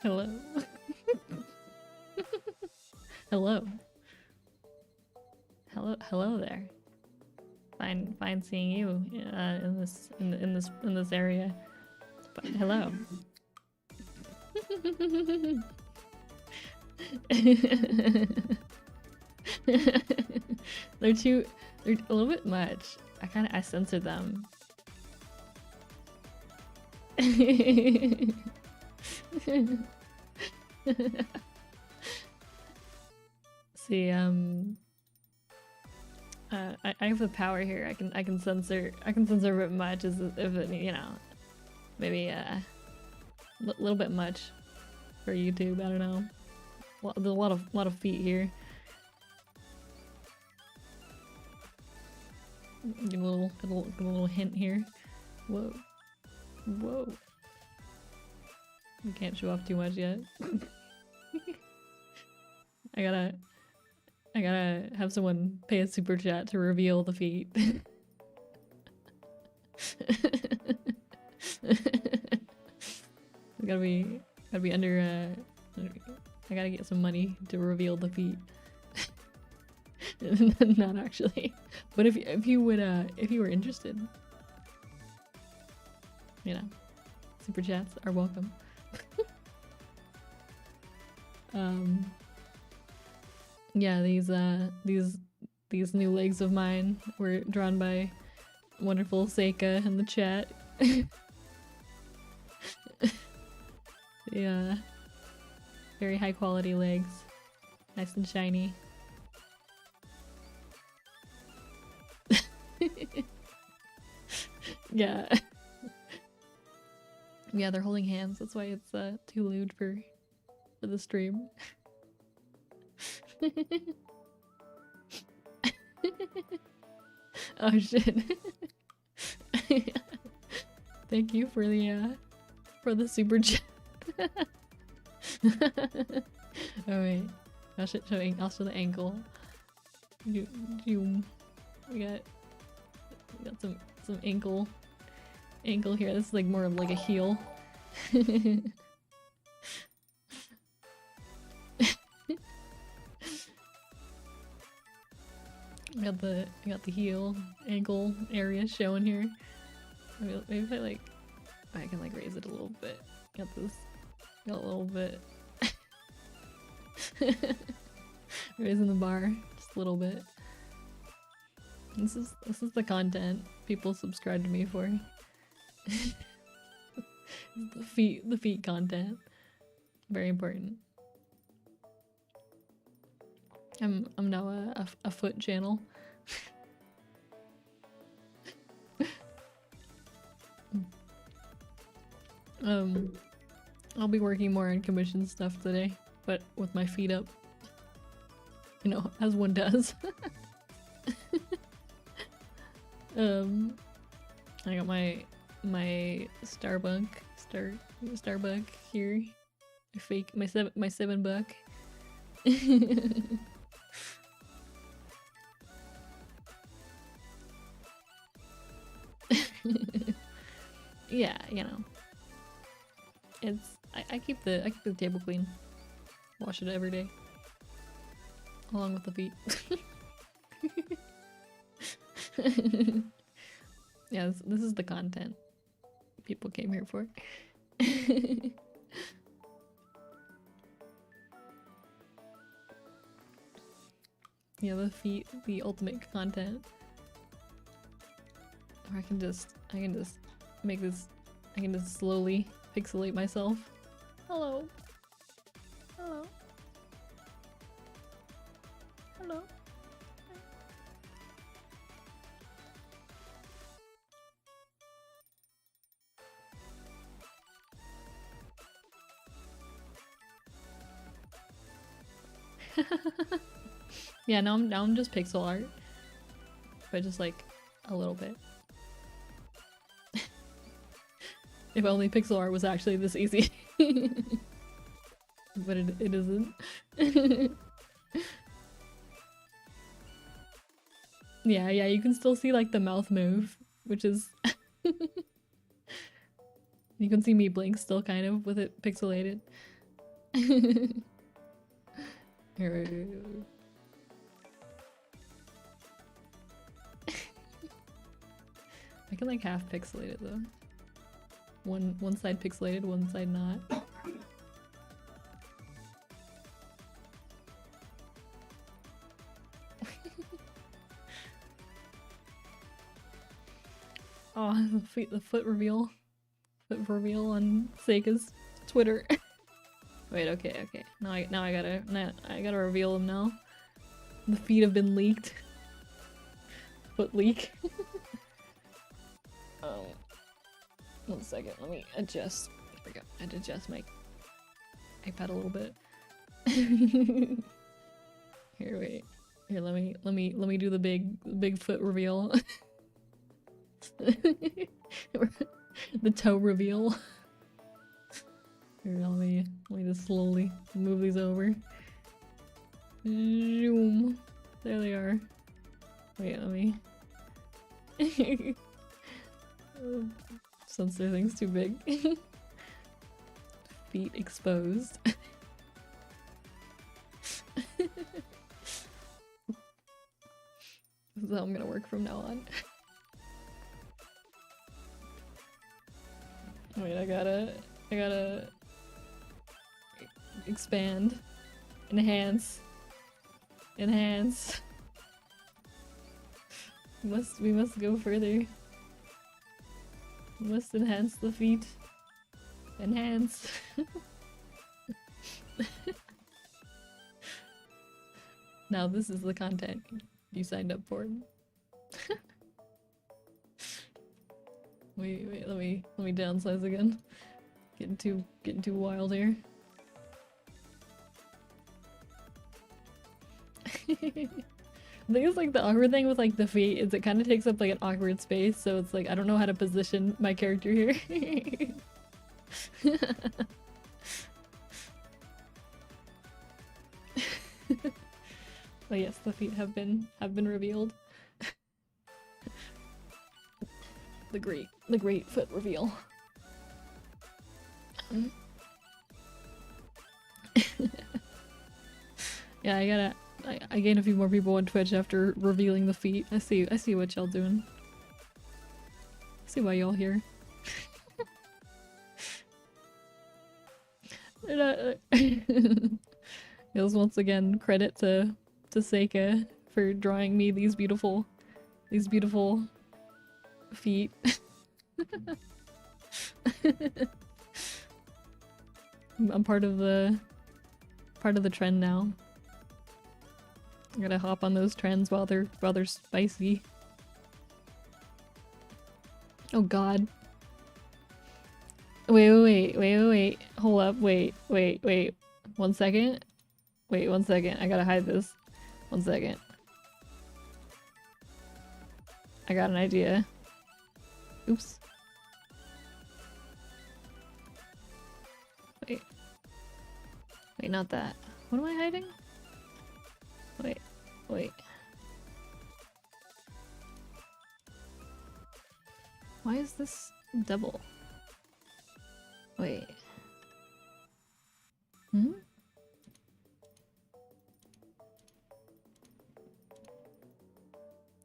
Hello. Hello. Hello there. Fine seeing you in this area. But hello. They're a little bit much. I censored them. See, I have the power here. I can censor a bit much if it, you know, maybe a little bit much for YouTube. I don't know. Well, there's a lot of feet here. Give a little hint here. Whoa. Whoa. You can't show off too much yet. I gotta have someone pay a super chat to reveal the feet. gotta be under I gotta get some money to reveal the feet. Not actually. But if you were interested, you know, super chats are welcome. Yeah, these new legs of mine were drawn by wonderful Seika in the chat. Yeah, very high quality legs, nice and shiny. Yeah. Yeah, they're holding hands. That's why it's too lewd for the stream. Oh shit. Thank you for the super chat. Oh wait, I'll show the ankle. We got some ankle here. This is like more of like a heel. I got the heel ankle area showing here. Maybe if I can like raise it a little bit. Got a little bit. Raising the bar just a little bit. This is the content people subscribe to me for. the feet content. Very important. I'm now a foot channel. I'll be working more on commission stuff today, but with my feet up. You know, as one does. I got my Starbuck here. My $7. Yeah, you know. I keep the table clean. Wash it every day. Along with the feet. Yeah, this is the content people came here for. Yeah, the feet, the ultimate content. Or I can just make this, I can just slowly pixelate myself. Hello. Hello. Hello. Yeah, now I'm just pixel art, but just like a little bit. If only pixel art was actually this easy. But it isn't. Yeah, you can still see like the mouth move, which is you can see me blink still kind of with it pixelated. Here. I can like half pixelate it though. One side pixelated, one side not. Oh, the foot reveal. Foot reveal on Seika's Twitter. Wait, okay. Now I gotta reveal them now. The feet have been leaked. Foot leak. 1 second, let me adjust. There we go. I had to adjust my iPad a little bit. Here, wait. Here, let me do the big foot reveal. The toe reveal. Here, let me just slowly move these over. Zoom. There they are. Wait, let me censor things too big. Feet exposed. This is how I'm gonna work from now on. Wait, I gotta expand, enhance. We must go further. We must enhance the feet. Enhance. Now this is the content you signed up for. Wait, let me downsize again. Getting too wild here. I think it's like the awkward thing with like the feet is it kind of takes up like an awkward space, so it's like I don't know how to position my character here. But yes, the feet have been revealed. The great foot reveal. Yeah, I gained a few more people on Twitch after revealing the feet. I see what y'all doing. I see why y'all here. Yes, once again, credit to Seika for drawing me these beautiful feet. I'm part of the trend now. I gotta hop on those trends while they're spicy. Oh god. Wait. Hold up, wait. 1 second. Wait 1 second. I gotta hide this. 1 second. I got an idea. Oops. Wait, not that. What am I hiding? Wait. Why is this double? Wait.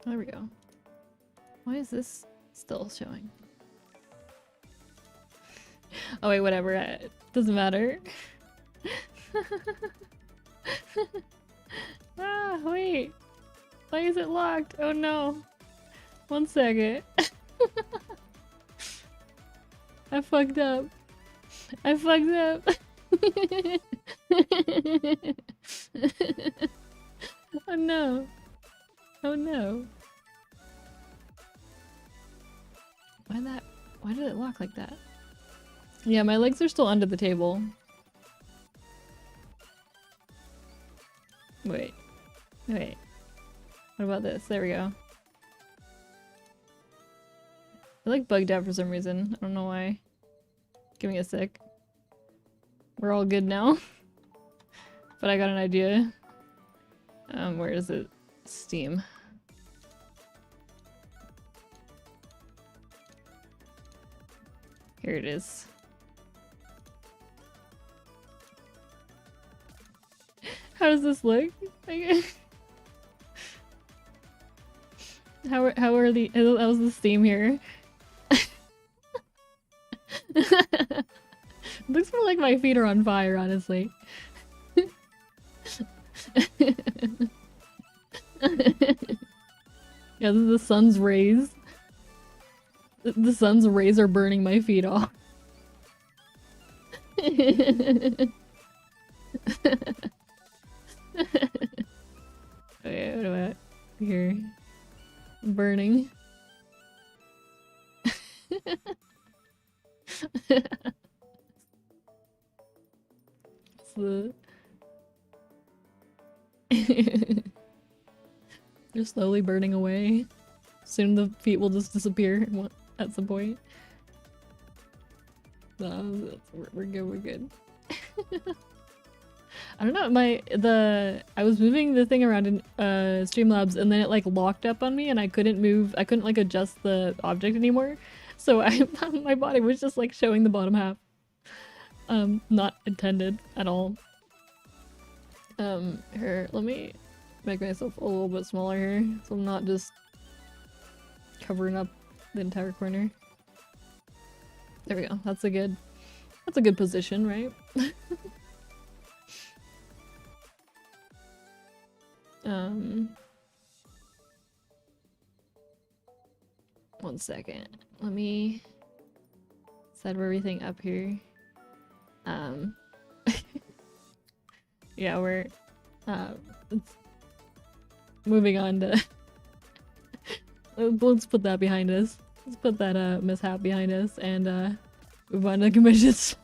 There we go. Why is this still showing? Oh wait, whatever. It doesn't matter. Ah, wait. Why is it locked? Oh no. 1 second. I fucked up. Oh no. Oh no. Why did it lock like that? Yeah, my legs are still under the table. Wait. What about this? There we go. I like bugged out for some reason. I don't know why. Give me a sec. We're all good now. But I got an idea. Where is it? Steam. Here it is. How does this look? How are the how's the steam here? Looks more like my feet are on fire, honestly. Yeah, this is the sun's rays. The sun's rays are burning my feet off. Okay, what about here? Burning. It's the they're slowly burning away. Soon the feet will just disappear at some point. No, we're good, we're good. I don't know, I was moving the thing around in Streamlabs and then it like locked up on me and I couldn't like adjust the object anymore. So my body was just like showing the bottom half. Not intended at all. Here, let me make myself a little bit smaller here so I'm not just covering up the entire corner. There we go. That's a good position, right? One second. Let me set everything up here. Yeah, we're moving on to let's put that behind us. Let's put that mishap behind us and move on to commissions.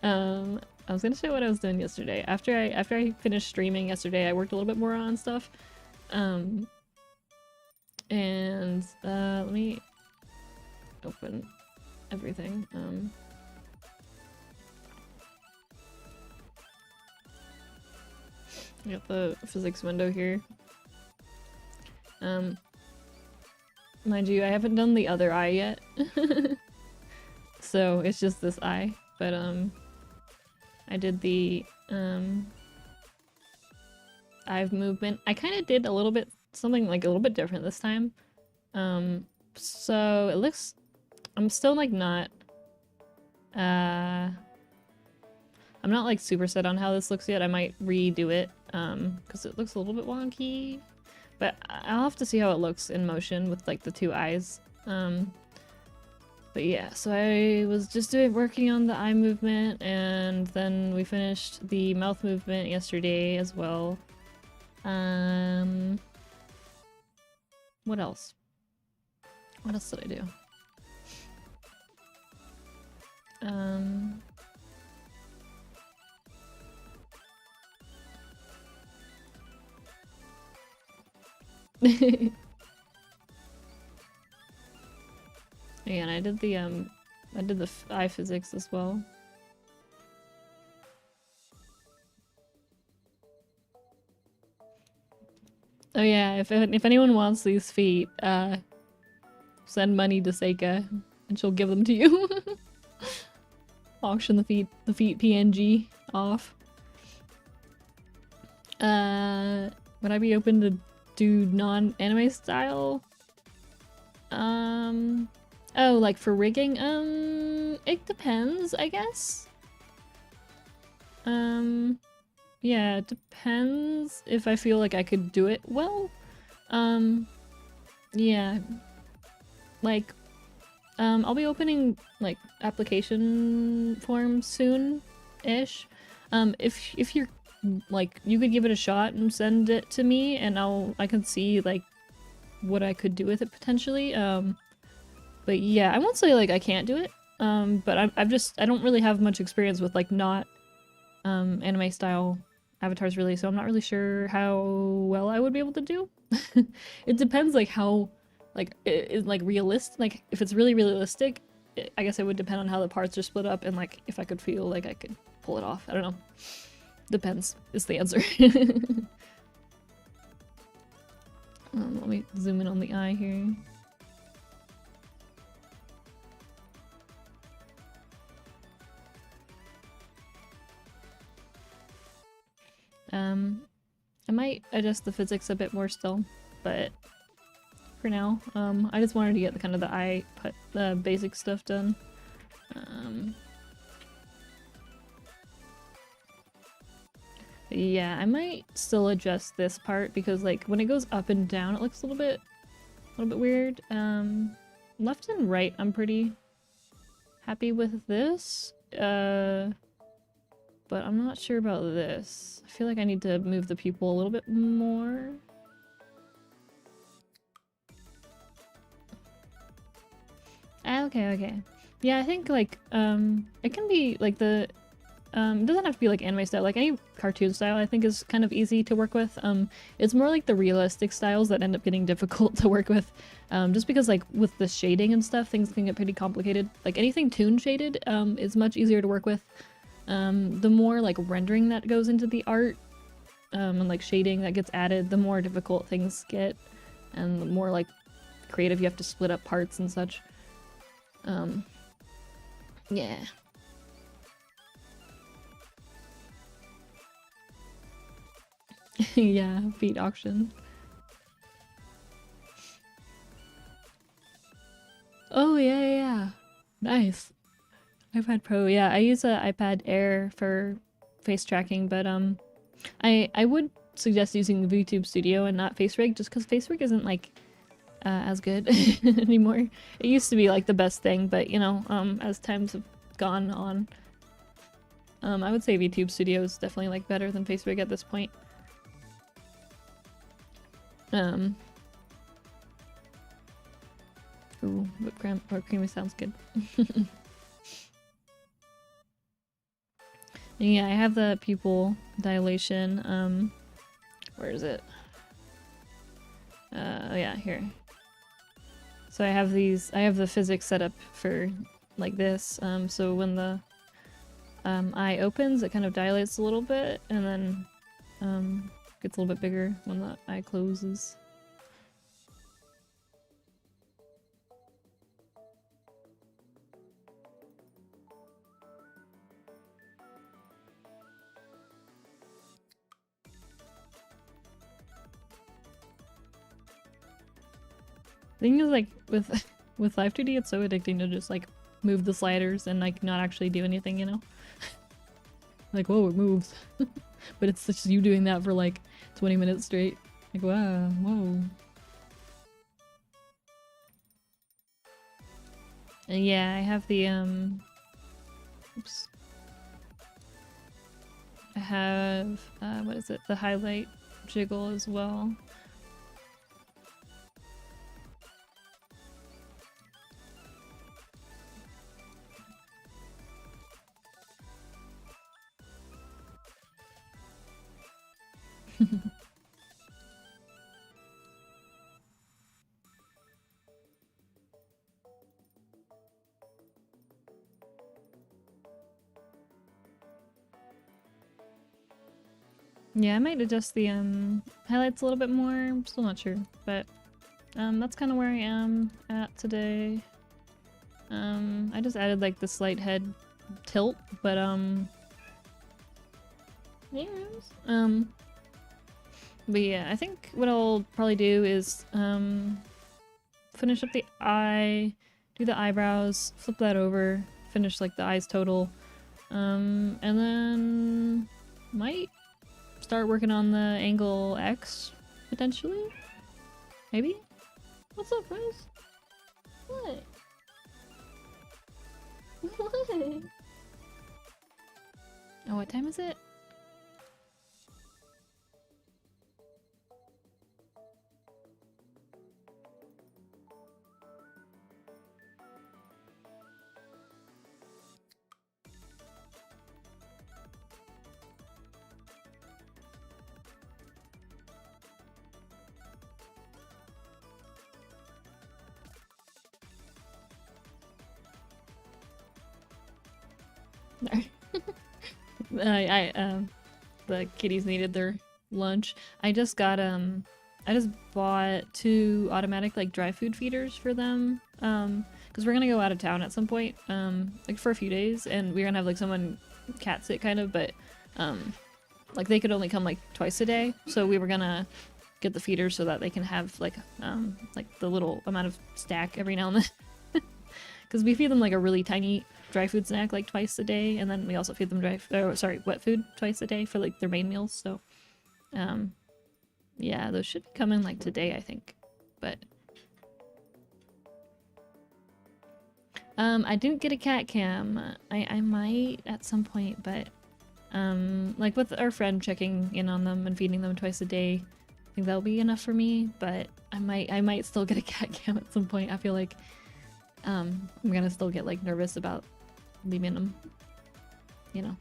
I was gonna show what I was doing yesterday. After I finished streaming yesterday, I worked a little bit more on stuff. And let me open everything. I got the physics window here. Mind you, I haven't done the other eye yet. So it's just this eye, but I did the eye movement. I kind of did a little bit something like a little bit different this time. So it looks, I'm still like not I'm not like super set on how this looks yet. I might redo it because it looks a little bit wonky, but I'll have to see how it looks in motion with like the two eyes. But yeah, so I was just working on the eye movement, and then we finished the mouth movement yesterday as well. What else? What else did I do? Yeah, and I did the eye physics as well. Oh yeah, if anyone wants these feet, send money to Seika and she'll give them to you. Auction the feet PNG off. Would I be open to do non-anime style? Oh, like for rigging? It depends, I guess. Yeah, it depends if I feel like I could do it well. Yeah. Like, I'll be opening, like, application forms soon-ish. If you're, like, you could give it a shot and send it to me, and I can see, like, what I could do with it potentially. But yeah, I won't say, like, I can't do it. But I don't really have much experience with, like, not, anime style avatars really, so I'm not really sure how well I would be able to do. It depends, like, how, like, it's like realistic, like, if it's really realistic, I guess it would depend on how the parts are split up and, like, if I could feel like I could pull it off. I don't know. Depends, is the answer. Let me zoom in on the eye here. I might adjust the physics a bit more still, but for now, I just wanted to get kind of the basic stuff done. Yeah, I might still adjust this part because like when it goes up and down, it looks a little bit weird. Left and right, I'm pretty happy with this. But I'm not sure about this. I feel like I need to move the pupil a little bit more. Okay. Yeah, I think like it can be like it doesn't have to be like anime style, like any cartoon style I think is kind of easy to work with. It's more like the realistic styles that end up getting difficult to work with. Just because like with the shading and stuff, things can get pretty complicated. Like anything toon shaded is much easier to work with. The more like rendering that goes into the art and like shading that gets added, the more difficult things get and the more like creative you have to split up parts and such. Yeah. Yeah, beat auction. Oh yeah. Nice. iPad Pro, yeah, I use a iPad Air for face tracking, but I would suggest using the VTube Studio and not FaceRig just because FaceRig isn't like as good anymore. It used to be like the best thing, but you know, as times have gone on, I would say VTube Studio is definitely like better than FaceRig at this point. Ooh, whipped creamy sounds good. Yeah, I have the pupil dilation. Where is it? Oh yeah, here. So I have the physics set up for like this, so when the eye opens, it kind of dilates a little bit, and then gets a little bit bigger when the eye closes. Thing is, like, with Live2D, it's so addicting to just, like, move the sliders and, like, not actually do anything, you know? Like, whoa, it moves. But it's just you doing that for, like, 20 minutes straight. Like, wow, whoa. And yeah, I have the, oops. I have, what is it? The highlight jiggle as well. Yeah, I might adjust the highlights a little bit more. I'm still not sure, but that's kind of where I am at today. I just added like the slight head tilt, but but yeah, I think what I'll probably do is finish up the eye, do the eyebrows, flip that over, finish like the eyes total, and then might start working on the angle X, potentially? Maybe? What's up, guys? What? What? Oh, what time is it? The kitties needed their lunch. I just got I just bought 2 automatic like dry food feeders for them because we're gonna go out of town at some point like for a few days, and we're gonna have like someone cat sit kind of, but like they could only come like twice a day, so we were gonna get the feeders so that they can have like the little amount of stack every now and then. Because we feed them like a really tiny dry food snack like twice a day, and then we also feed them wet food twice a day for like their main meals. So yeah, those should come in like today, I think. But I didn't get a cat cam. I might at some point, but like with our friend checking in on them and feeding them twice a day, I think that'll be enough for me. But I might still get a cat cam at some point. I feel like I'm gonna still get like nervous about leaving them, you know.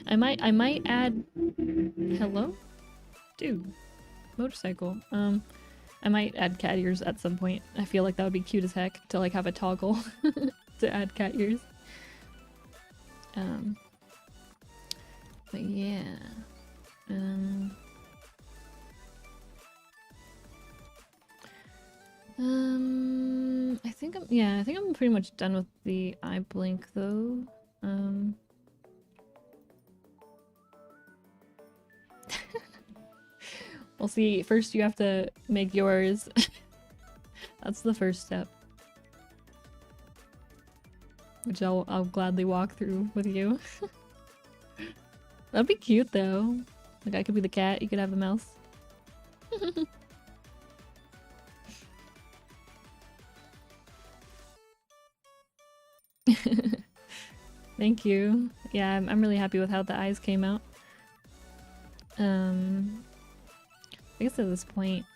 I might add. Hello, dude, motorcycle. I might add cat ears at some point. I feel like that would be cute as heck to like have a toggle to add cat ears. But yeah. I think I'm pretty much done with the eye blink though. We'll see. First you have to make yours. That's the first step. Which I'll gladly walk through with you. That'd be cute though. Like I could be the cat, you could have the mouse. Thank you. Yeah, I'm really happy with how the eyes came out. I guess at this point...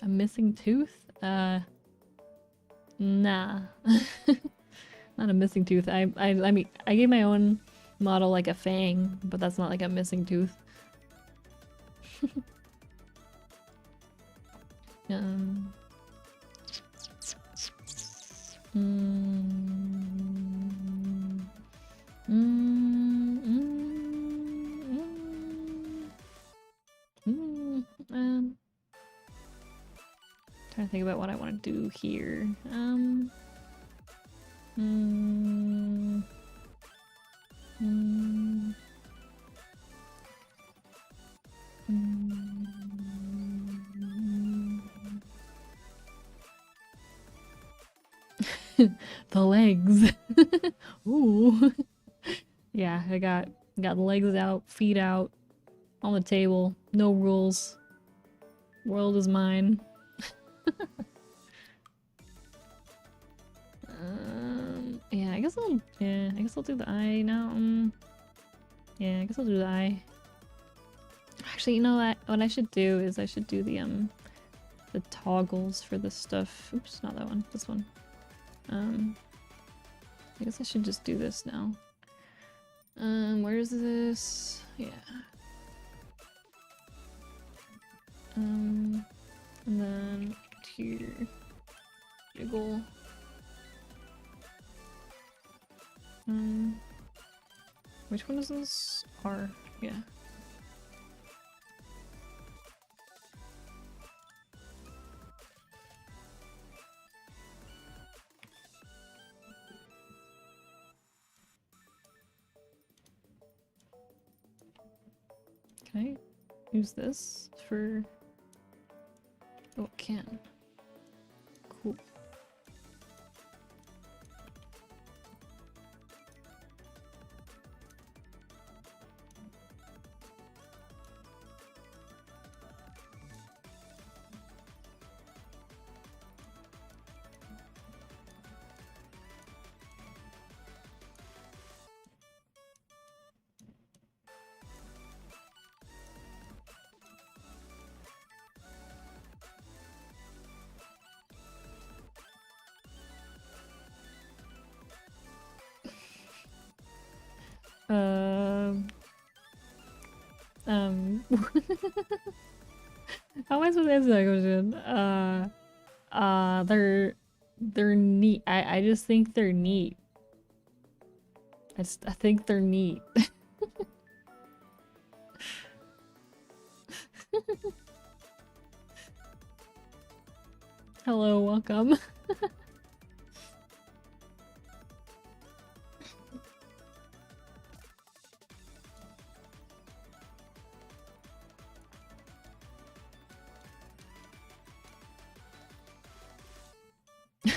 A missing tooth? Nah. Not a missing tooth. I mean, I gave my own model like a fang, but that's not like a missing tooth. Trying to think about what I want to do here. The legs. Ooh. Yeah, I got the legs out, feet out, on the table, no rules. World is mine. Yeah, I guess I'll do the eye now. Yeah, I guess I'll do the eye. Actually, you know what I should do is I should do the toggles for this stuff. Oops, not that one. This one. I guess I should just do this now. Where is this? Yeah. And then here. Jiggle. Which one is this? R. Yeah. Can I use this for... Oh, it can. Cool. How am I supposed to answer that question? They're neat. I just think they're neat. I think they're neat. Hello, welcome.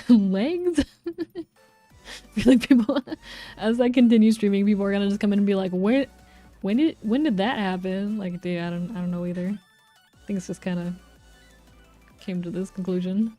Legs? I feel like people, as I continue streaming, people are gonna just come in and be like, when did that happen? Like, dude, I don't know either. I think it's just kind of came to this conclusion.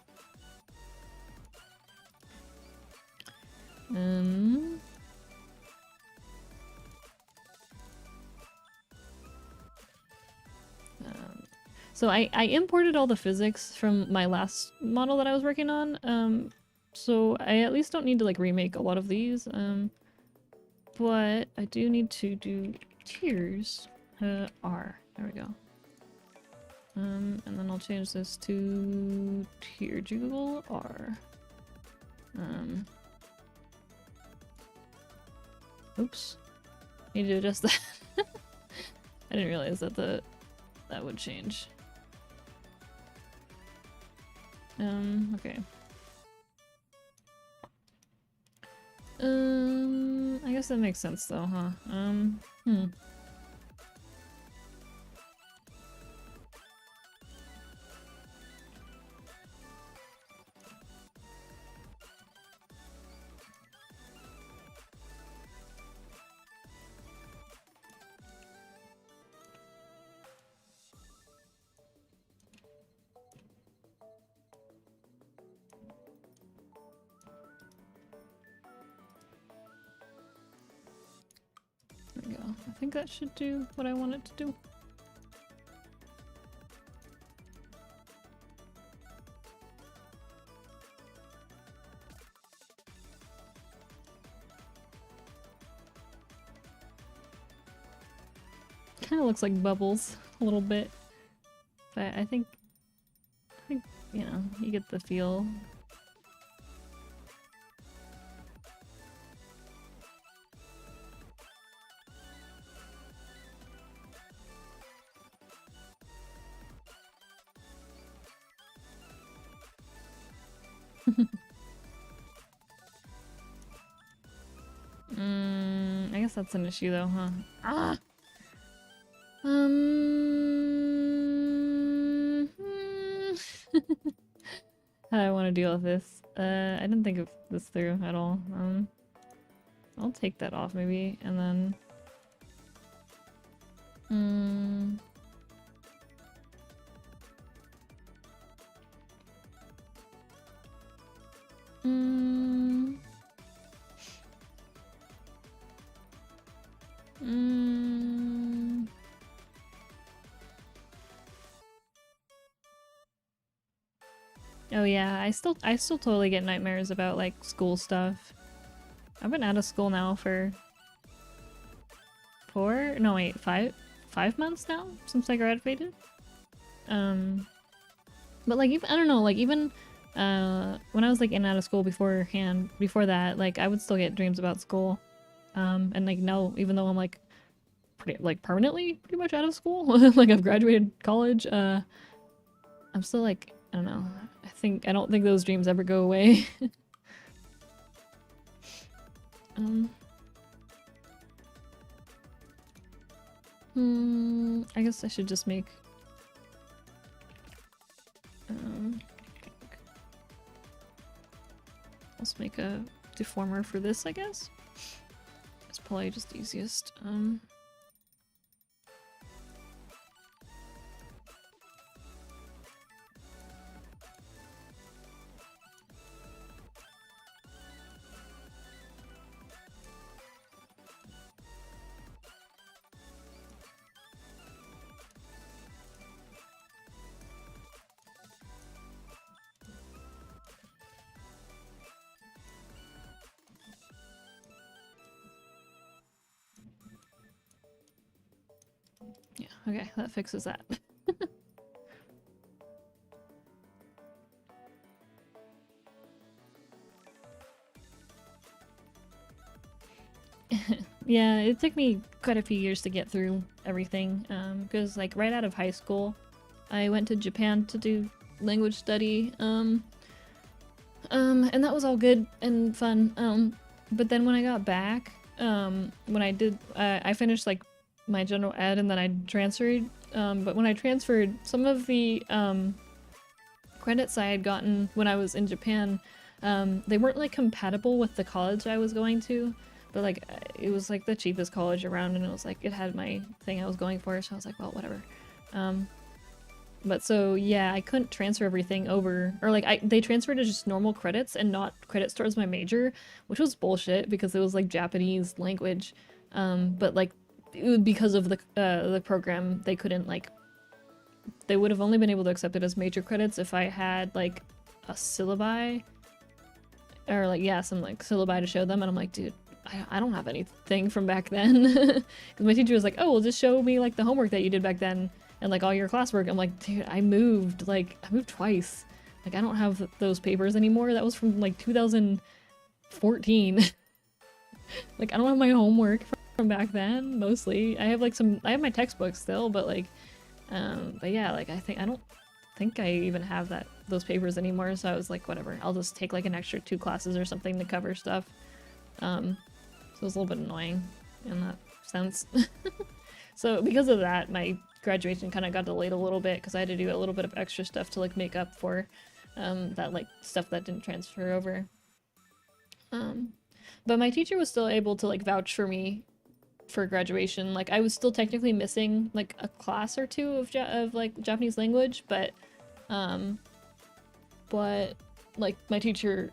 So I imported all the physics from my last model that I was working on, so I at least don't need to like remake a lot of these, but I do need to do tiers. R. There we go. And then I'll change this to tier jiggle R. Oops. Need to adjust that. I didn't realize that that would change. Okay. I guess that makes sense though, huh? There we go. I think that should do what I want it to do. Kind of looks like bubbles a little bit, but I think you know, you get the feel. I guess that's an issue though, huh? Ah! How do I want to deal with this? I didn't think of this through at all. I'll take that off maybe, and then... Oh yeah, I still totally get nightmares about like school stuff. I've been out of school now for 5 months now since I graduated. But like even, I don't know, like even when I was like in and out of school before that, like I would still get dreams about school. And like now, even though I'm like permanently pretty much out of school, like I've graduated college, I'm still like, I don't know. I don't think those dreams ever go away. I guess I should just make let's make a deformer for this, I guess. It's probably just easiest. Yeah, okay, that fixes that. Yeah, it took me quite a few years to get through everything, because like right out of high school, I went to Japan to do language study, and that was all good and fun, but then when I got back, I finished like my general ed and then I transferred, but when I transferred, some of the credits I had gotten when I was in Japan, they weren't like compatible with the college I was going to, but like it was like the cheapest college around and it was like it had my thing I was going for, so I was like, well, whatever. But so yeah, I couldn't transfer everything over, or like they transferred to just normal credits and not credits towards my major, which was bullshit because it was like Japanese language, but like because of the program, they couldn't like, they would have only been able to accept it as major credits if I had like a syllabi, or like, yeah, some like syllabi to show them, and I'm like, dude, I don't have anything from back then. Because my teacher was like, oh, well, just show me like the homework that you did back then and like all your classwork. I'm like, dude, I moved twice. Like I don't have those papers anymore. That was from like 2014. Like I don't have my homework from back then, mostly. I have like I have my textbooks still, but like, but yeah, like I don't think I even have those papers anymore, so I was like, whatever, I'll just take like an extra 2 classes or something to cover stuff. So it was a little bit annoying in that sense. So because of that, my graduation kind of got delayed a little bit because I had to do a little bit of extra stuff to like make up for that like stuff that didn't transfer over. But my teacher was still able to like vouch for me for graduation. Like I was still technically missing like a class or 2 of like Japanese language, but like my teacher,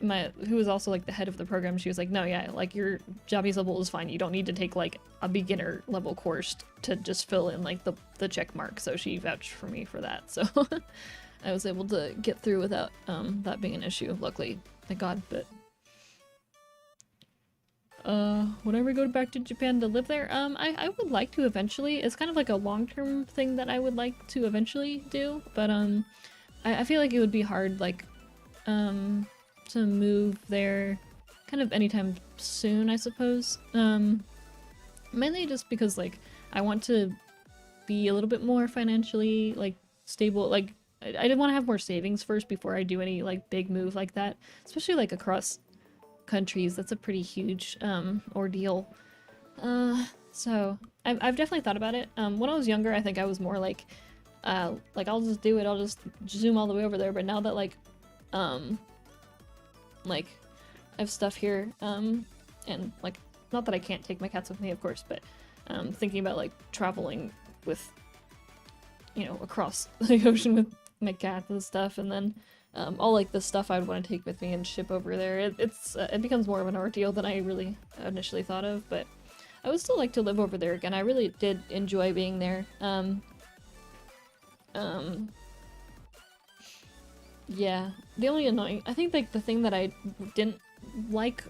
who was also like the head of the program, she was like, no, yeah, like your Japanese level is fine. You don't need to take like a beginner level course to just fill in like the check mark. So she vouched for me for that. So I was able to get through without that being an issue, luckily, thank God. But would I ever go back to Japan to live there? I would like to eventually. It's kind of like a long-term thing that I would like to eventually do, but I feel like it would be hard, like to move there kind of anytime soon, I suppose. Mainly just because like I want to be a little bit more financially like stable. Like I did want to have more savings first before I do any like big move like that, especially like across countries. That's a pretty huge ordeal. So I've definitely thought about it. When I was younger, I think I was more like I'll just do it, I'll just zoom all the way over there. But now that like I have stuff here, and like, not that I can't take my cats with me, of course, but thinking about like traveling with, you know, across the ocean with my cats and stuff, and then all like the stuff I'd want to take with me and ship over there, it becomes more of an ordeal than I really initially thought of. But I would still like to live over there again. I really did enjoy being there. Yeah, the only I think like the thing that I didn't like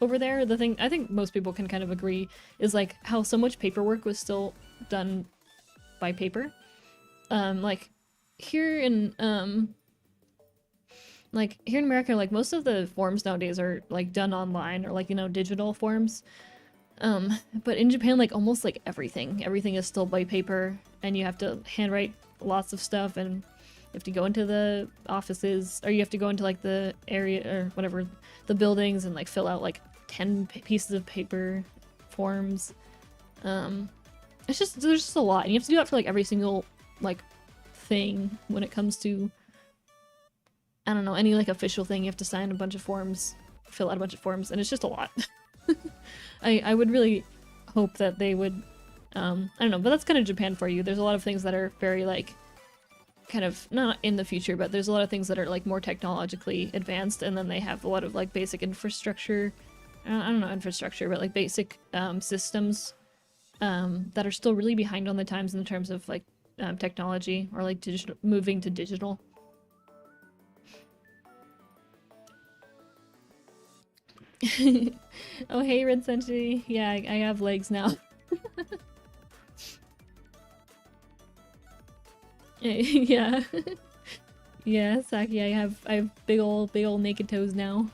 over there, the thing I think most people can kind of agree, is like how so much paperwork was still done by paper. Like here in America, like most of the forms nowadays are like done online or like, you know, digital forms. But in Japan, like almost like everything is still by paper, and you have to handwrite lots of stuff, and you have to go into the offices, or you have to go into like the area or whatever, the buildings, and like fill out like 10 pieces of paper forms. There's just a lot, and you have to do that for like every single like thing when it comes to, I don't know, any like official thing. You have to sign a bunch of forms, fill out a bunch of forms, and it's just a lot. I would really hope that they would, I don't know, but that's kind of Japan for you. There's a lot of things that are very like, kind of, not in the future, but there's a lot of things that are like more technologically advanced, and then they have a lot of like basic infrastructure, I don't know infrastructure, but like basic systems that are still really behind on the times in terms of like technology, or like moving to digital. Oh hey Red Sentry, yeah, I have legs now. Yeah. Yeah, Saki, I have big ol' naked toes now.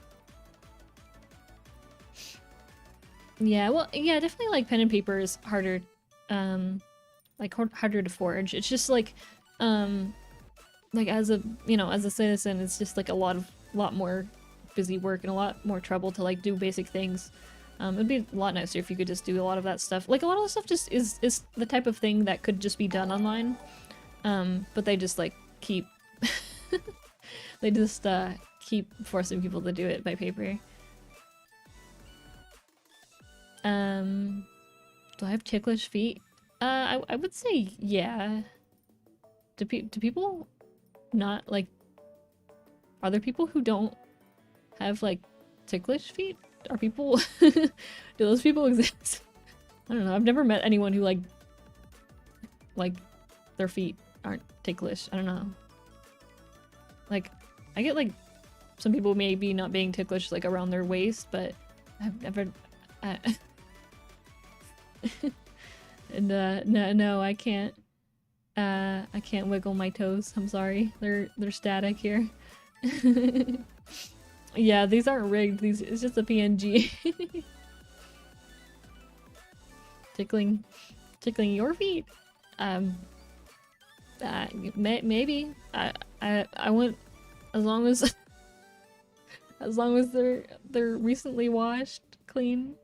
Yeah, well, yeah, definitely like pen and paper is harder, like harder to forge. It's just like as a, you know, as a citizen, it's just like a lot more busy work and a lot more trouble to like do basic things. It'd be a lot nicer if you could just do a lot of that stuff. Like a lot of the stuff just is the type of thing that could just be done online. But they just like keep they just keep forcing people to do it by paper. Do I have ticklish feet? I would say yeah. Do people not like, are there people who don't have like ticklish feet? Are people do those people exist? I don't know. I've never met anyone who like their feet aren't ticklish. I don't know. Like I get like some people maybe not being ticklish like around their waist, but I've never and no, I can't wiggle my toes. I'm sorry. They're static here. Yeah, these aren't rigged. It's just a PNG. Tickling your feet. Maybe. I want, as long as they're recently washed, clean.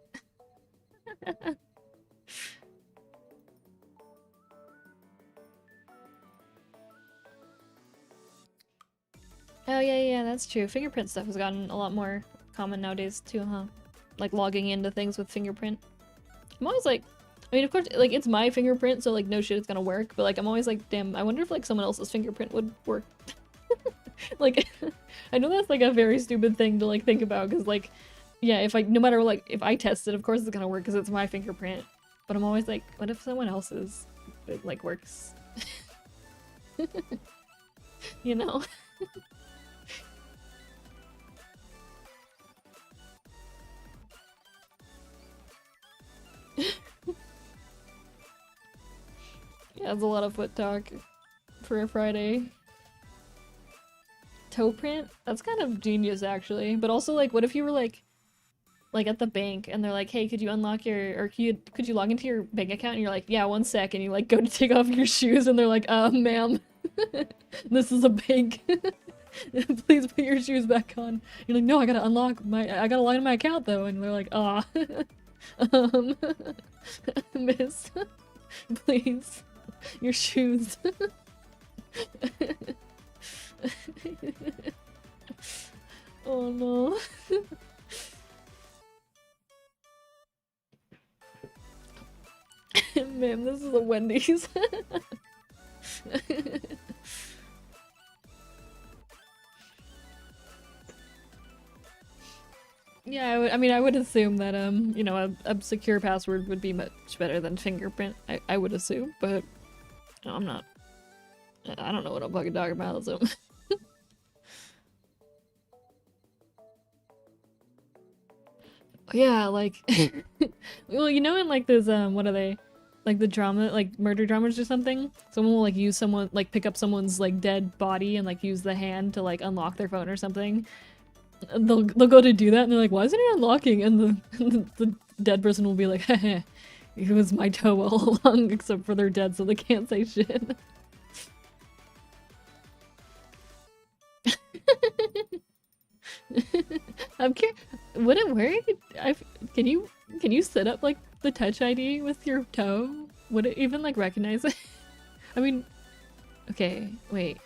Oh yeah, that's true. Fingerprint stuff has gotten a lot more common nowadays too, huh? Like logging into things with fingerprint. I'm always like, I mean, of course, like it's my fingerprint, so like no shit, it's gonna work. But like, I'm always like, damn, I wonder if like someone else's fingerprint would work. Like, I know that's like a very stupid thing to like think about, because like, yeah, if no matter like if I test it, of course it's gonna work because it's my fingerprint. But I'm always like, what if someone else's it like works? You know? Yeah, it's a lot of foot talk for a Friday. Toe print? That's kind of genius, actually. But also, like, what if you were like at the bank and they're like, hey, could you unlock your, or could you log into your bank account? And you're like, yeah, 1 sec. And you like go to take off your shoes and they're like, ma'am, this is a bank. Please put your shoes back on. You're like, no, I gotta I gotta log into my account though. And they're like, miss, please, your shoes. Oh no. Ma'am, this is a Wendy's. Yeah, I mean, I would assume that, you know, a secure password would be much better than fingerprint. I would assume, but no, I'm not. I don't know what I'm fucking talking about, so. Yeah, like, well, you know, in like those, what are they? Like the drama, like murder dramas or something? Someone will like use someone, like pick up someone's like dead body and like use the hand to like unlock their phone or something. And they'll go to do that and they're like, why isn't it unlocking? And the dead person will be like, heh, it was my toe all along, except for they're dead, so they can't say shit. I'm curious, would it work? Can you set up like the Touch ID with your toe? Would it even like recognize it? I mean, okay, wait.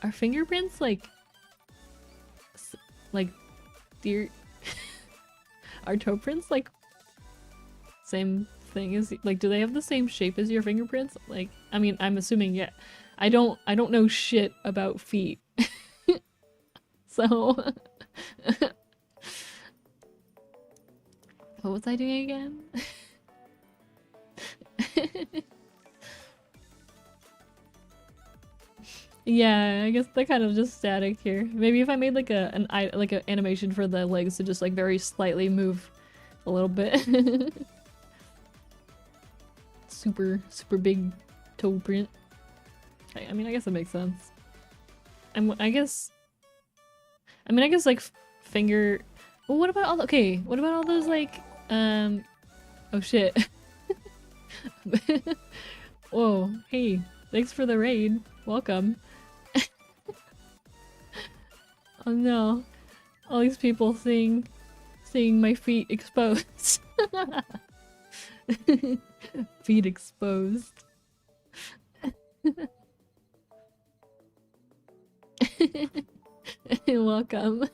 Are fingerprints like dear? Are toe prints like same thing as, like, do they have the same shape as your fingerprints? Like, I mean, I'm assuming, yeah. I don't know shit about feet. So what was I doing again? Yeah, I guess they're kind of just static here. Maybe if I made like an animation for the legs to just like very slightly move a little bit. Super big toe print. I mean, I guess it makes sense. I guess like finger. Well, what about all? Okay, what about all those like Oh shit. Whoa, hey, thanks for the raid. Welcome. Oh no. All these people seeing my feet exposed. Feet exposed. Welcome.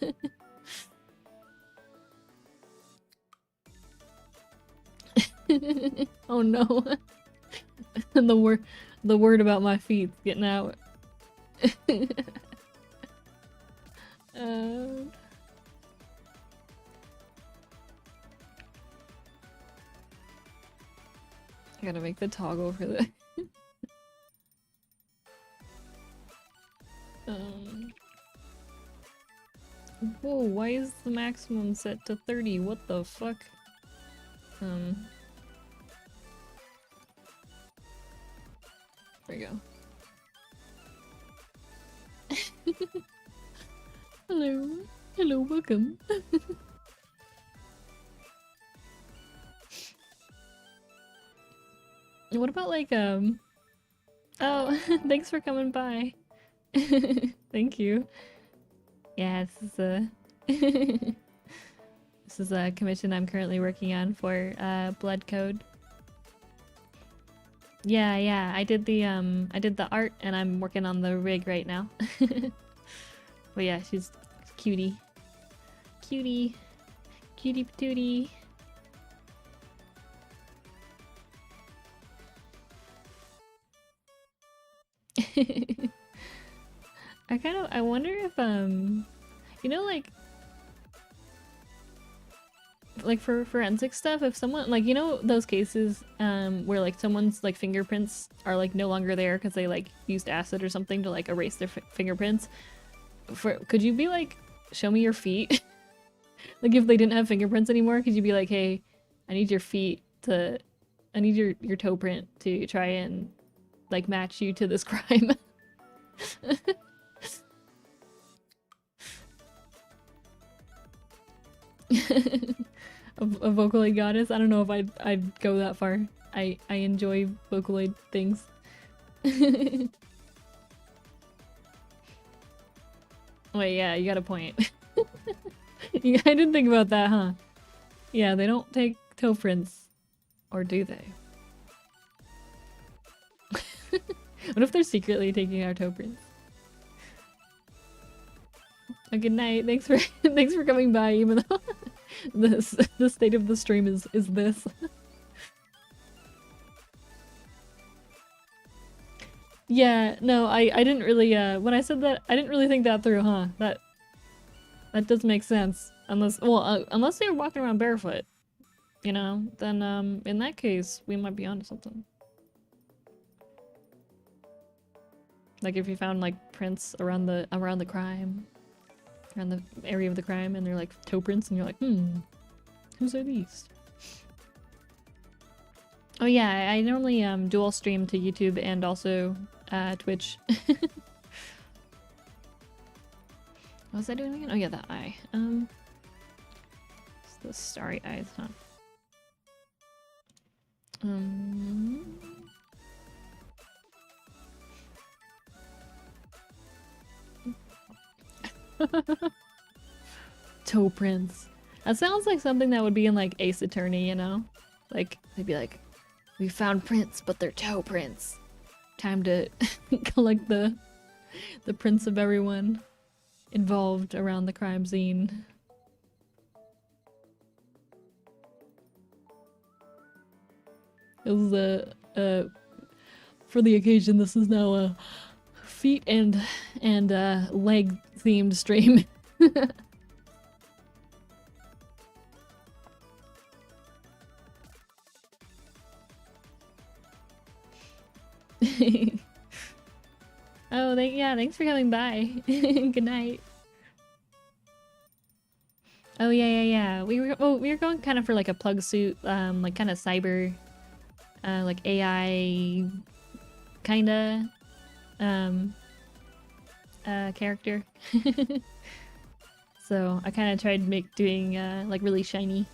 Oh no. The word about my feet getting out. I gotta make the toggle for the whoa, why is the maximum set to 30? What the fuck? There we go. Hello. Hello, welcome. What about like, oh, thanks for coming by. Thank you. Yeah, this is a commission I'm currently working on for Blood Code. Yeah, I did the art and I'm working on the rig right now. But yeah, she's cutie. Cutie. Cutie patootie. I wonder if you know, like for forensic stuff, if someone, like, you know those cases where like someone's like fingerprints are like no longer there because they like used acid or something to like erase their fingerprints, could you be like, show me your feet? Like if they didn't have fingerprints anymore, could you be like, hey, I need your feet to, I need your toe print to try and like match you to this crime? A Vocaloid goddess? I don't know if I'd go that far. I enjoy Vocaloid things. Wait, yeah, you got a point. I didn't think about that, huh? Yeah, they don't take toe prints. Or do they? What if they're secretly taking our toe prints? Oh, good night. Thanks for thanks for coming by, even though the state of the stream is this. Yeah, no, I didn't really when I said that, I didn't really think that through, huh? That does make sense. Unless, well, unless they were walking around barefoot, you know, then in that case we might be onto something. Like if you found like prints around the crime, around the area of the crime, and they're like toe prints, and you're like, whose are these? Oh yeah, I normally dual stream to YouTube and also Twitch. What was I doing again? Oh yeah, that eye. It's the starry eyes, huh? Toe prints. That sounds like something that would be in like Ace Attorney, you know? Like, they'd be like, we found prints, but they're toe prints. Time to collect the prints of everyone involved around the crime scene. It was for the occasion, this is now a feet and leg themed stream. Oh, yeah, thanks for coming by. Good night. Oh yeah. We were going kind of for like a plug suit, like kind of cyber, like AI, kinda, character. So I kind of tried doing like really shiny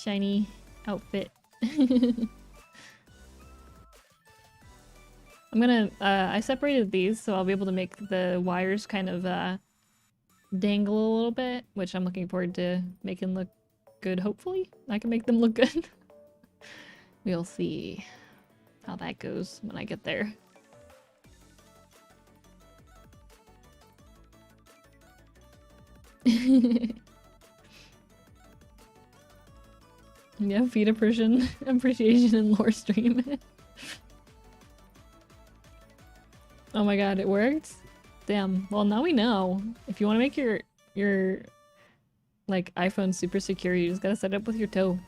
shiny outfit. I'm gonna, I separated these so I'll be able to make the wires kind of dangle a little bit, which I'm looking forward to making look good, hopefully. I can make them look good. We'll see how that goes when I get there. Yeah, feed appreciation and lore stream. Oh my god, it worked? Damn. Well, now we know. If you want to make your like iPhone super secure, you just gotta set it up with your toe.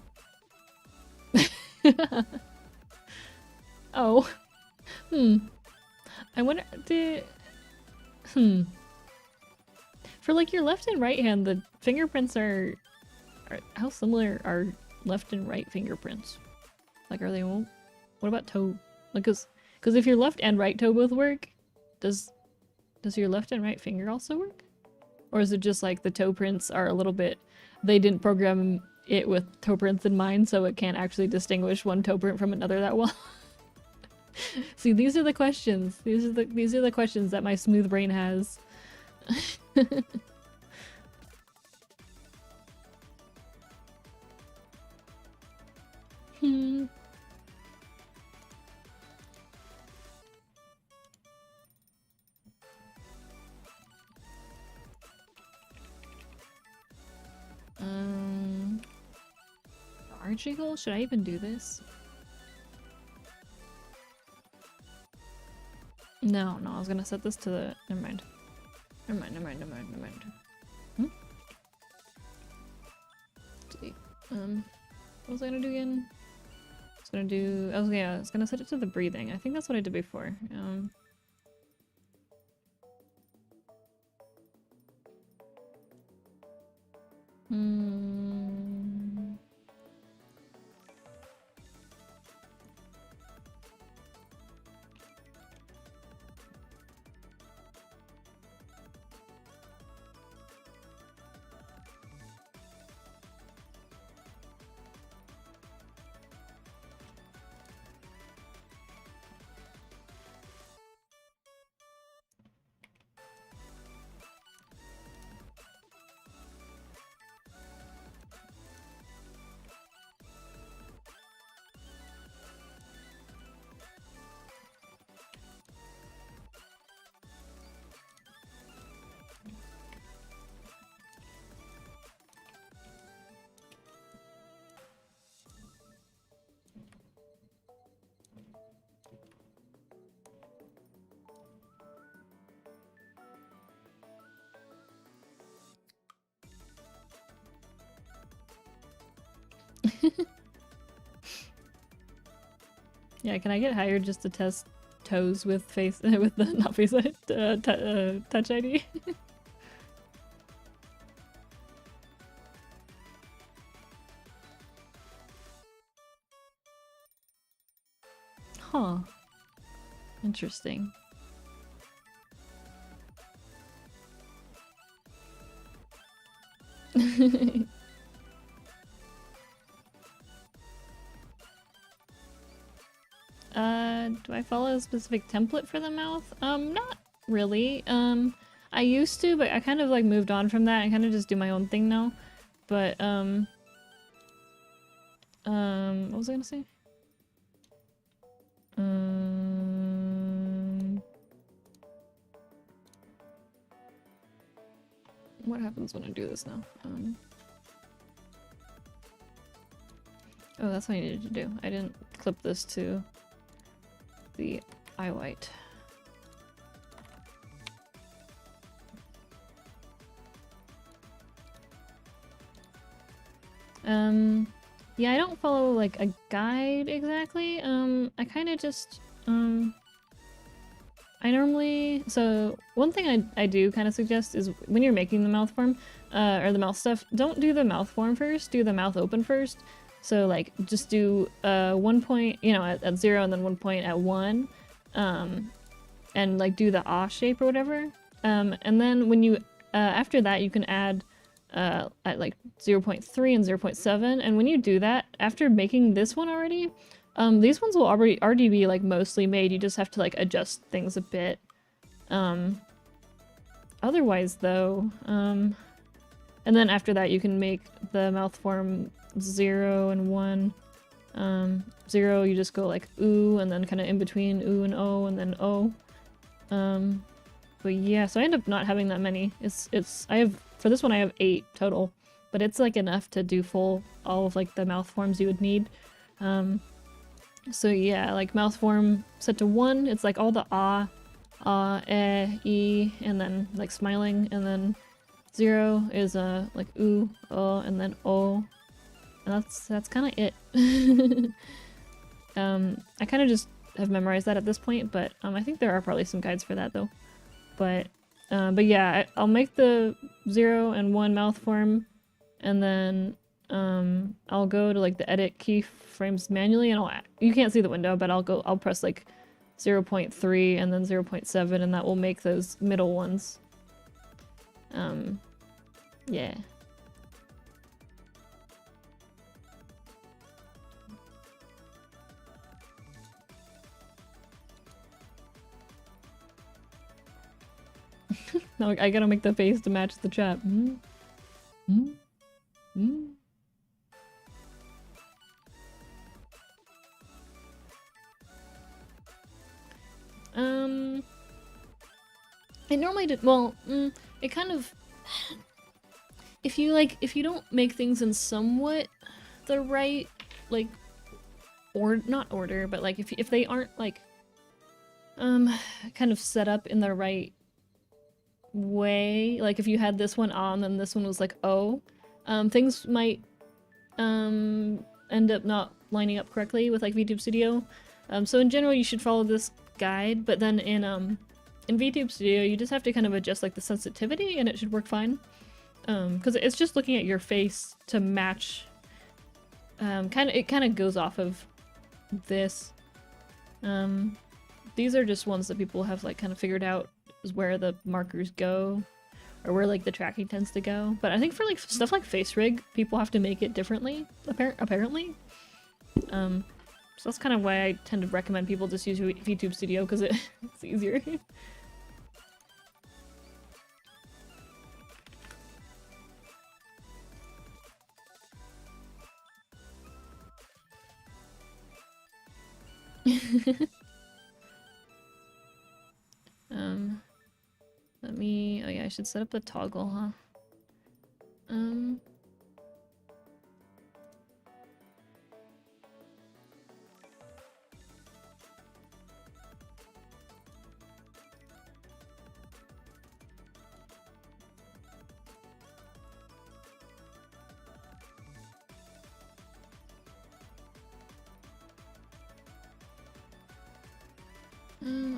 Oh. I wonder for like your left and right hand, the fingerprints are how similar are left and right fingerprints? Like, are they what about toe? Like, cause if your left and right toe both work, does your left and right finger also work? Or is it just like the toe prints are a little bit, they didn't program it with toe prints in mind, so it can't actually distinguish one toe print from another that well? See, these are the questions. These are the questions that my smooth brain has. Archiggle? Should I even do this? No, I was gonna set this to the... Never mind. See. What was I gonna do again? I was gonna set it to the breathing. I think that's what I did before. Yeah, can I get hired just to test toes with face with the not face touch ID? Huh. Interesting. Do I follow a specific template for the mouth? Not really. I used to, but I kind of like moved on from that. I kind of just do my own thing now. But, what was I gonna say? What happens when I do this now? Oh, that's what I needed to do. I didn't clip this to the eye white. Yeah, I don't follow like a guide exactly. I kind of just, I normally, so one thing I do kind of suggest is when you're making the mouth form, or the mouth stuff, don't do the mouth form first, do the mouth open first. So like just do 1 point, you know, at 0 and then 1 point at 1, and like do the ah shape or whatever. And then when you, after that you can add at like 0.3 and 0.7. And when you do that, after making this one already, these ones will already be like mostly made. You just have to like adjust things a bit. Otherwise though, and then after that you can make the mouth form 0 and 1. 0 you just go like ooh, and then kind of in between ooh and o, and then o. But yeah, so I end up not having that many. For this one I have 8 total, but it's like enough to do all of like the mouth forms you would need. So yeah, like mouth form set to 1, it's like all the ah, e, and then like smiling, and then 0 is like ooh, and then o, and that's kind of it. I kind of just have memorized that at this point, but I think there are probably some guides for that though. But yeah, I'll make the 0 and 1 mouth form, and then I'll go to like the edit keyframes manually, and you can't see the window, but I'll press like 0.3 and then 0.7, and that will make those middle ones. Yeah. No, I gotta make the face to match the chat. I normally did, well, it kind of, if you don't make things in somewhat the right, like, or not order, but like if they aren't like, kind of set up in the right way, like if you had this one on and this one was like O, things might end up not lining up correctly with like VTube Studio. So in general you should follow this guide, but then in VTube Studio you just have to kind of adjust like the sensitivity and it should work fine. Because it's just looking at your face to match, it kind of goes off of this. These are just ones that people have like kind of figured out is where the markers go, or where like the tracking tends to go. But I think for like stuff like face rig, people have to make it differently, apparently. So that's kind of why I tend to recommend people just use VTube Studio, because it's easier. Oh yeah, I should set up the toggle, huh?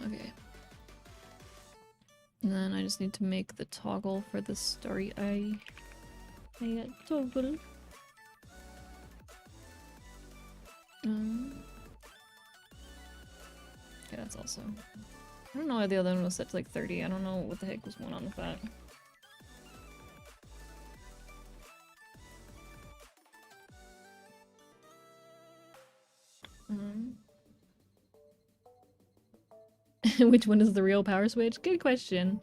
Okay. And then I just need to make the toggle for the starry eye. Toggle. Okay, that's also... I don't know why the other one was set to like 30. I don't know what the heck was going on with that. Which one is the real power switch? Good question.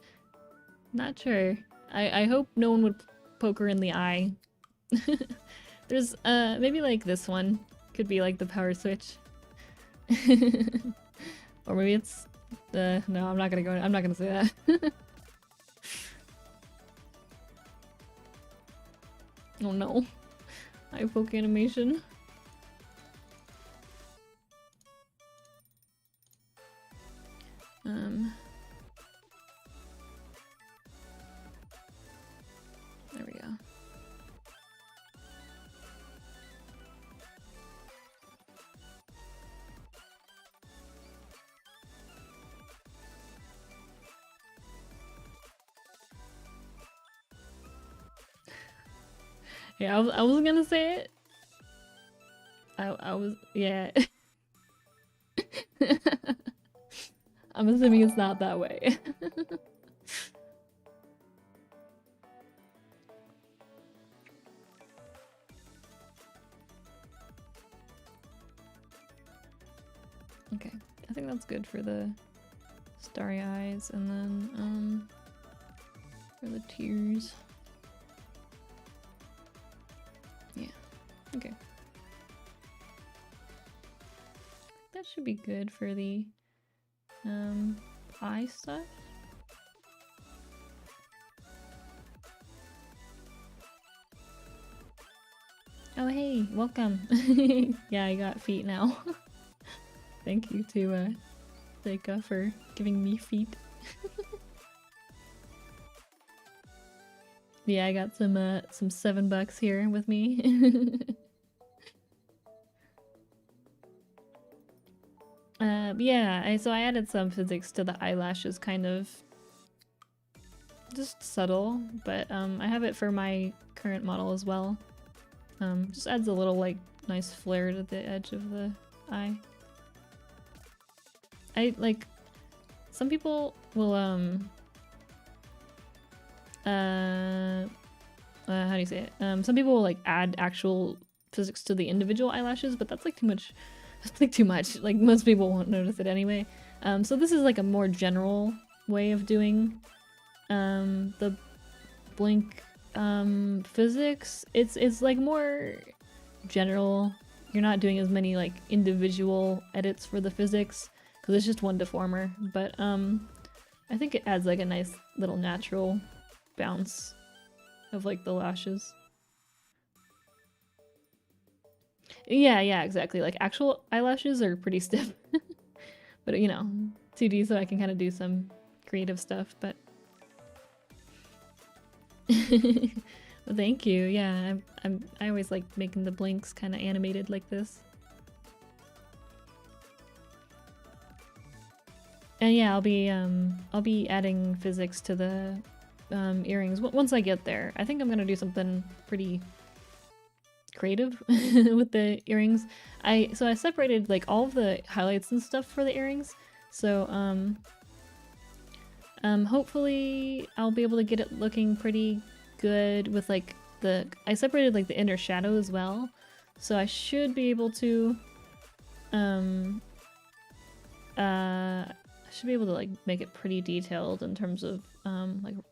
Not sure. I hope no one would poke her in the eye. There's maybe like this one could be like the power switch. Or maybe it's the no, I'm not gonna say that. Oh no. Eye poke animation. There we go. Yeah, I was gonna say it. I was, yeah. I'm assuming it's not that way. Okay, I think that's good for the starry eyes, and then for the tears. Yeah, okay. That should be good for the eye stuff. Oh hey, welcome. Yeah, I got feet now. Thank you to Seika for giving me feet. Yeah, I got some $7 here with me. Yeah, so I added some physics to the eyelashes, kind of just subtle, but I have it for my current model as well. Just adds a little like nice flare to the edge of the eye. I like some people will how do you say it? Some people will like add actual physics to the individual eyelashes, but that's like too much. That's like too much. Like most people won't notice it anyway. So this is like a more general way of doing the blink physics. It's like more general. You're not doing as many like individual edits for the physics because it's just one deformer, but I think it adds like a nice little natural bounce of like the lashes. Yeah, exactly. Like actual eyelashes are pretty stiff. But you know, 2D, so I can kind of do some creative stuff, but well, thank you. Yeah, I always like making the blinks kind of animated like this. And yeah, I'll be adding physics to the earrings once I get there. I think I'm gonna do something pretty creative with the earrings. So I separated like all of the highlights and stuff for the earrings. So hopefully I'll be able to get it looking pretty good with like I separated like the inner shadow as well. So I should be able to I should be able to like make it pretty detailed in terms of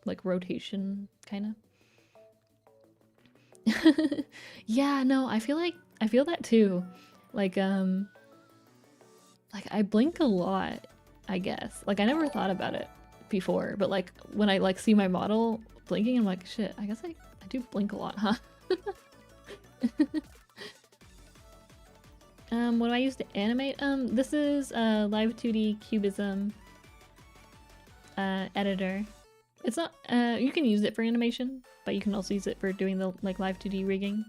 like rotation kind of. Yeah, no, I feel that too. Like I blink a lot, I guess. Like I never thought about it before, but like when I like see my model blinking, I'm like, shit, I guess I do blink a lot, huh? What do I use to animate? This is Live2D Cubism editor. It's not you can use it for animation, but you can also use it for doing the like Live2D rigging.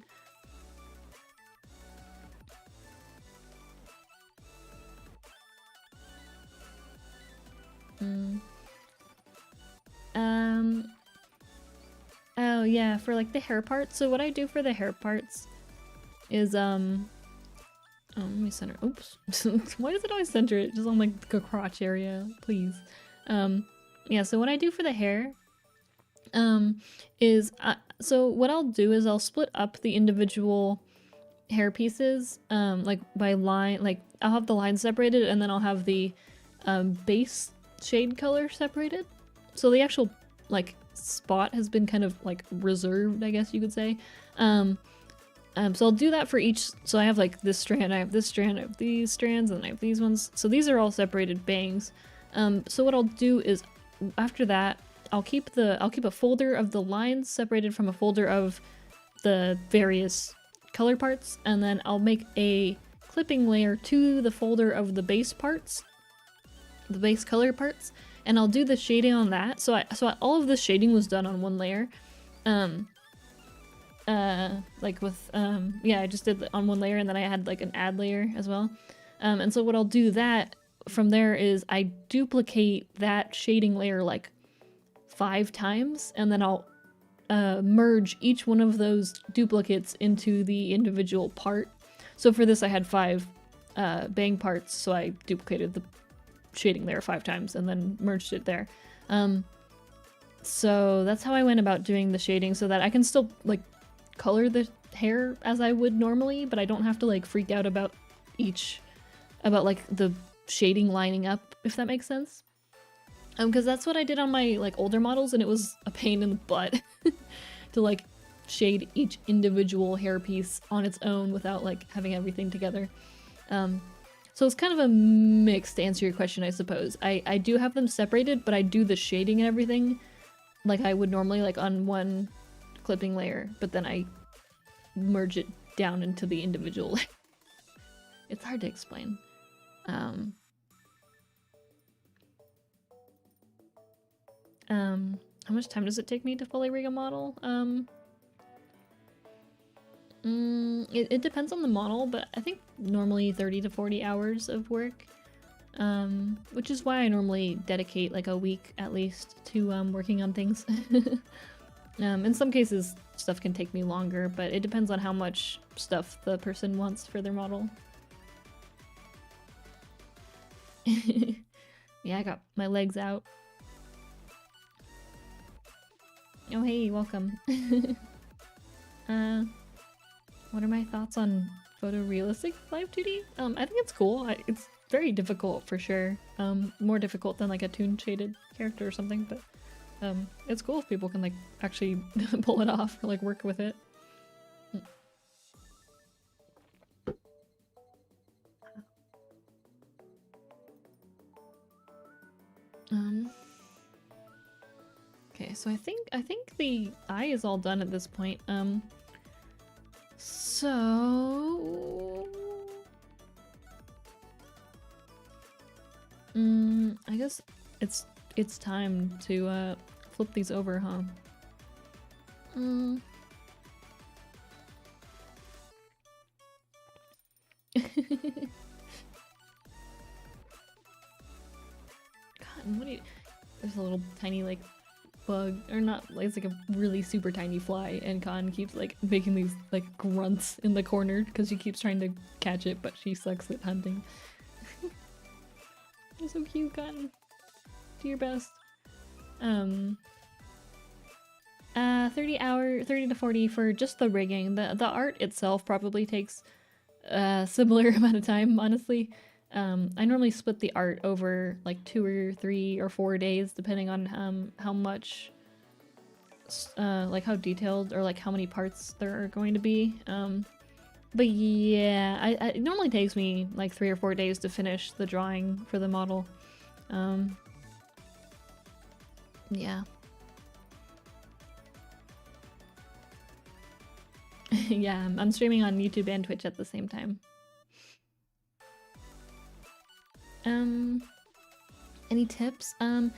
Oh yeah, for like the hair parts. So what I do for the hair parts is oh, let me center. Oops. Why does it always center it just on like the crotch area? Please. Yeah, so what I do for the hair is so what I'll do is I'll split up the individual hair pieces like by line. Like I'll have the lines separated and then I'll have the base shade color separated. So the actual like spot has been kind of like reserved, I guess you could say. So I'll do that for each. So I have like this strand, I have this strand, I have these strands, and I have these ones. So these are all separated bangs. So what I'll do is after that, I'll keep a folder of the lines separated from a folder of the various color parts, and then I'll make a clipping layer to the folder of the base parts, the base color parts, and I'll do the shading on that. So all of the shading was done on one layer. Like with yeah, I just did on one layer, and then I had like an add layer as well. And so what I'll do that from there is I duplicate that shading layer like 5 times, and then I'll merge each one of those duplicates into the individual part. So for this I had 5 bang parts, so I duplicated the shading layer 5 times and then merged it there. So that's how I went about doing the shading, so that I can still like color the hair as I would normally, but I don't have to like freak out about like the shading lining up, if that makes sense. Because that's what I did on my like older models, and it was a pain in the butt to like shade each individual hairpiece on its own without like having everything together. So it's kind of a mix to answer your question, I suppose. I do have them separated, but I do the shading and everything like I would normally, like on one clipping layer, but then I merge it down into the individual layer. It's hard to explain. How much time does it take me to fully rig a model? It depends on the model, but I think normally 30 to 40 hours of work, which is why I normally dedicate like a week at least to working on things. In some cases, stuff can take me longer, but it depends on how much stuff the person wants for their model. Yeah, I got my legs out. Oh hey, welcome. What are my thoughts on photorealistic Live2D? I think it's cool. It's very difficult for sure. More difficult than like a toon shaded character or something, but it's cool if people can like actually pull it off or like work with it. Okay, so I think the eye is all done at this point. So I guess it's time to flip these over, huh? God, what do you... There's a little tiny like bug, or not, it's like a really super tiny fly, and Khan keeps like making these like grunts in the corner because she keeps trying to catch it, but she sucks at hunting. You're so cute, Khan. Do your best. 30 to 40 for just the rigging. The art itself probably takes a similar amount of time, honestly. I normally split the art over like 2 or 3 or 4 days, depending on how much, like how detailed or like how many parts there are going to be. But yeah, it normally takes me like 3 or 4 days to finish the drawing for the model. Yeah. Yeah, I'm streaming on YouTube and Twitch at the same time. Any tips? Not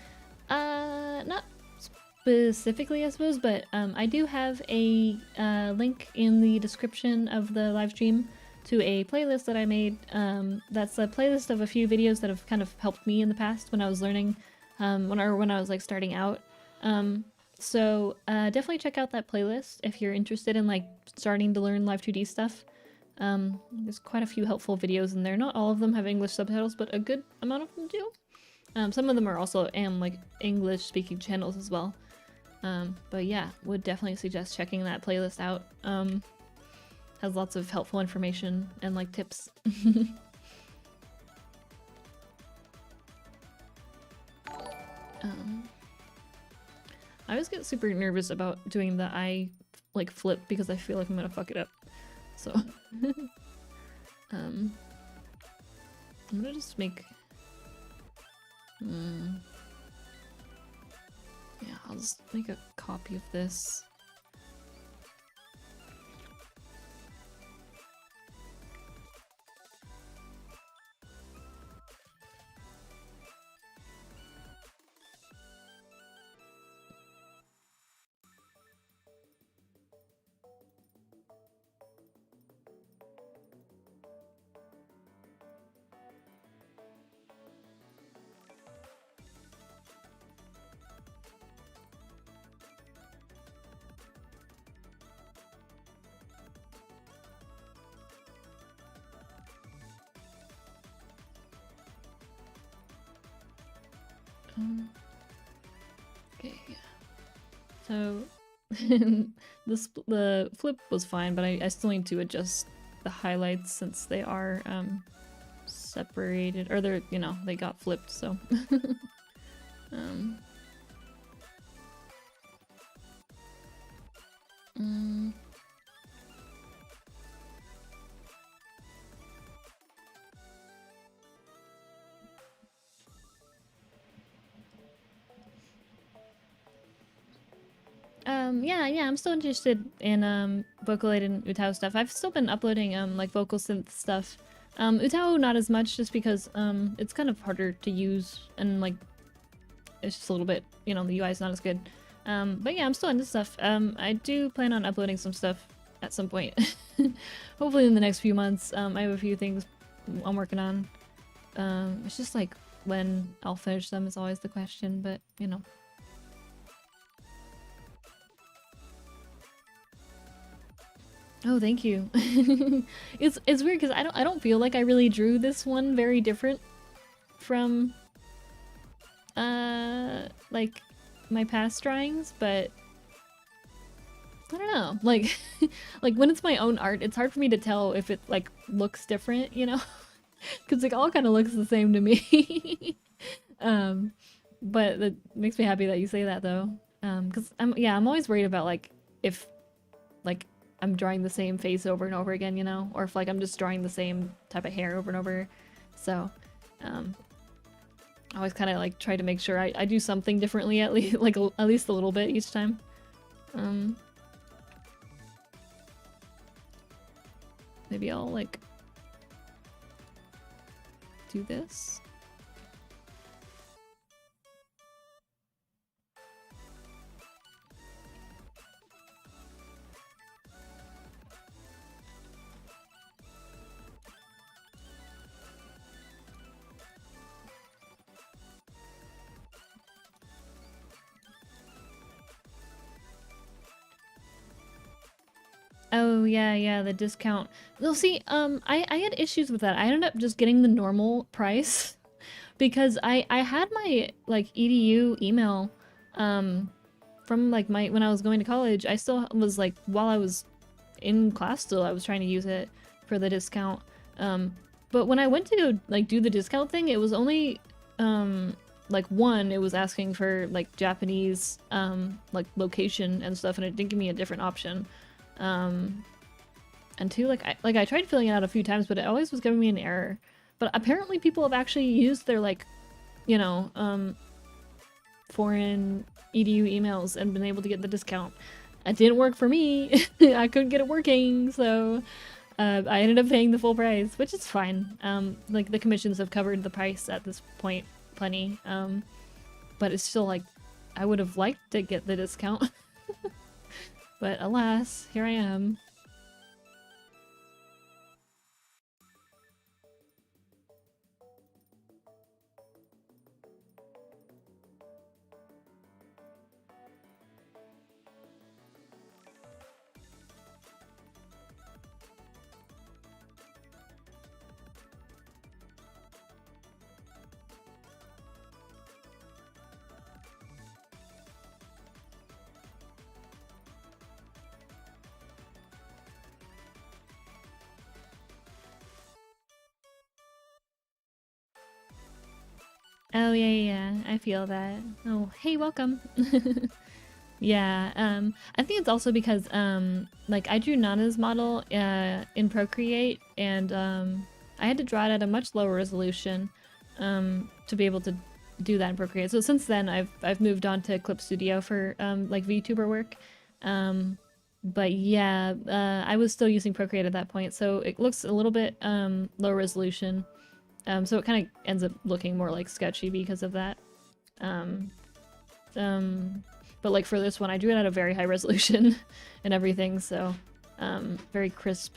specifically, I suppose, but I do have a link in the description of the live stream to a playlist that I made. That's a playlist of a few videos that have kind of helped me in the past when I was learning, when I was like starting out. So definitely check out that playlist if you're interested in like starting to learn Live2D stuff. There's quite a few helpful videos in there. Not all of them have English subtitles, but a good amount of them do. Some of them are also like English speaking channels as well. But yeah, would definitely suggest checking that playlist out. Has lots of helpful information and like tips. I always get super nervous about doing the eye like flip because I feel like I'm gonna fuck it up. So I'm gonna just make yeah, I'll just make a copy of this. Okay, yeah. So the flip was fine, but I still need to adjust the highlights since they are separated, or they're, you know, they got flipped, so. um, mm. Yeah, I'm still interested in Vocaloid and Utao stuff. I've still been uploading like vocal synth stuff. Utao not as much, just because it's kind of harder to use, and like it's just a little bit, you know, the UI is not as good. But yeah, I'm still into stuff. I do plan on uploading some stuff at some point. Hopefully in the next few months. I have a few things I'm working on. It's just like when I'll finish them is always the question, but you know. Oh, thank you. It's weird because I don't feel like I really drew this one very different from like my past drawings, but I don't know. Like like when it's my own art, it's hard for me to tell if it like looks different, you know? Cuz it all kind of looks the same to me. But that makes me happy that you say that though. Cuz I'm always worried about like if like I'm drawing the same face over and over again, you know? Or if like I'm just drawing the same type of hair over and over. So, I always kind of like try to make sure I do something differently at least, like at least a little bit each time. Maybe I'll like do this. Oh yeah, the discount. Well, see, I had issues with that. I ended up just getting the normal price because I had my like EDU email from like when I was going to college. I still was like, while I was in class still, I was trying to use it for the discount. But when I went to go like do the discount thing, it was only like one, it was asking for like Japanese like location and stuff, and it didn't give me a different option. And two, like I tried filling it out a few times, but it always was giving me an error. But apparently people have actually used their like, you know, foreign EDU emails and been able to get the discount. It didn't work for me. I couldn't get it working, so I ended up paying the full price, which is fine. Like the commissions have covered the price at this point plenty. But it's still like, I would have liked to get the discount. But alas, here I am. Oh yeah, I feel that. Oh, hey, welcome. Yeah, I think it's also because like I drew Nana's model in Procreate, and I had to draw it at a much lower resolution to be able to do that in Procreate. So since then I've moved on to Clip Studio for like VTuber work. But yeah, I was still using Procreate at that point, so it looks a little bit low resolution. So it kind of ends up looking more like sketchy because of that. But like for this one, I drew it at a very high resolution and everything, so very crisp.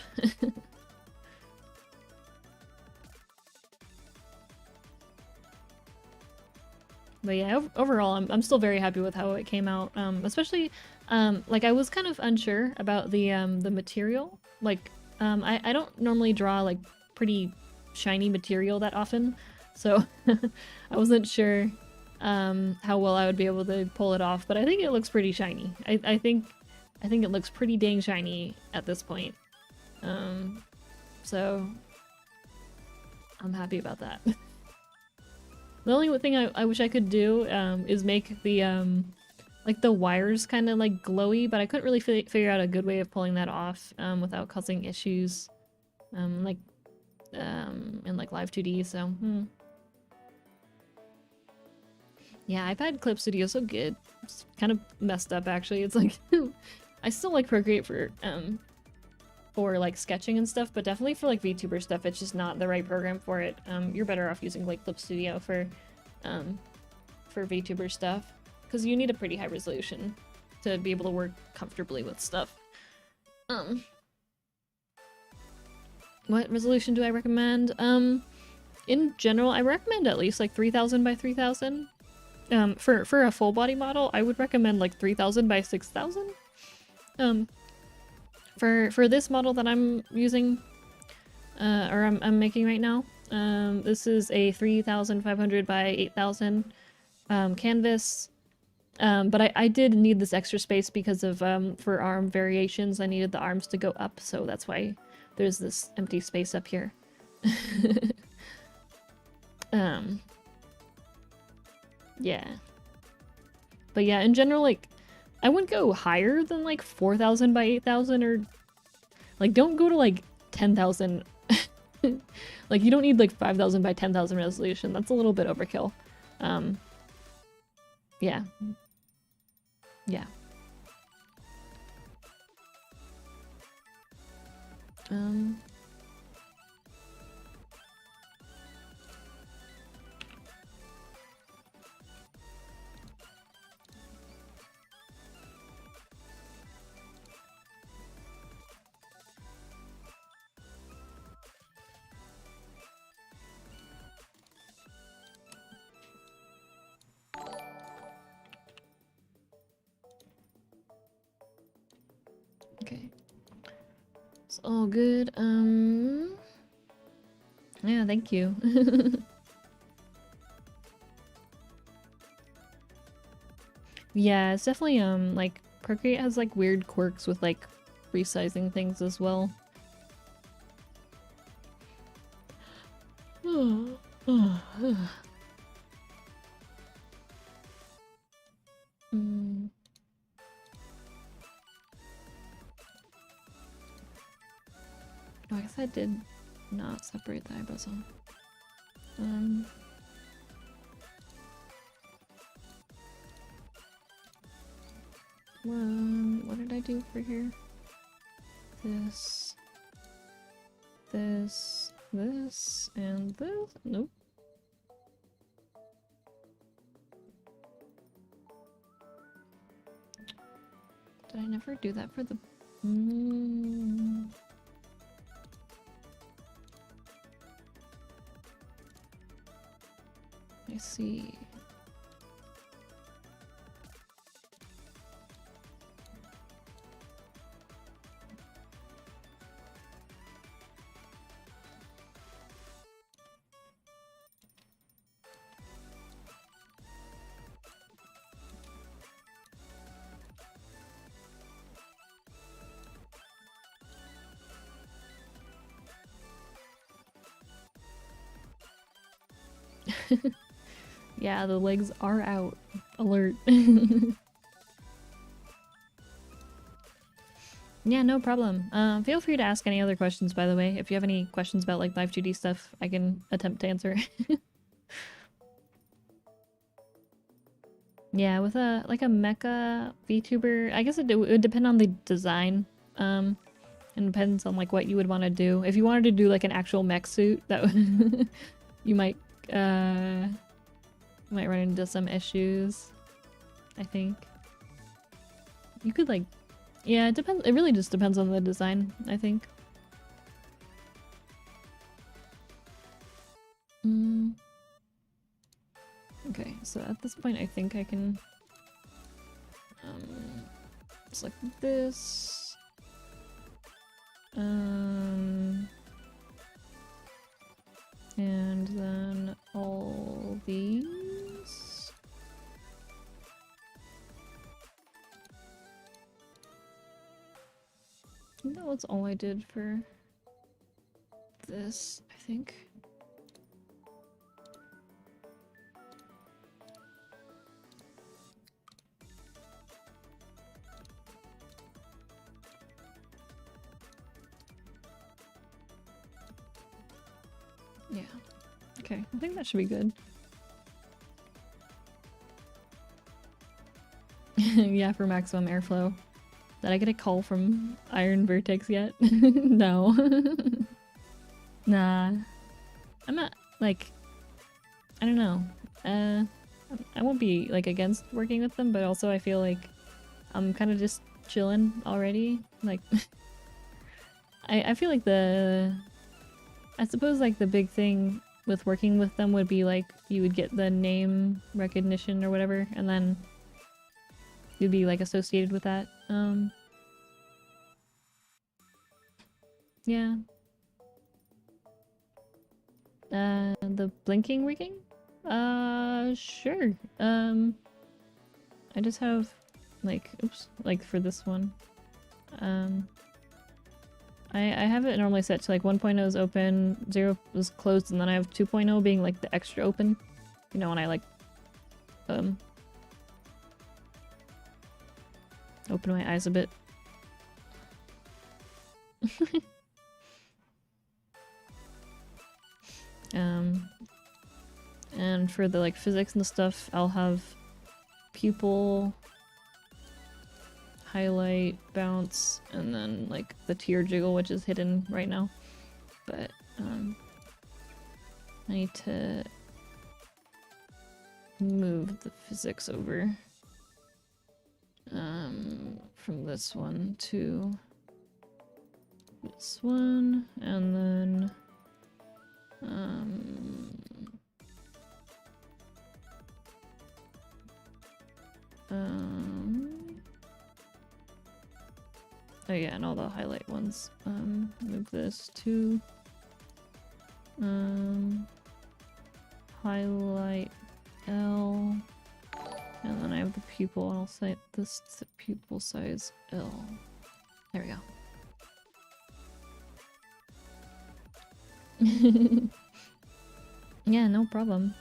But yeah, overall, I'm still very happy with how it came out. Especially, like I was kind of unsure about the material. Like, I don't normally draw like pretty shiny material that often, so I wasn't sure how well I would be able to pull it off, but I think it looks pretty shiny. I think it looks pretty dang shiny at this point. So I'm happy about that. The only thing I wish I could do is make the like the wires kind of like glowy, but I couldn't really figure out a good way of pulling that off without causing issues in like Live2D. So yeah, iPad Clip Studio is so good. It's kind of messed up actually. It's like I still like Procreate for like sketching and stuff, but definitely for like VTuber stuff, it's just not the right program for it. You're better off using like Clip Studio for VTuber stuff, because you need a pretty high resolution to be able to work comfortably with stuff. What resolution do I recommend? In general, I recommend at least like 3000 by 3000. For a full body model, I would recommend like 3000 by 6000. For this model that I'm using, or I'm making right now, this is a 3500 by 8000 canvas. But I did need this extra space because of for arm variations, I needed the arms to go up, so that's why there's this empty space up here. Yeah. But yeah, in general, like, I wouldn't go higher than like 4000 by 8000, or like don't go to like 10,000. Like you don't need like 5000 by 10,000 resolution. That's a little bit overkill. Yeah. Yeah. Okay. It's all good. Yeah, thank you. Yeah, it's definitely like Procreate has like weird quirks with like resizing things as well. Oh, I guess I did not separate the eyebrows on. What did I do for here? This, and this? Nope. Did I never do that for the... I see. Yeah, the legs are out. Alert. Yeah, no problem. Feel free to ask any other questions, by the way. If you have any questions about like Live2D stuff, I can attempt to answer. Yeah, with a like a mecha VTuber, I guess it would depend on the design. It depends on like what you would want to do. If you wanted to do like an actual mech suit, that would you might run into some issues, I think. You could like, yeah, it depends. It really just depends on the design, I think. Okay, so at this point I think I can select this. And then all these. That was all I did for this, I think. Yeah. Okay, I think that should be good. Yeah, for maximum airflow. Did I get a call from Iron Vertex yet? No. Nah. I'm not, like, I don't know. I won't be, like, against working with them, but also I feel like I'm kind of just chilling already. Like, I feel like I suppose, like, the big thing with working with them would be, like, you would get the name recognition or whatever, and then you'd be, like, associated with that. Yeah. The blinking rigging? Sure. I just have, like, oops, like for this one. I have it normally set to like 1.0 is open, 0 is closed, and then I have 2.0 being like the extra open. You know, when I like, open my eyes a bit. And for the like physics and stuff, I'll have pupil, highlight, bounce, and then like the tear jiggle, which is hidden right now. But I need to move the physics over from this one to this one, and then oh yeah, and all the highlight ones. Move this to highlight L, and then I have the pupil, and I'll set this to pupil size L. There we go. Yeah, no problem.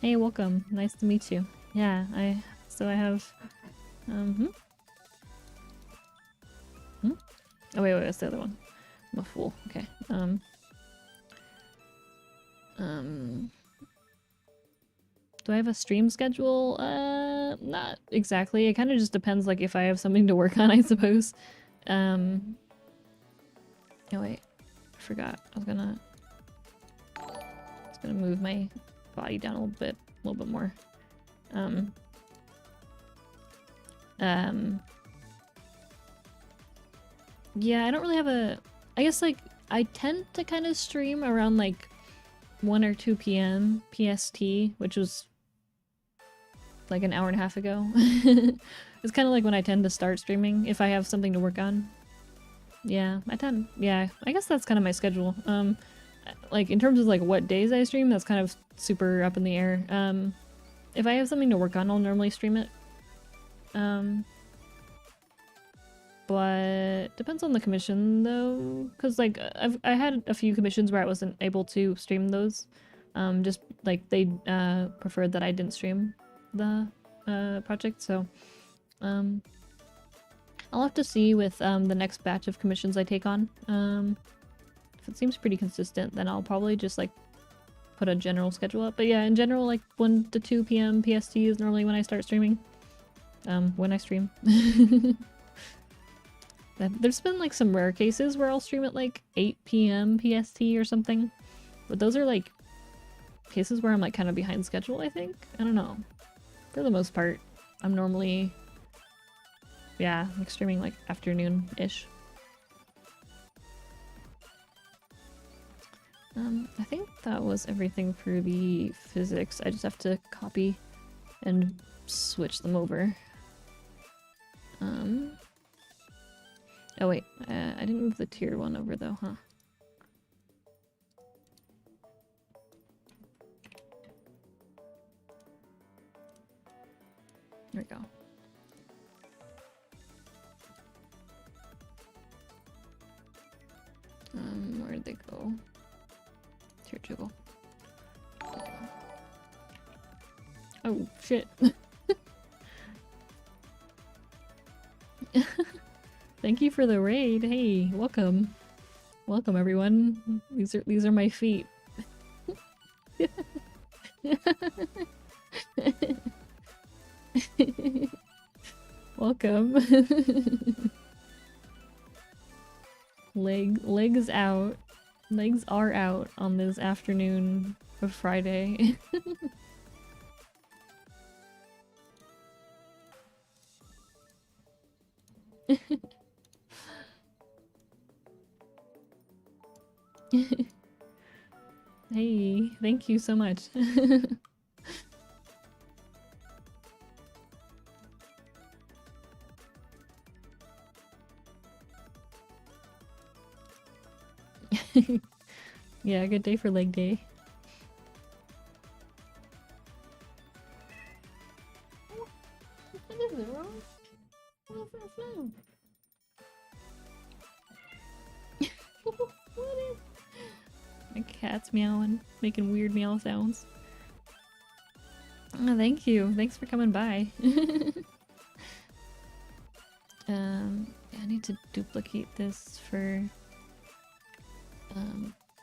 Hey, welcome. Nice to meet you. Yeah, I have oh wait, what's the other one? I'm a fool. Okay. Do I have a stream schedule? Not exactly. It kind of just depends, like, if I have something to work on, I suppose. Oh wait, I forgot. I was gonna move my body down a little bit more. Yeah, I don't really have I guess, like, I tend to kind of stream around, like, 1 or 2 p.m. PST, which was, like, an hour and a half ago. It's kind of like when I tend to start streaming, if I have something to work on. Yeah, yeah, I guess that's kind of my schedule. Like, in terms of, like, what days I stream, that's kind of super up in the air. If I have something to work on, I'll normally stream it. But depends on the commission, though, because, like, I had a few commissions where I wasn't able to stream those. Just, like, they preferred that I didn't stream the project, so I'll have to see with the next batch of commissions I take on. If it seems pretty consistent, then I'll probably just, like, put a general schedule up. But yeah, in general, like, 1 to 2 p.m. PST is normally when I start streaming. When I stream. There's been, like, some rare cases where I'll stream at, like, 8 p.m. PST or something. But those are, like, cases where I'm, like, kind of behind schedule, I think? I don't know. For the most part, I'm normally, yeah, like, streaming, like, afternoon-ish. I think that was everything for the physics. I just have to copy and switch them over. Oh wait, I didn't move the tier one over though, huh? There we go. Where'd they go? Tier jiggle. Oh, shit. Thank you for the raid. Hey, welcome. Welcome everyone. These are my feet. Welcome. Legs out. Legs are out on this afternoon of Friday. Hey, thank you so much. Yeah, good day for leg day. What is it wrong? What is? My cat's meowing, making weird meow sounds. Oh, thank you. Thanks for coming by. I need to duplicate this for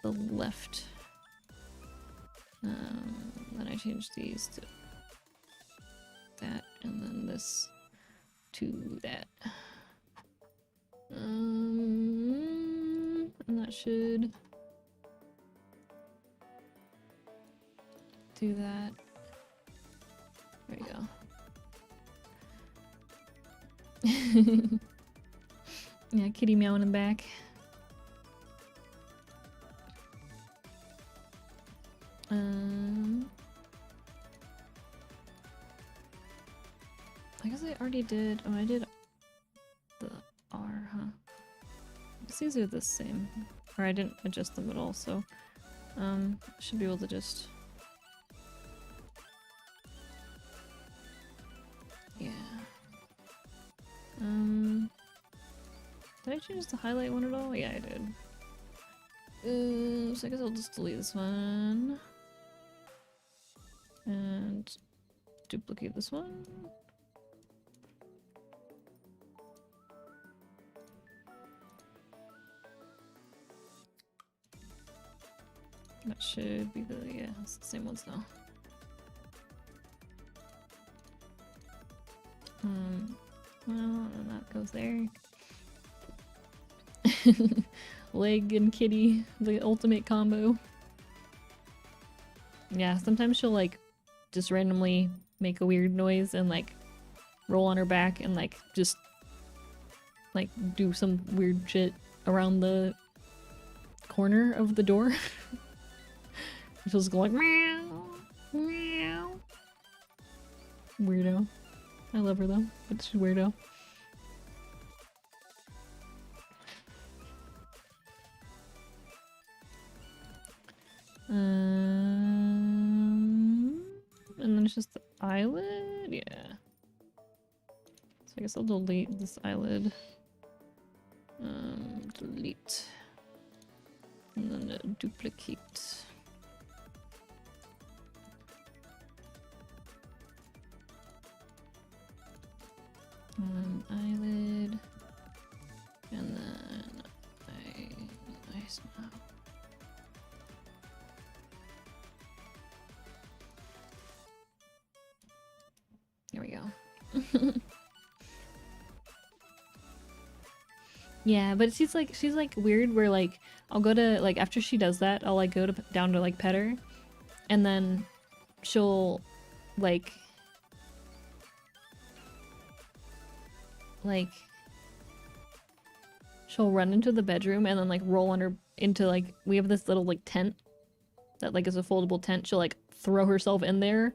the left. Then I change these to that, and then this to that. And that should do that. There we go. Yeah, kitty meowing in the back. I guess I already did. Oh, I did the R, huh? I guess these are the same. Or I didn't adjust them at all, so should be able to just. Yeah. Did I change the highlight one at all? Yeah, I did. So I guess I'll just delete this one. And duplicate this one. That should be the, yeah, it's the same ones now. Well, and that goes there. Leg and kitty, the ultimate combo. Yeah, sometimes she'll like just randomly make a weird noise and like roll on her back and like just like do some weird shit around the corner of the door. She'll just go like meow, meow. Weirdo. I love her though, but she's weirdo. And then it's just the eyelid? Yeah. So I guess I'll delete this eyelid. Delete. And then duplicate. Eyelid. And then I smile. There we go. Yeah, but she's like weird where like I'll go to like after she does that I'll like go to down to like pet her, and then she'll like she'll run into the bedroom and then like roll on her into like we have this little like tent that like is a foldable tent. She'll like throw herself in there.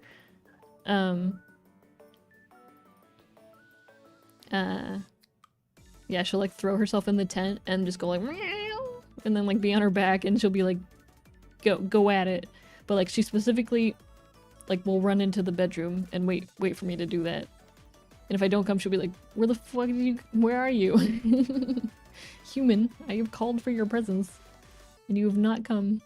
Yeah, she'll like throw herself in the tent and just go like meow, and then like be on her back and she'll be like go at it. But like she specifically like will run into the bedroom and wait for me to do that. And if I don't come, she'll be like, where the fuck where are you? Human, I have called for your presence and you have not come.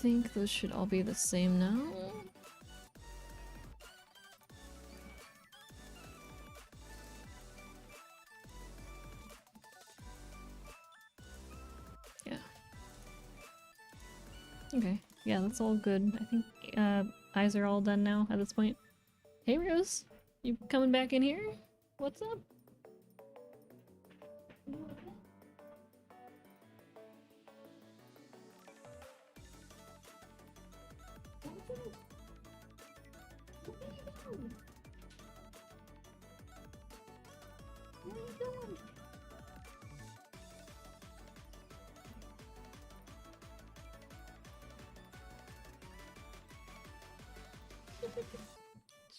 think those should all be the same now. Yeah. Okay. Yeah, that's all good. I think eyes are all done now at this point. Hey Rose, you coming back in here? What's up?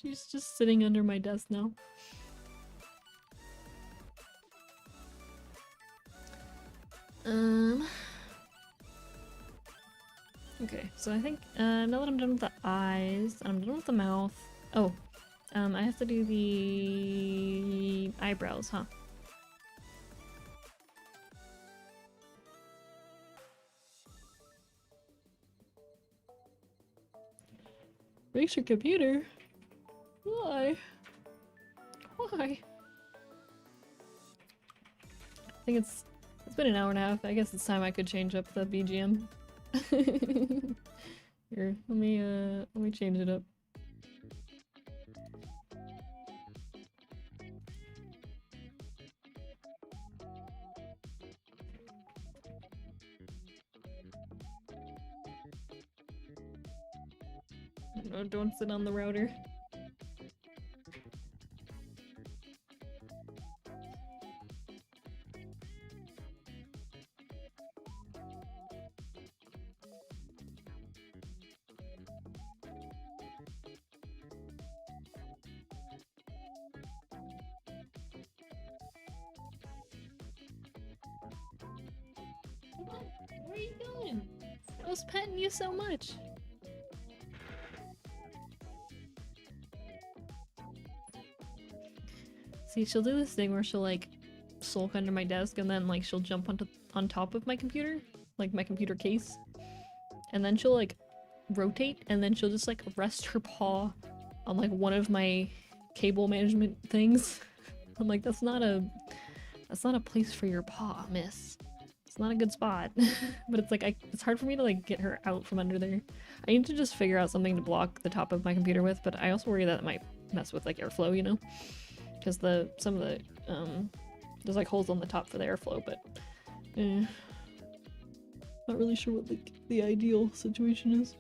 She's just sitting under my desk now. Okay, so I think now that I'm done with the eyes, and I'm done with the mouth. Oh, I have to do the eyebrows, huh? Breaks your computer? Why? Why? I think it's been an hour and a half. I guess it's time I could change up the BGM. Here, let me change it up. No, don't sit on the router. Where are you going? I was petting you so much. See, she'll do this thing where she'll like sulk under my desk and then like she'll jump on top of my computer, like my computer case, and then she'll like rotate and then she'll just like rest her paw on like one of my cable management things. I'm like, that's not a place for your paw, miss. It's not a good spot. But it's like it's hard for me to like get her out from under there. I need to just figure out something to block the top of my computer with, but I also worry that it might mess with like airflow, you know? Because some of the there's like holes on the top for the airflow, but not really sure what the ideal situation is.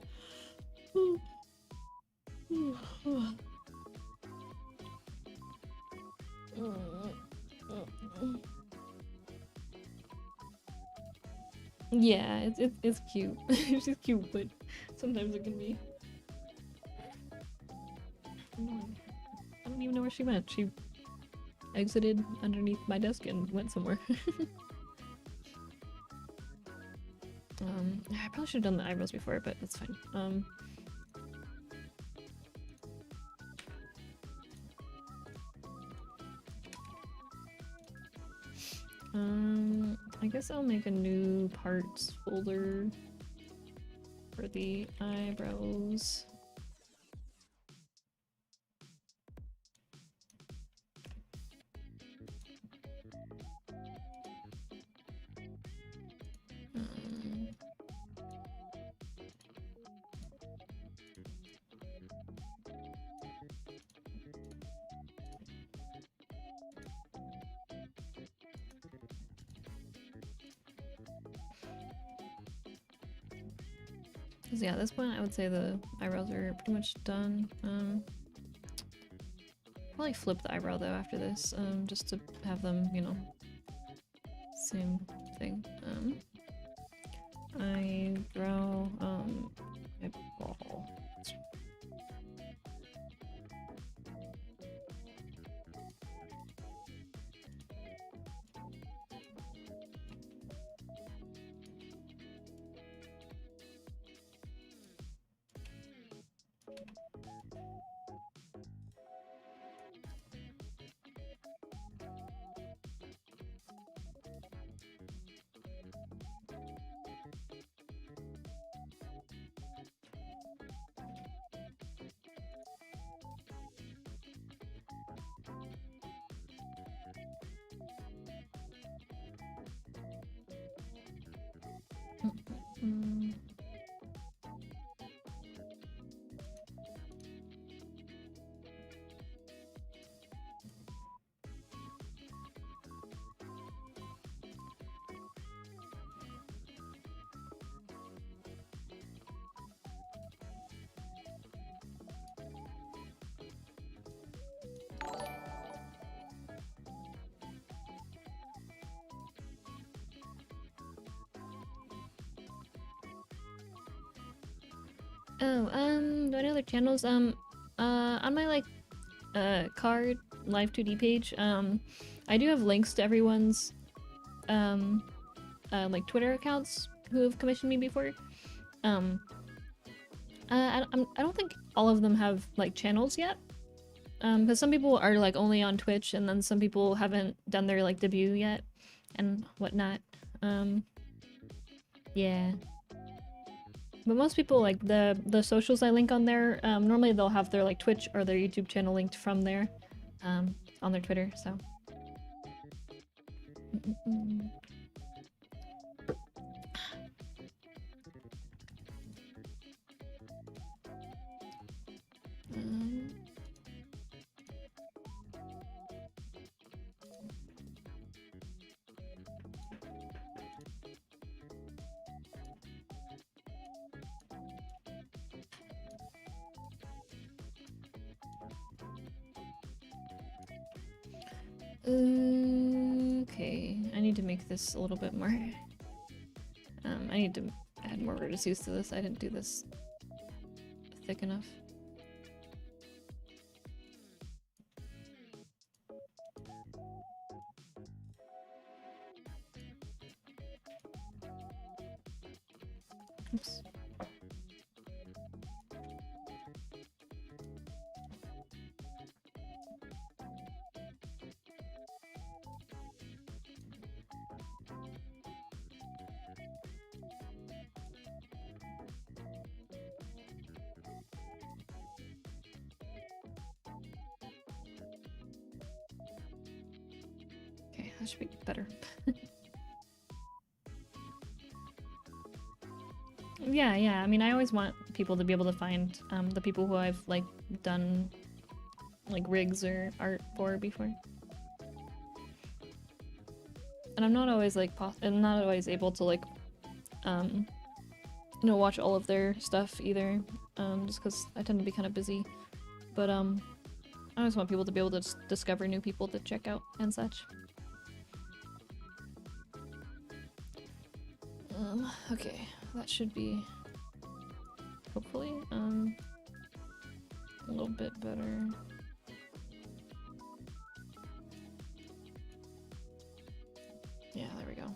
Yeah, it's cute. She's cute, but sometimes it can be annoying. I don't even know where she went. She exited underneath my desk and went somewhere. I probably should have done the eyebrows before, but it's fine. I guess I'll make a new parts folder for the eyebrows. Yeah, at this point I would say the eyebrows are pretty much done. Probably flip the eyebrow though after this, just to have them, you know, same thing. Eyebrow, eyeball. Oh, do I know other channels? On my like card Live2D page, I do have links to everyone's like Twitter accounts who have commissioned me before. I don't think all of them have like channels yet. Because some people are like only on Twitch, and then some people haven't done their like debut yet and whatnot. Yeah. But most people, like the socials I link on there, normally they'll have their like Twitch or their YouTube channel linked from there, on their Twitter, so. Okay, I need to make this a little bit more. I need to add more vertices to this. I didn't do this thick enough. Oops. Okay, that should be better. Yeah, I mean, I always want people to be able to find the people who I've like done like rigs or art for before. And I'm not always like I'm not always able to like you know, watch all of their stuff either, just because I tend to be kind of busy. But I always want people to be able to discover new people to check out and such. Okay, that should be hopefully a little bit better. Yeah, there we go.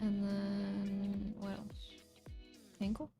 And then what else? Ankle?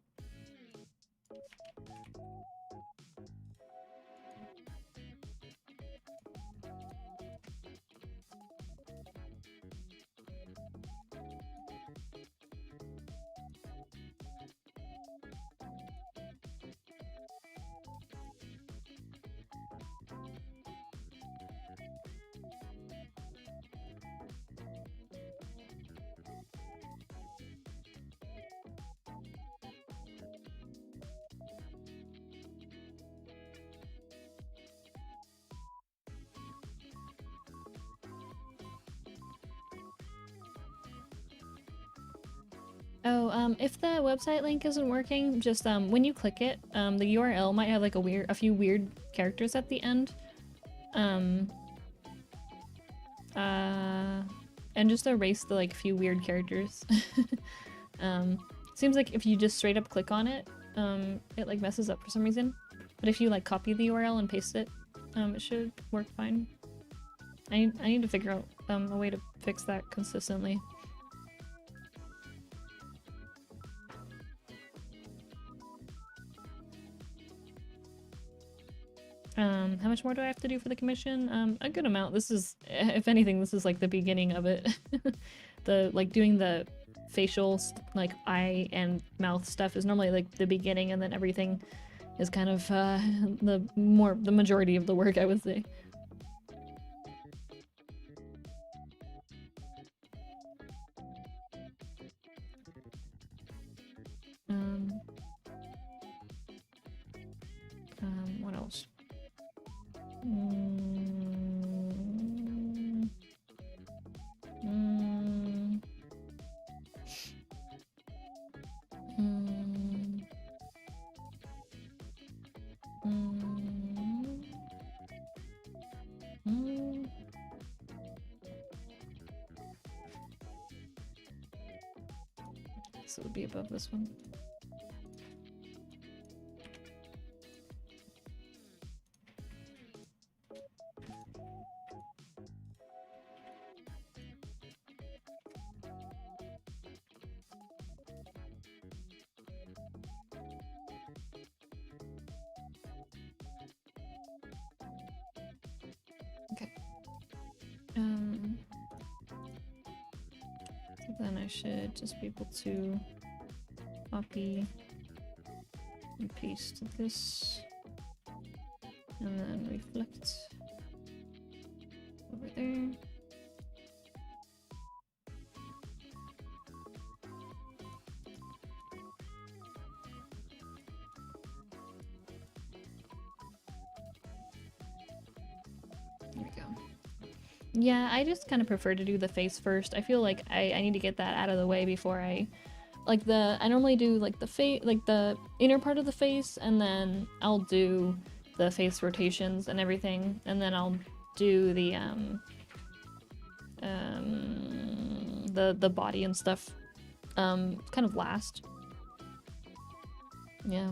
Oh, if the website link isn't working, just when you click it, the URL might have like a few weird characters at the end. And just erase the like few weird characters. Seems like if you just straight up click on it, it like messes up for some reason. But if you like copy the URL and paste it, it should work fine. I need to figure out a way to fix that consistently. How much more do I have to do for the commission? A good amount. This is, if anything, this is like the beginning of it. The like doing the facial like eye and mouth stuff is normally like the beginning, and then everything is kind of the majority of the work, I would say. What else? So it would be above this one. Okay. So then I should just be able to copy and paste this, and then reflect over there. There we go. Yeah, I just kind of prefer to do the face first. I feel like I need to get that out of the way before I normally do like the face, like the inner part of the face, and then I'll do the face rotations and everything, and then I'll do the body and stuff kind of last. Yeah.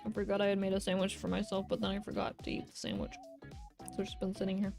I forgot I had made a sandwich for myself, but then I forgot to eat the sandwich. So it's just been sitting here.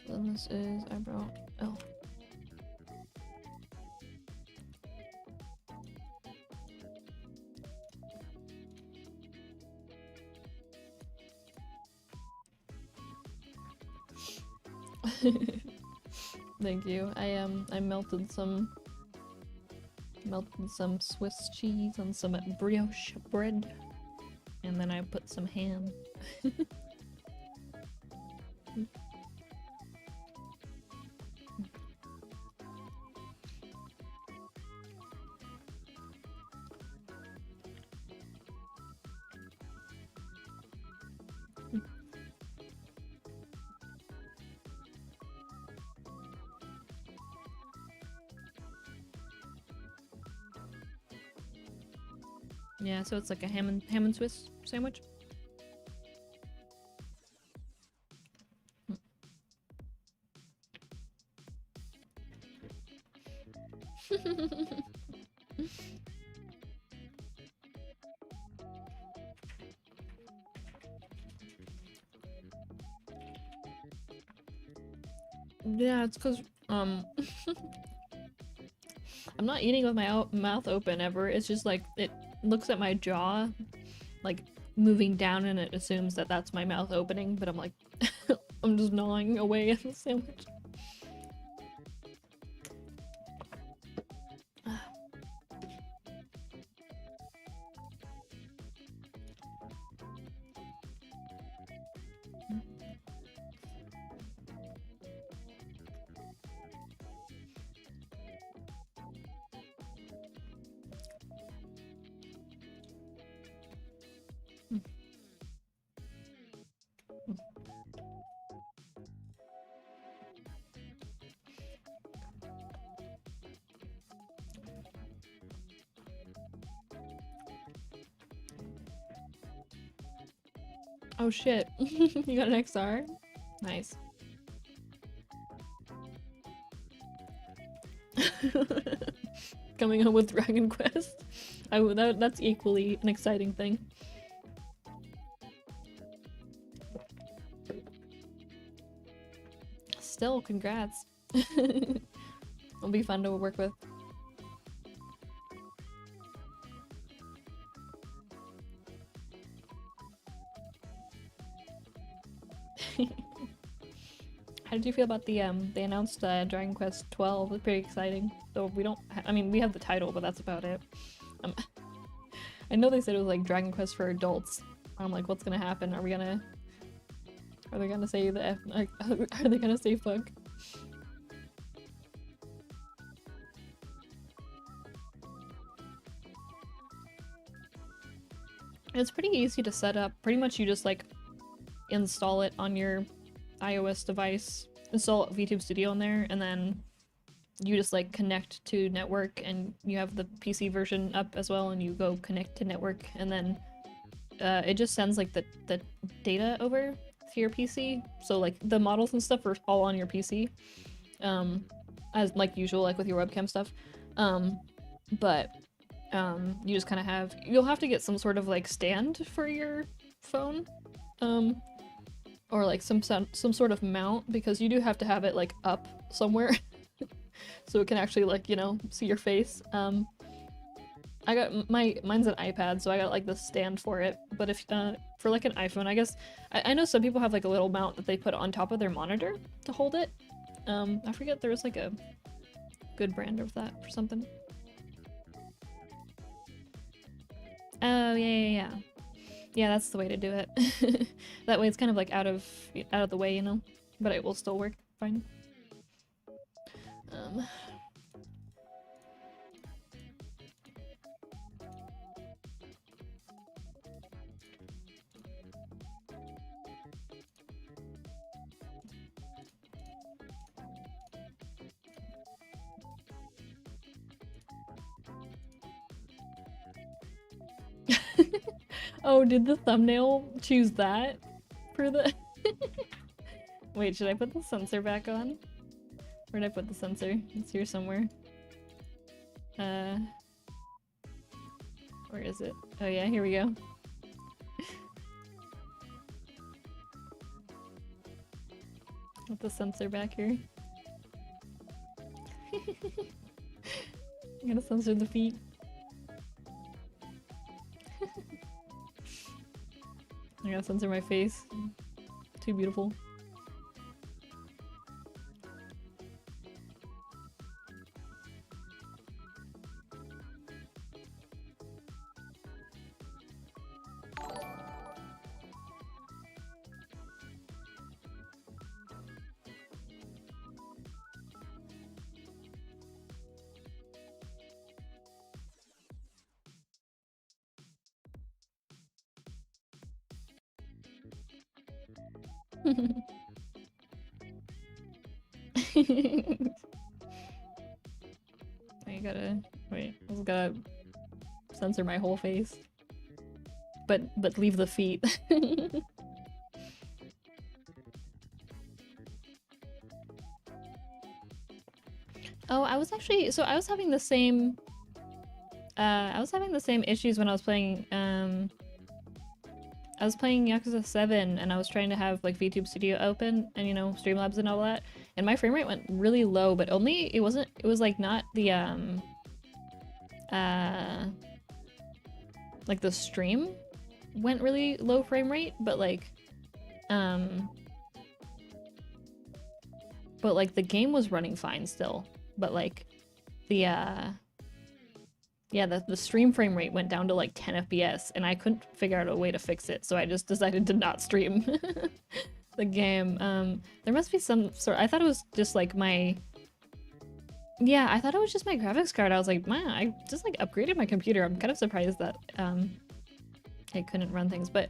Then this is eyebrow L. Thank you. I melted some Swiss cheese on some brioche bread, and then I put some ham. Yeah, so it's like a ham and Swiss sandwich. Yeah, it's because I'm not eating with my mouth open ever. It's just like it looks at my jaw like moving down and it assumes that that's my mouth opening, but I'm like I'm just gnawing away at the sandwich. Oh shit. You got an XR? Nice. Coming home with Dragon Quest. That's equally an exciting thing. Still, congrats. It'll be fun to work with. How did you feel about the they announced Dragon Quest 12? It's pretty exciting. Though we don't I mean, we have the title, but that's about it. I know they said it was like Dragon Quest for adults. I'm like, what's gonna happen? Are they gonna say the F, like, are they gonna say fuck? It's pretty easy to set up. Pretty much you just like install it on your iOS device, install VTube Studio in there, and then you just like connect to network, and you have the PC version up as well, and you go connect to network, and then it just sends like the data over to your PC. So like the models and stuff are all on your PC, as like usual, like with your webcam stuff. But you just kind of you'll have to get some sort of like stand for your phone, or like some sort of mount, because you do have to have it like up somewhere so it can actually like, you know, see your face. I got mine's an iPad, so I got like the stand for it, but if for like an iPhone, I guess I know some people have like a little mount that they put on top of their monitor to hold it. I forget, there was like a good brand of that or something. Oh yeah. Yeah, that's the way to do it. That way it's kind of like out of the way, you know? But it will still work fine. Oh, did the thumbnail choose that for the... Wait, should I put the sensor back on? Where did I put the sensor? It's here somewhere. Where is it? Oh yeah, here we go. Put the sensor back here. I'm gonna censor the feet. I gotta censor my face. Too beautiful. I gotta... Wait, I just gotta censor my whole face. but leave the feet. Oh, I was actually, so I was having the same issues when I was playing Yakuza 7 and I was trying to have like VTube Studio open and, you know, Streamlabs and all that, and my frame rate went really low, but only it was like not the like the stream went really low frame rate, but like the game was running fine still, but like the yeah, the stream frame rate went down to like 10 FPS and I couldn't figure out a way to fix it, so I just decided to not stream the game. There must be some sort, I thought it was just like my, yeah, I thought it was just my graphics card. I was like, man, I just like upgraded my computer. I'm kind of surprised that it couldn't run things, but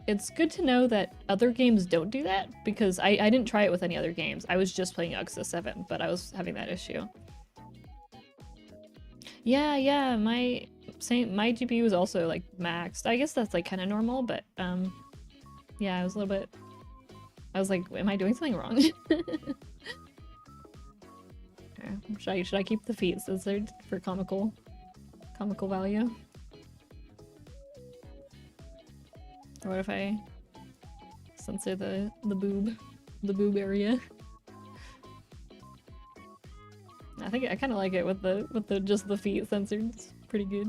it's good to know that other games don't do that, because I didn't try it with any other games. I was just playing Yakuza 7, but I was having that issue. Yeah, my GPU was also like maxed. I guess that's like kind of normal, but yeah, I was a little bit, I was like, am I doing something wrong? Should I keep the feet censored for comical value? Or what if I censor the boob area? I think I kind of like it with the just the feet censored. It's pretty good.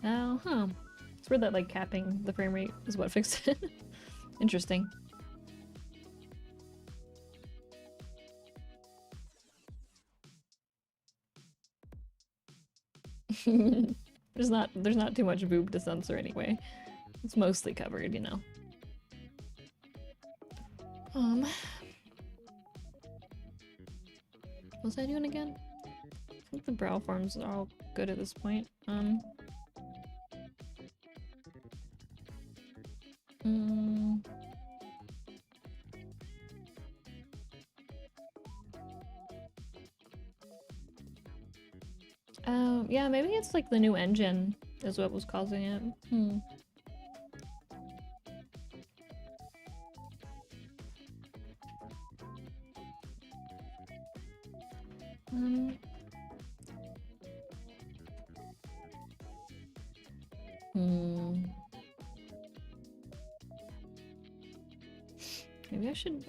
Oh, huh. It's weird that like capping the frame rate is what fixed it. Interesting. There's not too much boob to censor anyway. It's mostly covered, you know. What was I doing again? I think the brow forms are all good at this point. Yeah, maybe it's like the new engine is what was causing it. Maybe I should.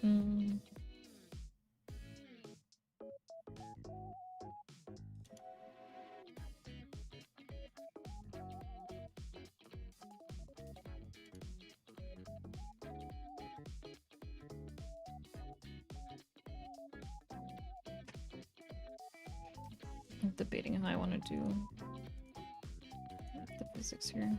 I'm debating how I want to do the physics here.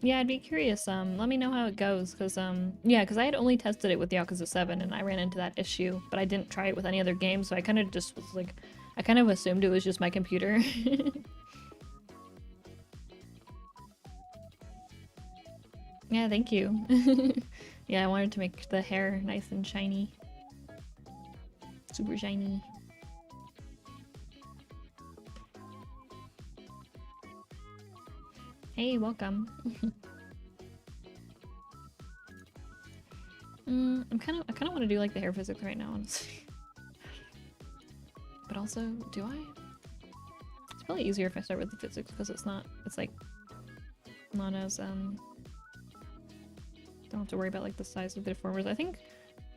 Yeah, I'd be curious. Let me know how it goes, cause yeah, cause I had only tested it with Yakuza 7 and I ran into that issue, but I didn't try it with any other game, so I kind of just was like, I kind of assumed it was just my computer. Yeah, thank you. Yeah, I wanted to make the hair nice and shiny. Super shiny. Hey, welcome. I kind of want to do like the hair physics right now, honestly. But also, do I? It's probably easier if I start with the physics because it's not as don't have to worry about like the size of the deformers. I think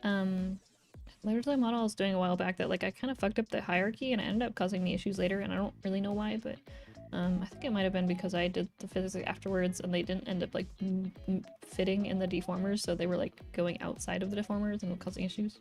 Live2D model I was doing a while back that like I kind of fucked up the hierarchy and it ended up causing me issues later, and I don't really know why, but I think it might have been because I did the physics afterwards and they didn't end up like fitting in the deformers, so they were like going outside of the deformers and causing issues.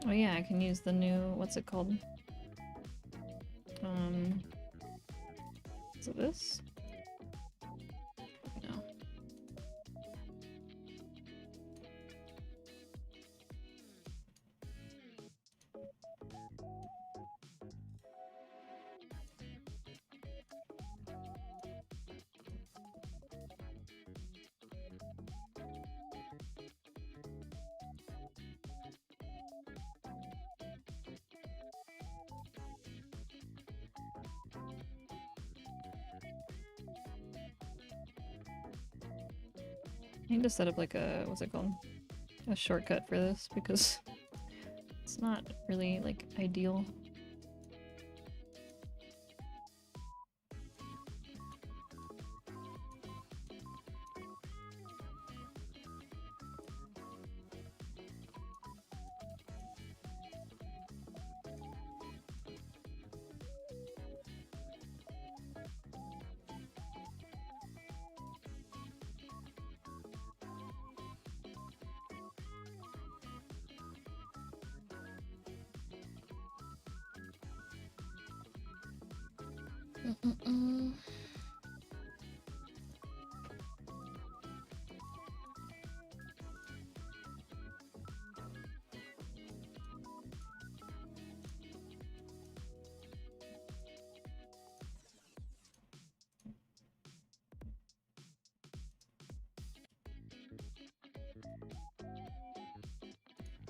Oh yeah, I can use the new, what's it called? Is it this? No. I need to set up like a, what's it called? A shortcut for this because it's not really like ideal.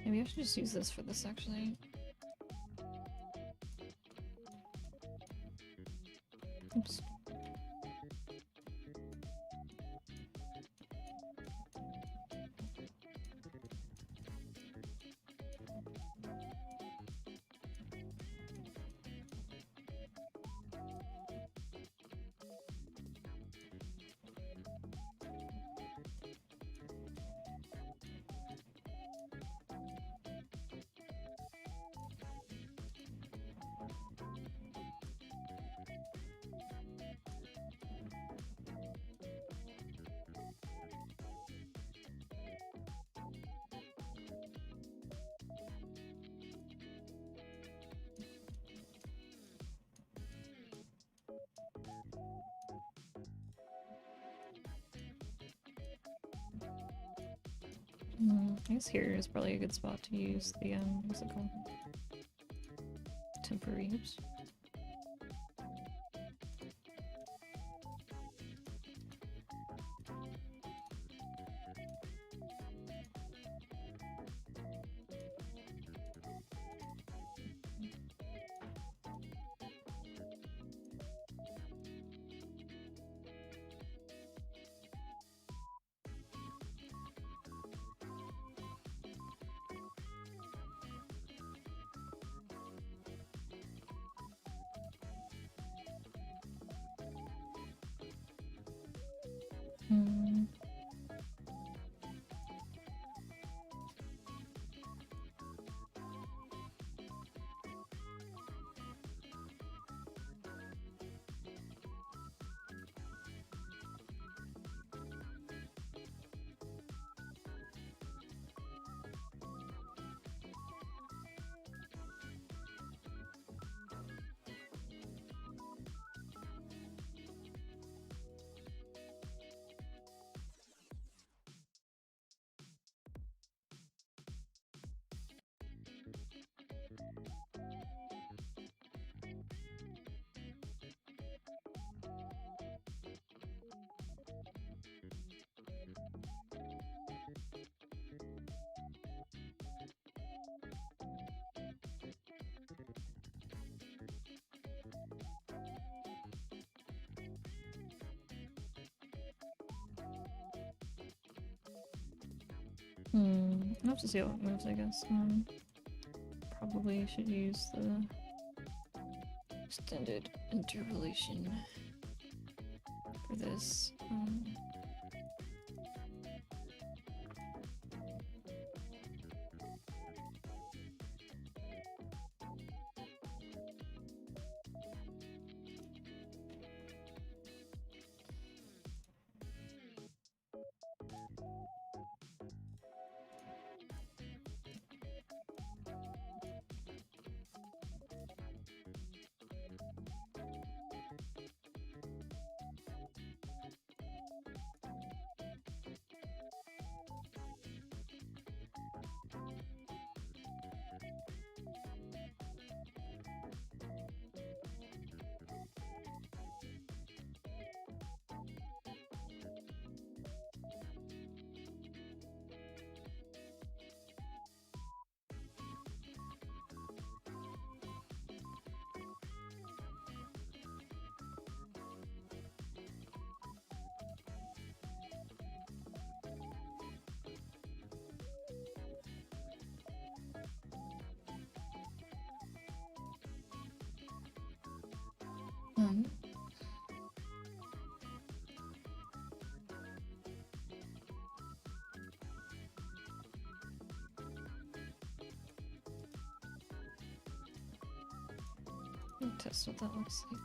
Maybe I should just use this for this actually. Oops. I guess here is probably a good spot to use the, what's it called? Temporary, oops. I'll have to see how it moves, I guess. Probably should use the extended interpolation for this. I'll test what that looks like.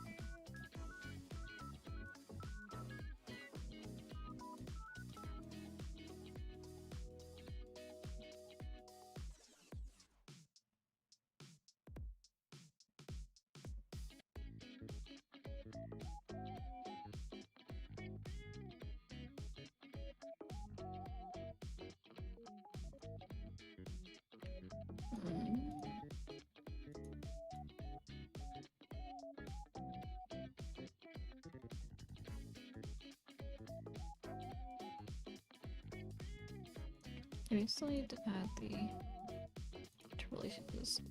We still need to add the interrelations.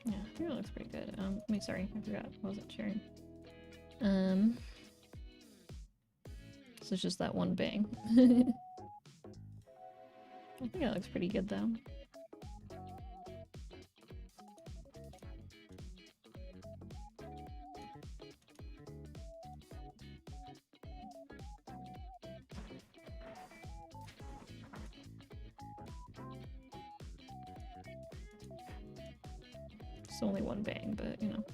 Yeah, I think it looks pretty good. Sorry, I forgot. I wasn't sharing. So it's just that one bang. I think that looks pretty good though. It's only one bang, but you know.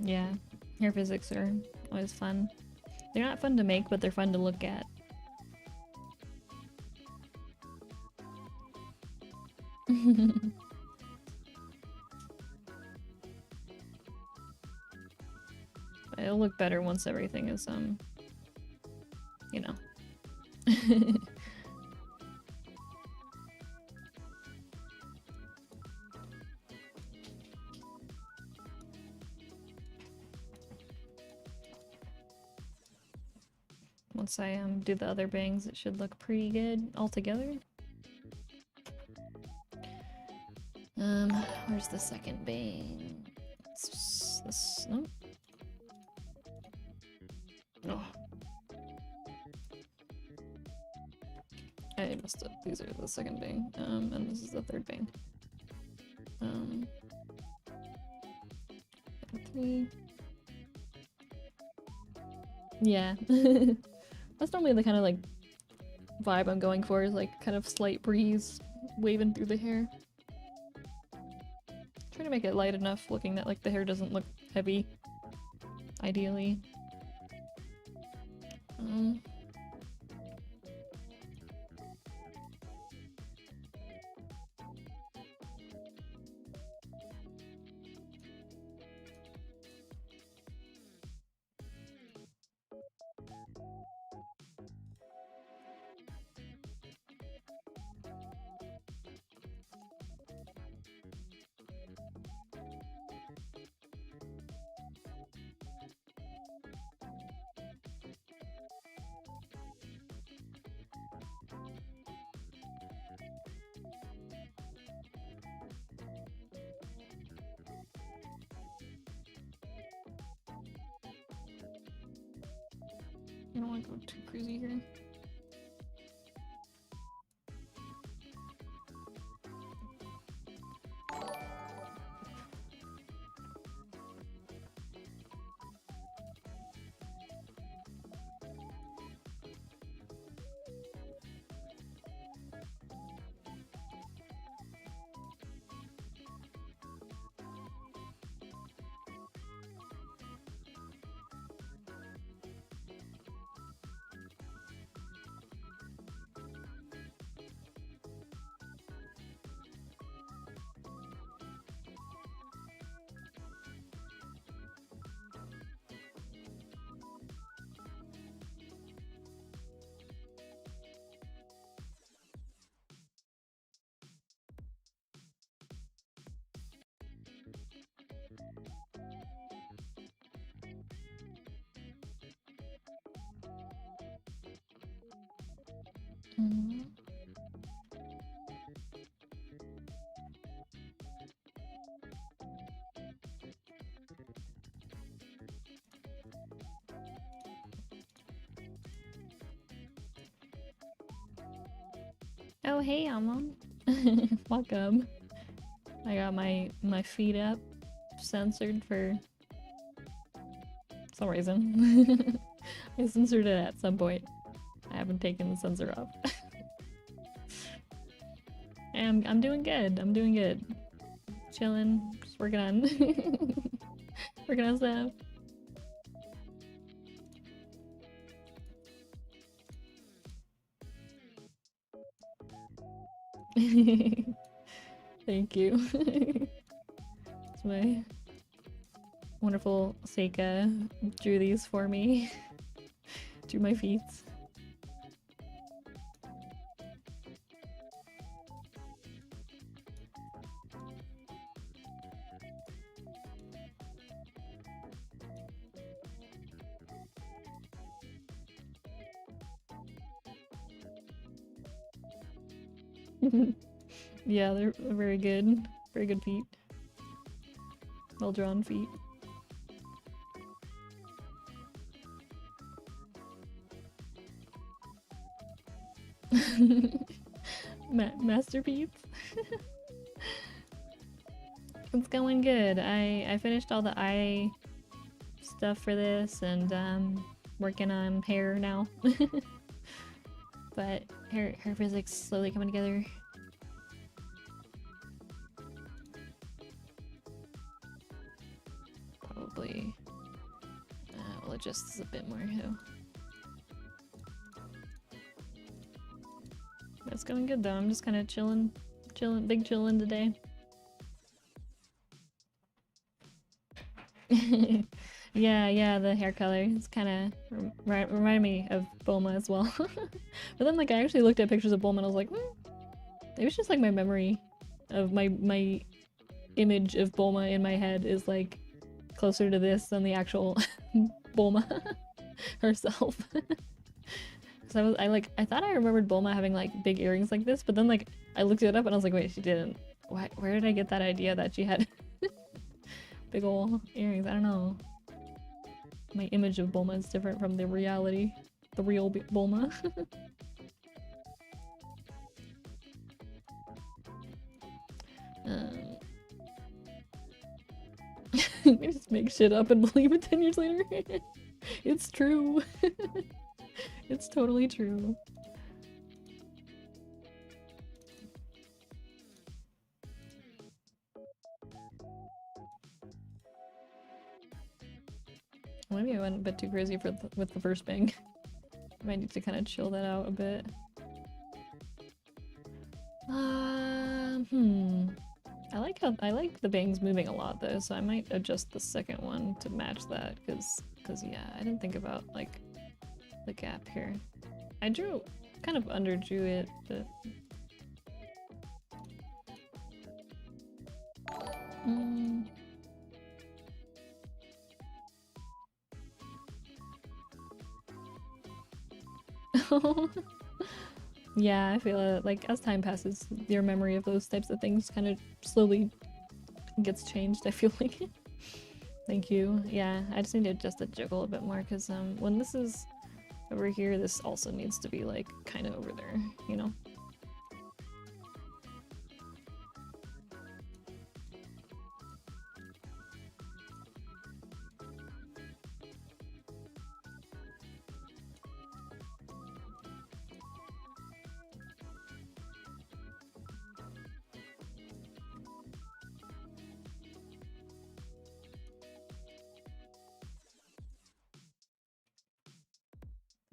Yeah, hair physics are always fun. They're not fun to make, but they're fun to look at. It'll look better once everything is, you know. Once I do the other bangs, it should look pretty good altogether. Where's the second bang? It's this, no? Oh. I messed up. These are the second bang, and this is the third bang. 3. Yeah. That's normally the kind of like vibe I'm going for, is like kind of slight breeze waving through the hair. Trying to make it light enough looking that like the hair doesn't look heavy, ideally. I don't want to go too crazy here. Mm. Oh, hey, Amon. Welcome. I got my feet up, censored for some reason. I censored it at some point. I haven't taken the censor off. And I'm doing good. I'm doing good. Chilling, just working on working on stuff. Thank you. It's my wonderful Seika drew these for me. Drew my feet. Yeah, they're very good. Very good feet. Well drawn feet. Masterpiece. It's going good. I finished all the eye stuff for this and working on hair now. But hair physics slowly coming together. Probably we'll adjust this a bit more too. It's going good though. I'm just kind of chilling, big chilling today. Yeah, the hair color. It's kind of remind me of Bulma as well. But then like I actually looked at pictures of Bulma and I was like, maybe it's just like my memory of my image of Bulma in my head is like closer to this than the actual Bulma herself. Because I thought I remembered Bulma having like big earrings like this, but then like I looked it up and I was like, wait, she didn't. Where did I get that idea that she had big ol' earrings? I don't know. My image of Bulma is different from the reality. The real Bulma. We just make shit up and believe it 10 years later. It's true. It's totally true. Maybe I went a bit too crazy with the first bang. I might need to kind of chill that out a bit. I like the bangs moving a lot though, so I might adjust the second one to match that, cause yeah, I didn't think about like the gap here. I kind of underdrew it, but yeah, I feel it. Like as time passes, your memory of those types of things kind of slowly gets changed, I feel like. Thank you. Yeah, I just need to adjust the jiggle a bit more because when this is over here, this also needs to be like kind of over there, you know?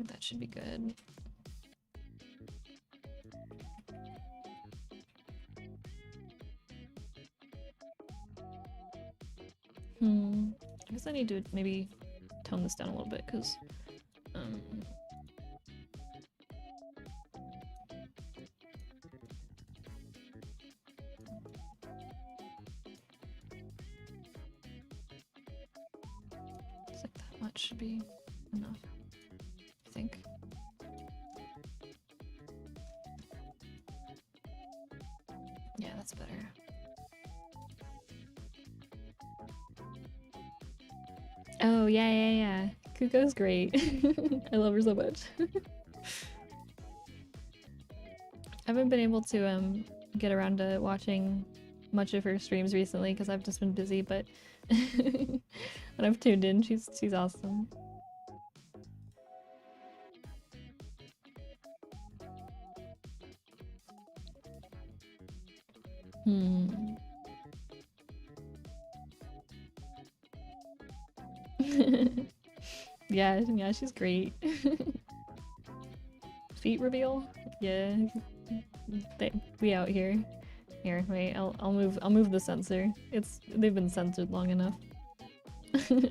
That should be good. I guess I need to maybe tone this down a little bit because it's like that much should be enough, I think. Oh, yeah. Kuko's great. I love her so much. I haven't been able to get around to watching much of her streams recently because I've just been busy, but when I've tuned in, she's awesome. Yeah, she's great. Feet reveal? Yeah. We out here. Here, wait, I'll move the sensor. They've been censored long enough.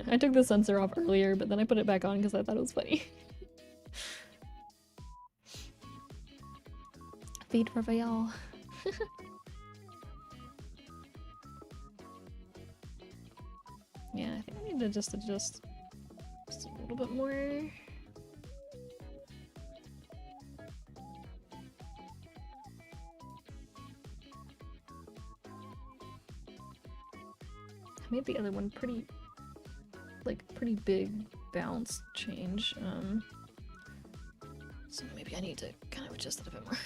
I took the sensor off earlier, but then I put it back on because I thought it was funny. Feet reveal. Yeah, I think I need to just adjust just a little bit more. I made the other one pretty big bounce change. So maybe I need to kind of adjust it a bit more.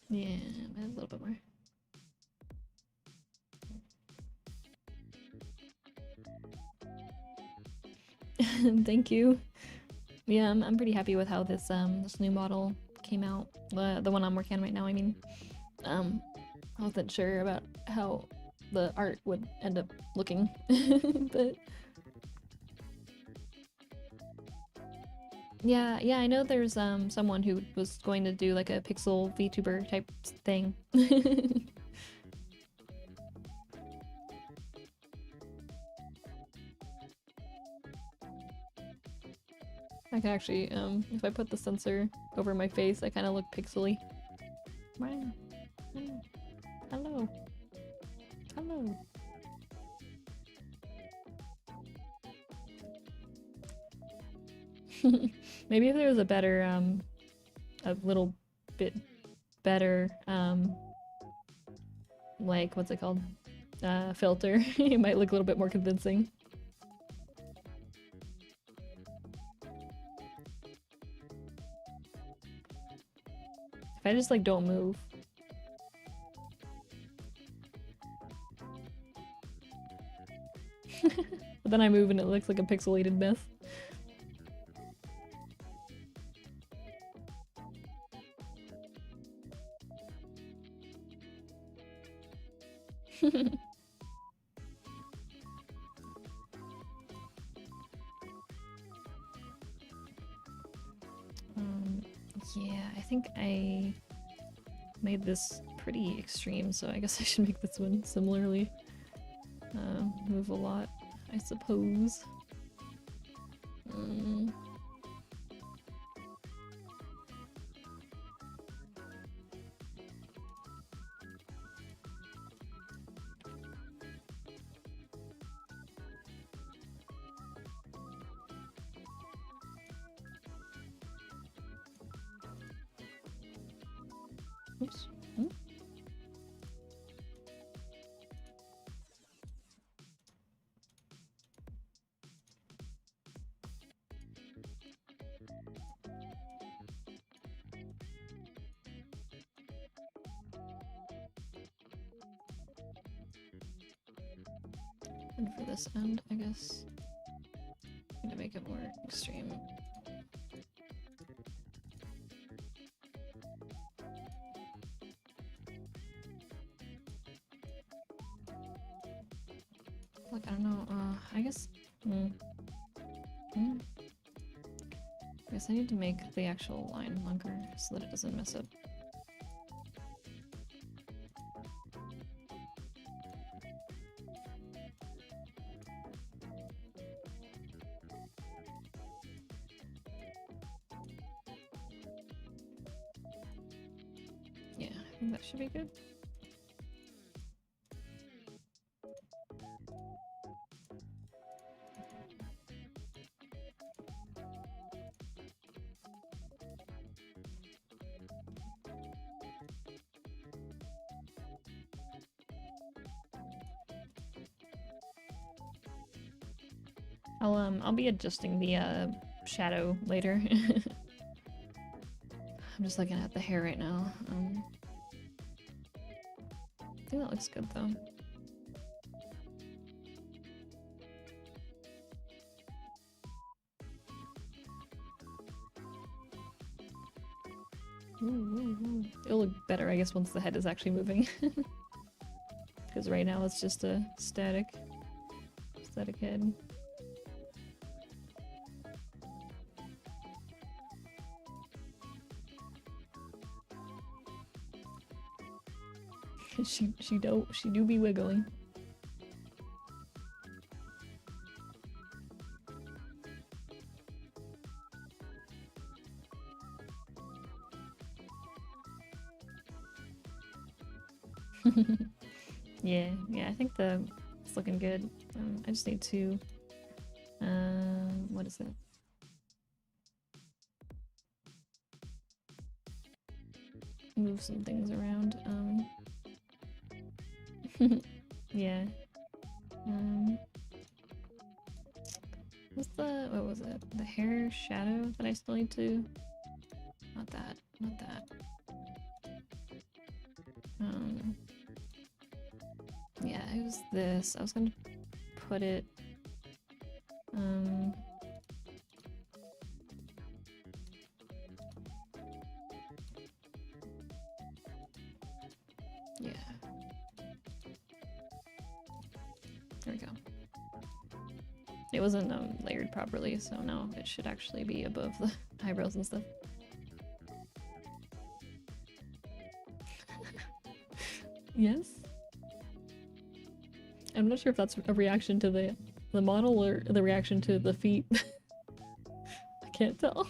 Yeah, a little bit more. Thank you. Yeah, I'm pretty happy with how this new model came out. The one I'm working on right now, I mean. I wasn't sure about how the art would end up looking, but yeah, I know there's someone who was going to do like a pixel VTuber type thing. I can actually, if I put the sensor over my face, I kind of look pixely. Hello. Hello. Maybe if there was a better, a little bit better, like, what's it called? Filter, it might look a little bit more convincing. If I just, like, don't move. But then I move and it looks like a pixelated mess. Yeah, I think I made this pretty extreme, so I guess I should make this one similarly. Move a lot, I suppose. Oops. And for this end, I guess I'm gonna make it more extreme. Like, I don't know, I guess, I guess I need to make the actual line longer so that it doesn't mess up. Yeah, I think that should be good. I'll be adjusting the shadow later. I'm just looking at the hair right now. I think that looks good though. Ooh. It'll look better, I guess, once the head is actually moving. Because right now it's just a static head. she do be wiggling. Yeah, I think it's looking good. I just need to what is it? Move some things around. Yeah. What was it? The hair shadow that I still need to... Not that. Yeah, it was this. I was gonna put it... Yeah. There we go. It wasn't layered properly, so now it should actually be above the eyebrows and stuff. Yes? I'm not sure if that's a reaction to the model or the reaction to the feet. I can't tell.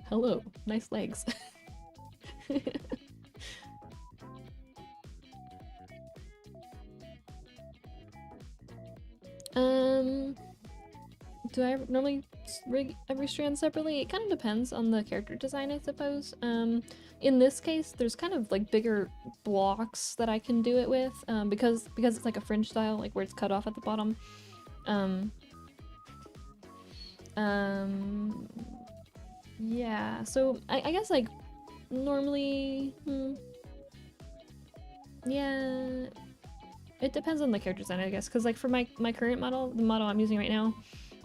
Hello, nice legs. Do I normally rig every strand separately? It kind of depends on the character design, I suppose. In this case, there's kind of like bigger blocks that I can do it with, because it's like a fringe style, like where it's cut off at the bottom. Yeah, so I guess like normally, yeah, it depends on the character design, I guess, because like for my current model, the model I'm using right now,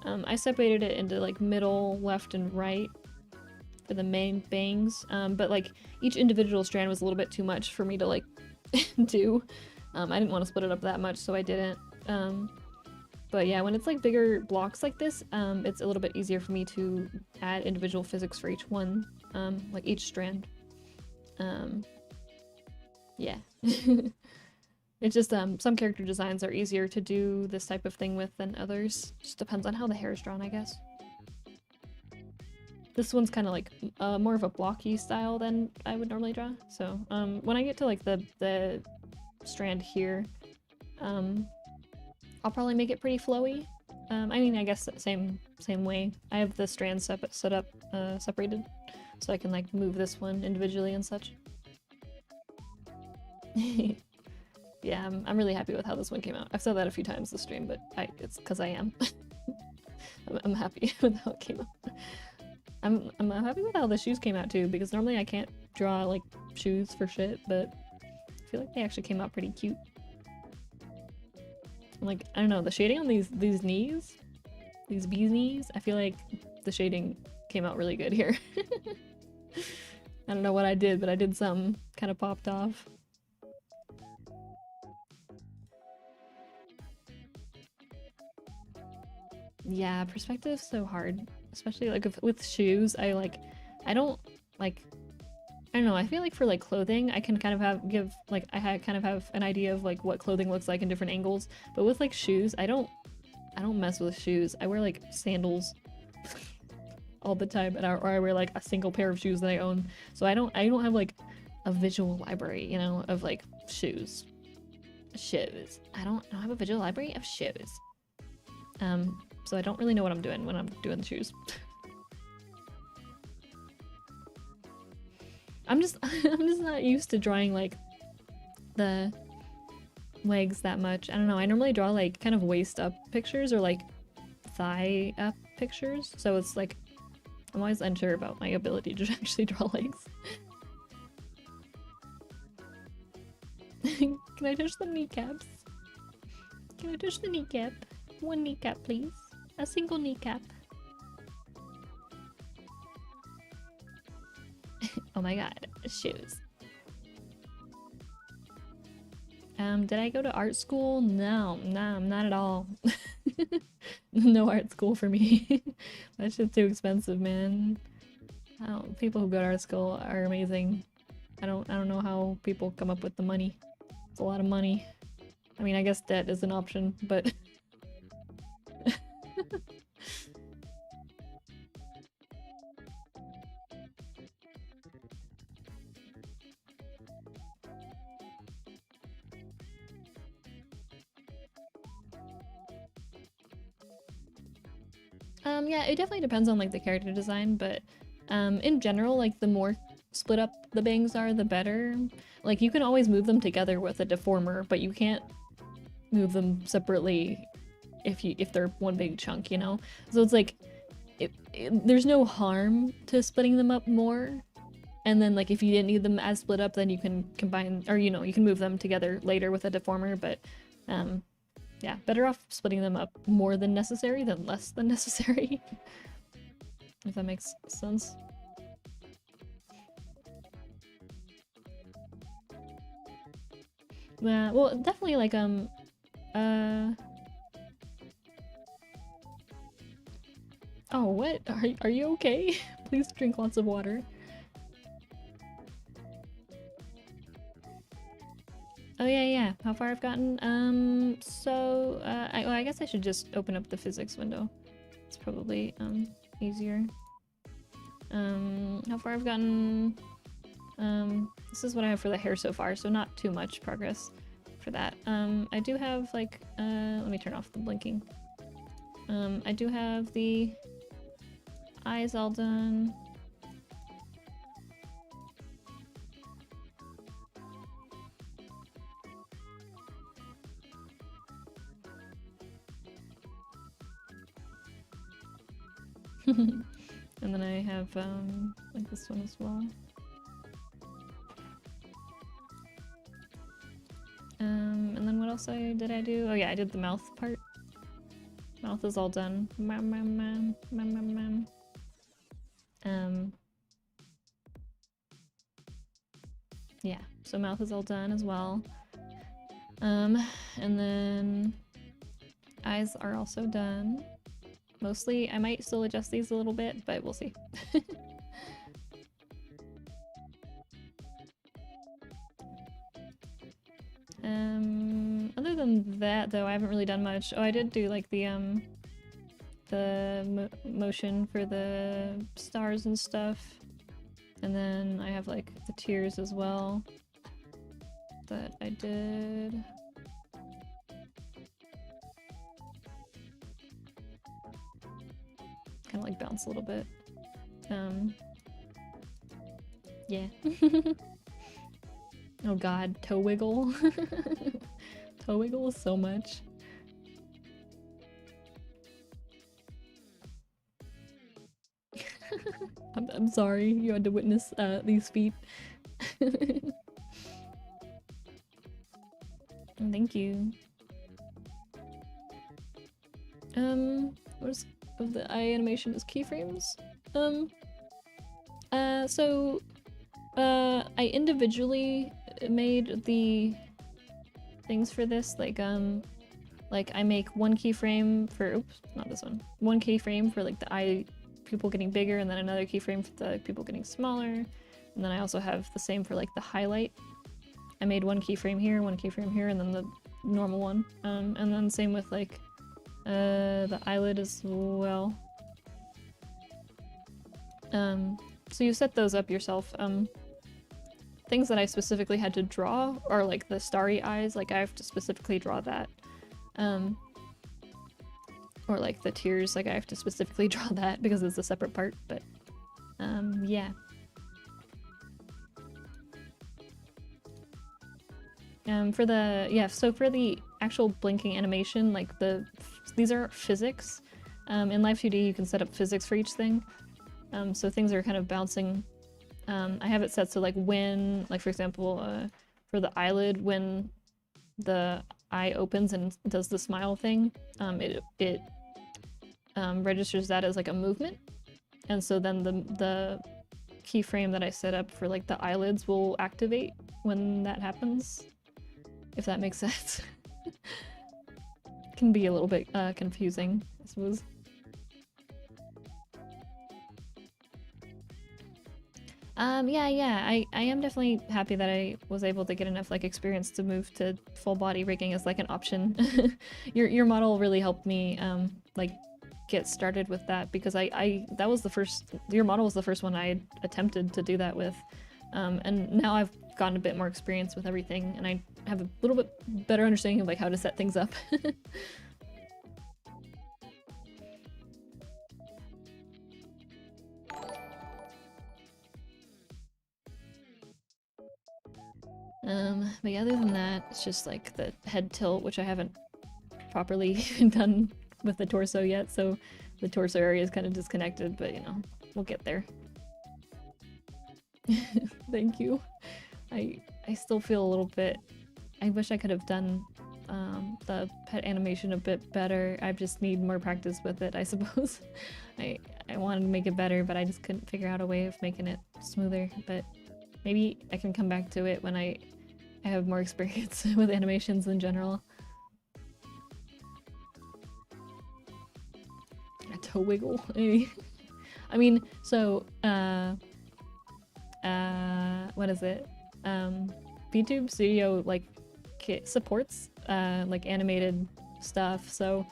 I separated it into like middle, left, and right for the main bangs, but like each individual strand was a little bit too much for me to like do. I didn't want to split it up that much, so I didn't. But yeah, when it's like bigger blocks like this, it's a little bit easier for me to add individual physics for each one, like each strand. Yeah. It's just some character designs are easier to do this type of thing with than others. Just depends on how the hair is drawn, I guess. This one's kind of like more of a blocky style than I would normally draw. So when I get to like the strand here, I'll probably make it pretty flowy. I mean, I guess same way. I have the strands set up separated, so I can like move this one individually and such. Yeah, I'm really happy with how this one came out. I've said that a few times this stream, but it's because I am. I'm happy with how it came out. I'm happy with how the shoes came out too, because normally I can't draw like shoes for shit, but I feel like they actually came out pretty cute. Like, I don't know, the shading on these knees, these bee's knees, I feel like the shading came out really good here. I don't know what I did, but I did something, kind of popped off. Yeah, perspective's so hard, especially like with shoes. I don't know, I feel like for like clothing I can kind of kind of have an idea of like what clothing looks like in different angles, but with like shoes I don't mess with shoes. I wear like sandals all the time, or I wear like a single pair of shoes that I own, so I don't have like a visual library, you know, of like shoes. I don't have a visual library of shoes. So I don't really know what I'm doing when I'm doing the shoes. I'm just I'm just not used to drawing like the legs that much. I don't know. I normally draw like kind of waist up pictures or like thigh up pictures. So it's like I'm always unsure about my ability to actually draw legs. Can I touch the kneecaps? Can I touch the kneecap? One kneecap, please. A single kneecap. Oh my god, shoes. Did I go to art school? No, not at all. No art school for me. That shit's too expensive, man. People who go to art school are amazing. I don't know how people come up with the money. It's a lot of money. I mean, I guess debt is an option, but yeah, it definitely depends on like the character design, but in general, like the more split up the bangs are, the better. Like you can always move them together with a deformer, but you can't move them separately if they're one big chunk, you know? So it's like there's no harm to splitting them up more. And then like if you didn't need them as split up, then you can combine, or you know, you can move them together later with a deformer, but yeah, better off splitting them up more than necessary than less than necessary. If that makes sense. Yeah, well, definitely like oh, what? Are you okay? Please drink lots of water. Oh yeah, how far I've gotten? I guess I should just open up the physics window. It's probably easier. How far I've gotten? This is what I have for the hair so far, so not too much progress for that. I do have like let me turn off the blinking. I do have the eyes all done. And then I have like this one as well. And then what else did I do? Oh yeah, I did the mouth part. Mouth is all done. Yeah, so mouth is all done as well. And then eyes are also done. Mostly, I might still adjust these a little bit, but we'll see. Other than that, though, I haven't really done much. Oh, I did do like the motion for the stars and stuff. And then I have like the tears as well that I did. Kind of like bounce a little bit. Yeah. Oh god, toe wiggle. Toe wiggle so much. I'm sorry you had to witness these feet. Thank you. What is of the eye animation is keyframes? I individually made the things for this, like I make one keyframe for, oops, not this one. One keyframe for like the eye pupil getting bigger, and then another keyframe for the pupil getting smaller. And then I also have the same for like the highlight. I made one keyframe here, one keyframe here, and then the normal one. And then same with like the eyelid as well. So you set those up yourself. Things that I specifically had to draw are like the starry eyes, like I have to specifically draw that. Or like the tears, like I have to specifically draw that because it's a separate part, but yeah. For the, yeah, so for the actual blinking animation, like these are physics. In Live2D you can set up physics for each thing. So things are kind of bouncing. I have it set so like when, like for example, for the eyelid, when the eye opens and does the smile thing, it registers that as like a movement. And so then the keyframe that I set up for like the eyelids will activate when that happens. If that makes sense. Can be a little bit confusing, I suppose. Yeah, I am definitely happy that I was able to get enough like experience to move to full body rigging as like an option. Your model really helped me like get started with that, because that was the first, your model was the first one I attempted to do that with. And now I've gotten a bit more experience with everything, and I have a little bit better understanding of like how to set things up. But yeah, other than that, it's just like the head tilt, which I haven't properly done with the torso yet, so the torso area is kind of disconnected, but you know, we'll get there. Thank you. I still feel a little bit, I wish I could have done the pet animation a bit better. I just need more practice with it, I suppose. I wanted to make it better, but I just couldn't figure out a way of making it smoother. But maybe I can come back to it when I have more experience with animations in general. A toe wiggle. I mean, so what is it? VTube Studio like supports like animated stuff, so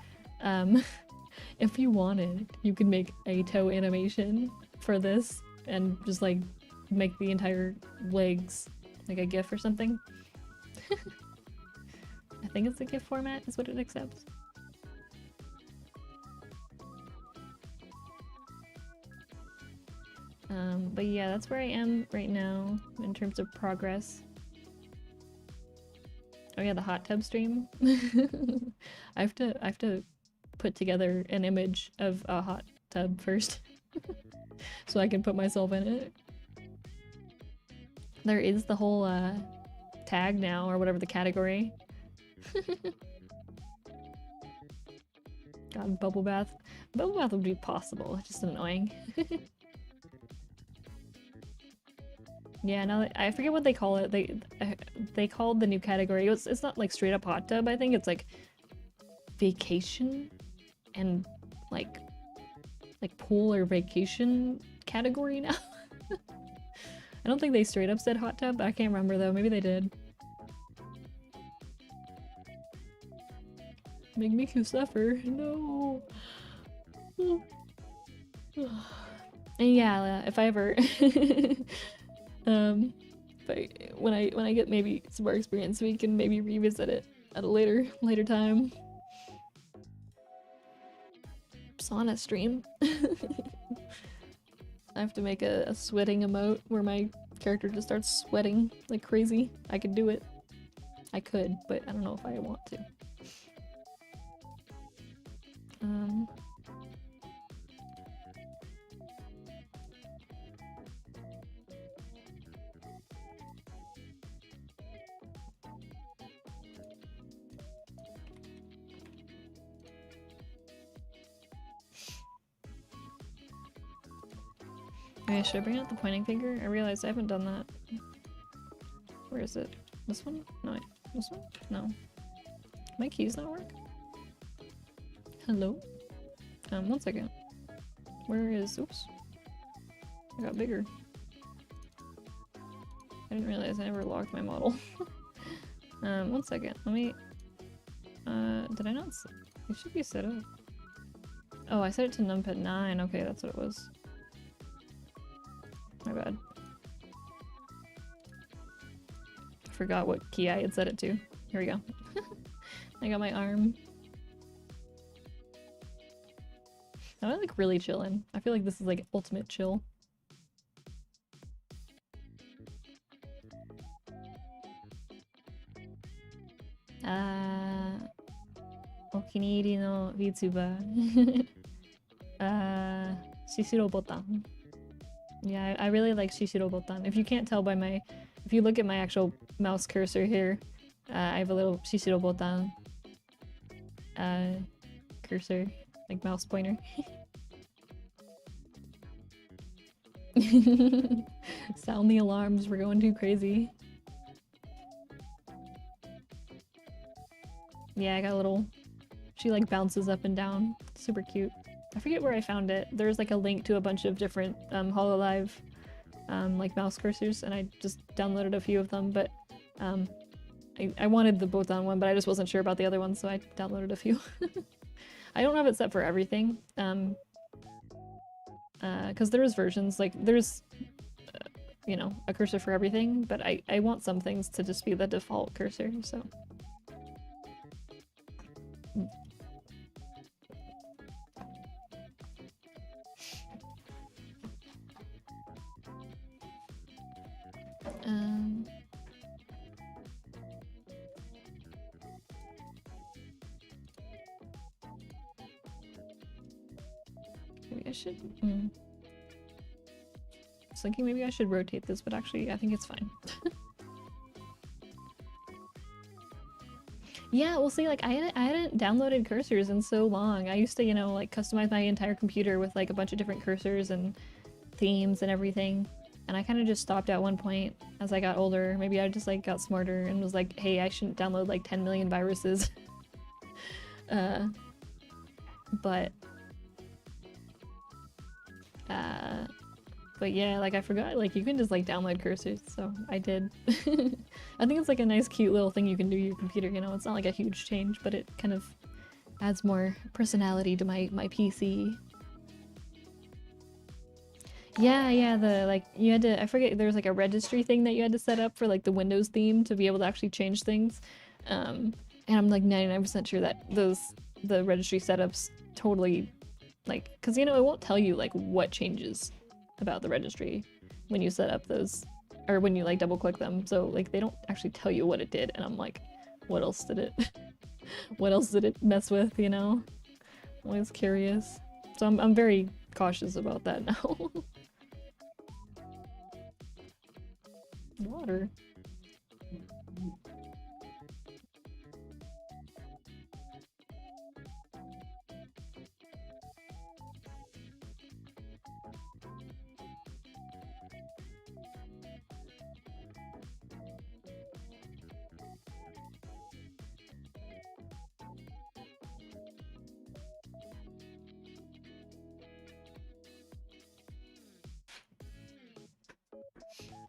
if you wanted, you could make a toe animation for this and just like make the entire legs like a GIF or something. I think it's a GIF format is what it accepts. But yeah, that's where I am right now in terms of progress. Oh yeah, the hot tub stream. I have to put together an image of a hot tub first so I can put myself in it. There is the whole tag now, or whatever the category. God, bubble bath. Bubble bath would be possible, it's just annoying. Yeah, now I forget what they call it. They called the new category. It's not like straight up hot tub. I think it's like vacation and like pool or vacation category now. I don't think they straight up said hot tub. I can't remember though. Maybe they did. Make me suffer. No. And yeah, if I ever when I get maybe some more experience, we can maybe revisit it at a later time. Sauna stream. I have to make a sweating emote where my character just starts sweating like crazy. I could do it. I could, but I don't know if I want to. Okay, should I bring out the pointing finger? I realized I haven't done that. Where is it? This one? No, this one? No. My keys not work? Hello? 1 second. Where is... Oops. I got bigger. I didn't realize I never logged my model. 1 second. Let me... did I not... It should be set up. Oh, I set it to numpad 9. Okay, that's what it was. My bad. I forgot what key I had set it to. Here we go. I got my arm. I'm like really chilling. I feel like this is like ultimate chill. お気に入りの VTuber. Shishiro Botan. Yeah, I really like Shishiro Botan. If you can't tell by my, if you look at my actual mouse cursor here, I have a little Shishiro Botan cursor, like mouse pointer. Sound the alarms, we're going too crazy. Yeah, I got a little, she like bounces up and down. Super cute. I forget where I found it. There's like a link to a bunch of different HoloLive like mouse cursors, and I just downloaded a few of them, but I wanted the Botan one, but I just wasn't sure about the other one, so I downloaded a few. I don't have it set for everything, because there's versions, like there's, you know, a cursor for everything, but I want some things to just be the default cursor, so. Maybe I should. I was thinking maybe I should rotate this, but actually I think it's fine. Yeah, well, see, like I hadn't downloaded cursors in so long. I used to, you know, like customize my entire computer with like a bunch of different cursors and themes and everything. And I kind of just stopped at one point as I got older. Maybe I just like got smarter and was like, hey, I shouldn't download like 10 million viruses. But yeah, like I forgot, like you can just like download cursors, so I did. I think it's like a nice cute little thing you can do to your computer, you know, it's not like a huge change, but it kind of adds more personality to my PC. Yeah, the like you had to, I forget, there was like a registry thing that you had to set up for like the Windows theme to be able to actually change things. And I'm like 99% sure that the registry setups totally like, because you know it won't tell you like what changes about the registry when you set up those, or when you like double click them, so like they don't actually tell you what it did, and I'm like, what else did it what else did it mess with, you know? I'm always curious, so I'm very cautious about that now. Water.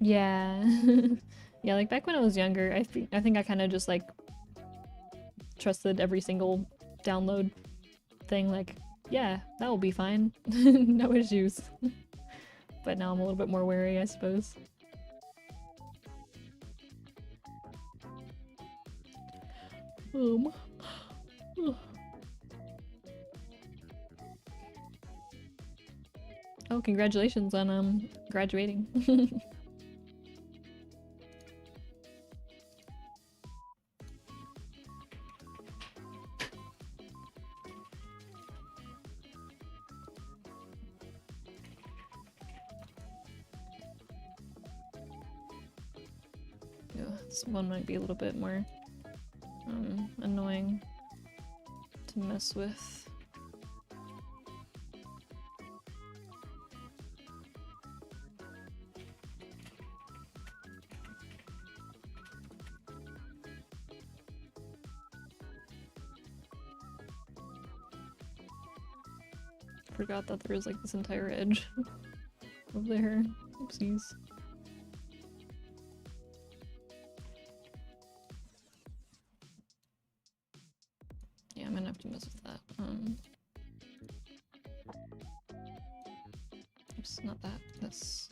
Yeah. Yeah, like back when I was younger, I think I kind of just like trusted every single download thing, like, yeah, that will be fine. No issues. But now I'm a little bit more wary, I suppose. Oh, congratulations on graduating. Yeah, this one might be a little bit more annoying to mess with. Forgot that there was like this entire edge of there. Oopsies. Yeah, I'm gonna have to mess with that. Oops, not that. This.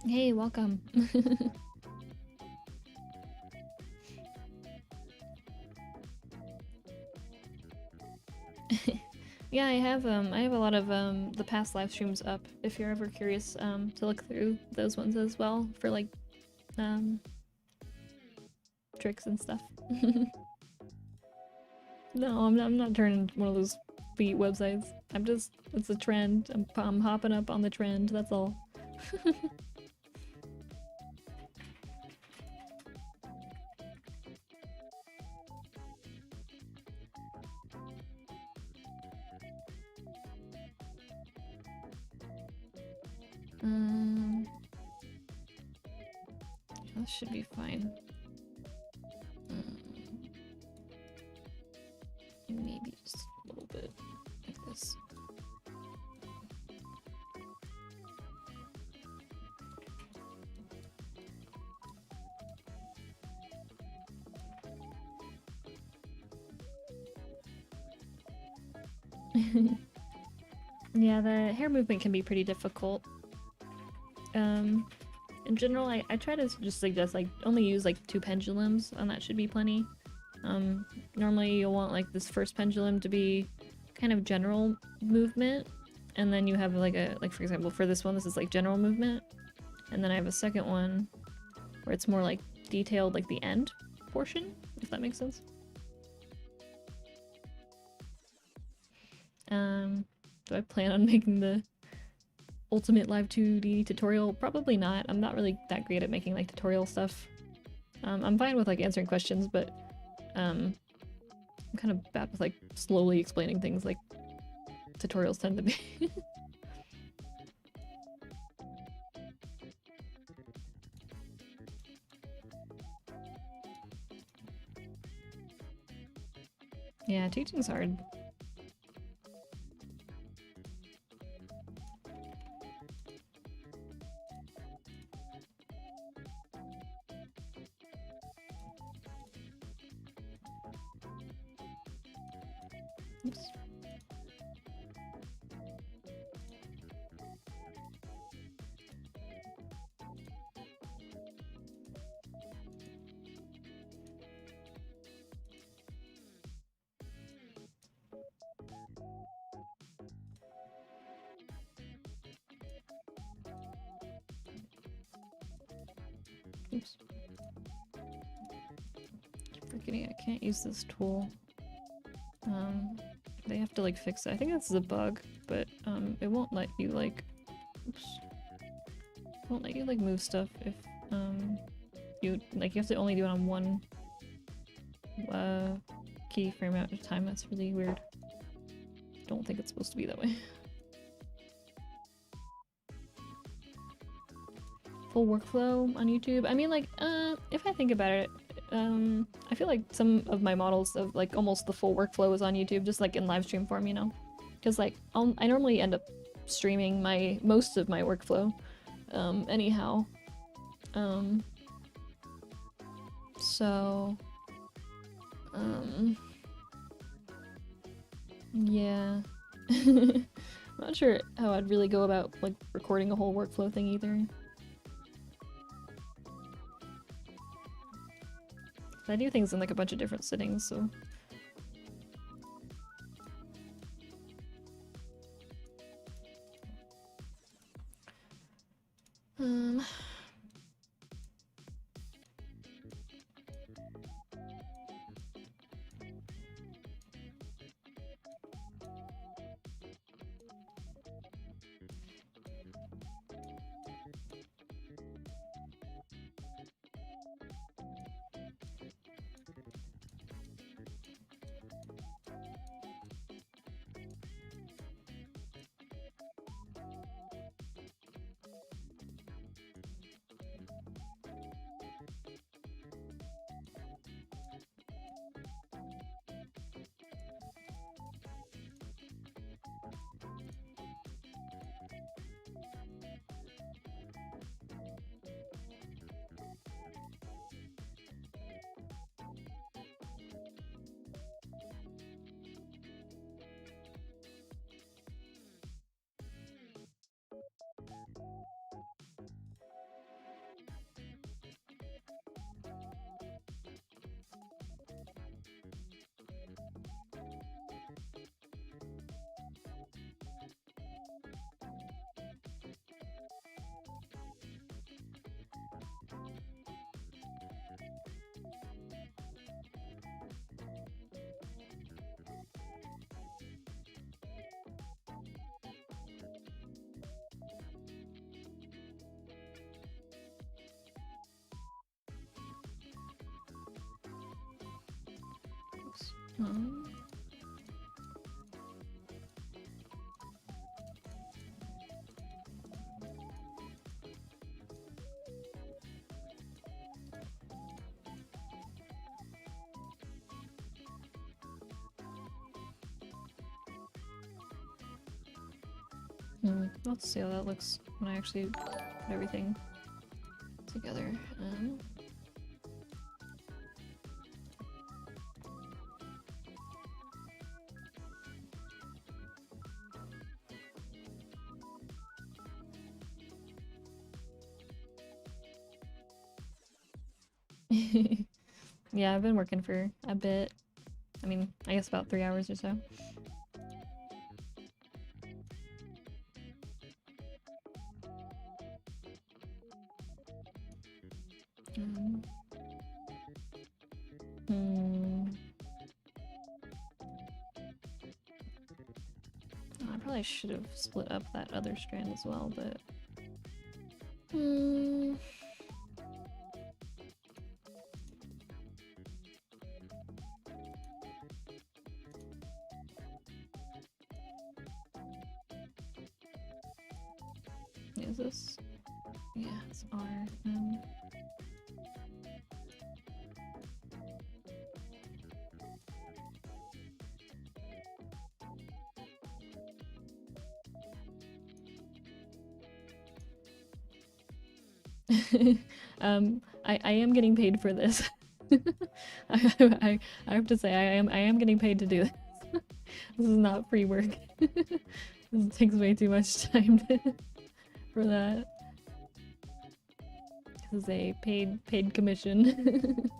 Hey, welcome. Yeah, I have a lot of the past live streams up if you're ever curious to look through those ones as well for like tricks and stuff. No, I'm not turning one of those feet websites. It's a trend. I'm hopping up on the trend, that's all. That should be fine. Maybe just a little bit like this. Yeah, the hair movement can be pretty difficult. In general, I try to just suggest like only use like 2 pendulums, and that should be plenty. Normally you'll want like this first pendulum to be kind of general movement, and then you have like for example for this one this is like general movement, and then I have a second one where it's more like detailed, like the end portion, if that makes sense. Do I plan on making the ultimate Live2D tutorial? Probably not. I'm not really that great at making like tutorial stuff. I'm fine with like answering questions, but I'm kind of bad with like slowly explaining things like tutorials tend to be. Yeah, teaching's hard. Oops. Oops. Keep forgetting I can't use this tool. They have to like fix it. I think this is a bug, but it won't let you like, oops, won't let you like move stuff if you have to only do it on one keyframe at a time. That's really weird. Don't think it's supposed to be that way. Full workflow on YouTube. I mean, like, if I think about it, I feel like some of my models of like almost the full workflow is on YouTube, just like in live stream form, you know? Because like I normally end up streaming most of my workflow, anyhow. So, yeah. I'm not sure how I'd really go about like recording a whole workflow thing either. I do things in like a bunch of different settings, so. Um, let's see how that looks when I actually put everything together. Yeah, I've been working for a bit. I mean, I guess about 3 hours or so. I probably should have split up that other strand as well, but... Is this? Yeah, it's R. I am getting paid for this. I have to say I am getting paid to do this. This is not free work. This takes way too much time for that. This is a paid commission.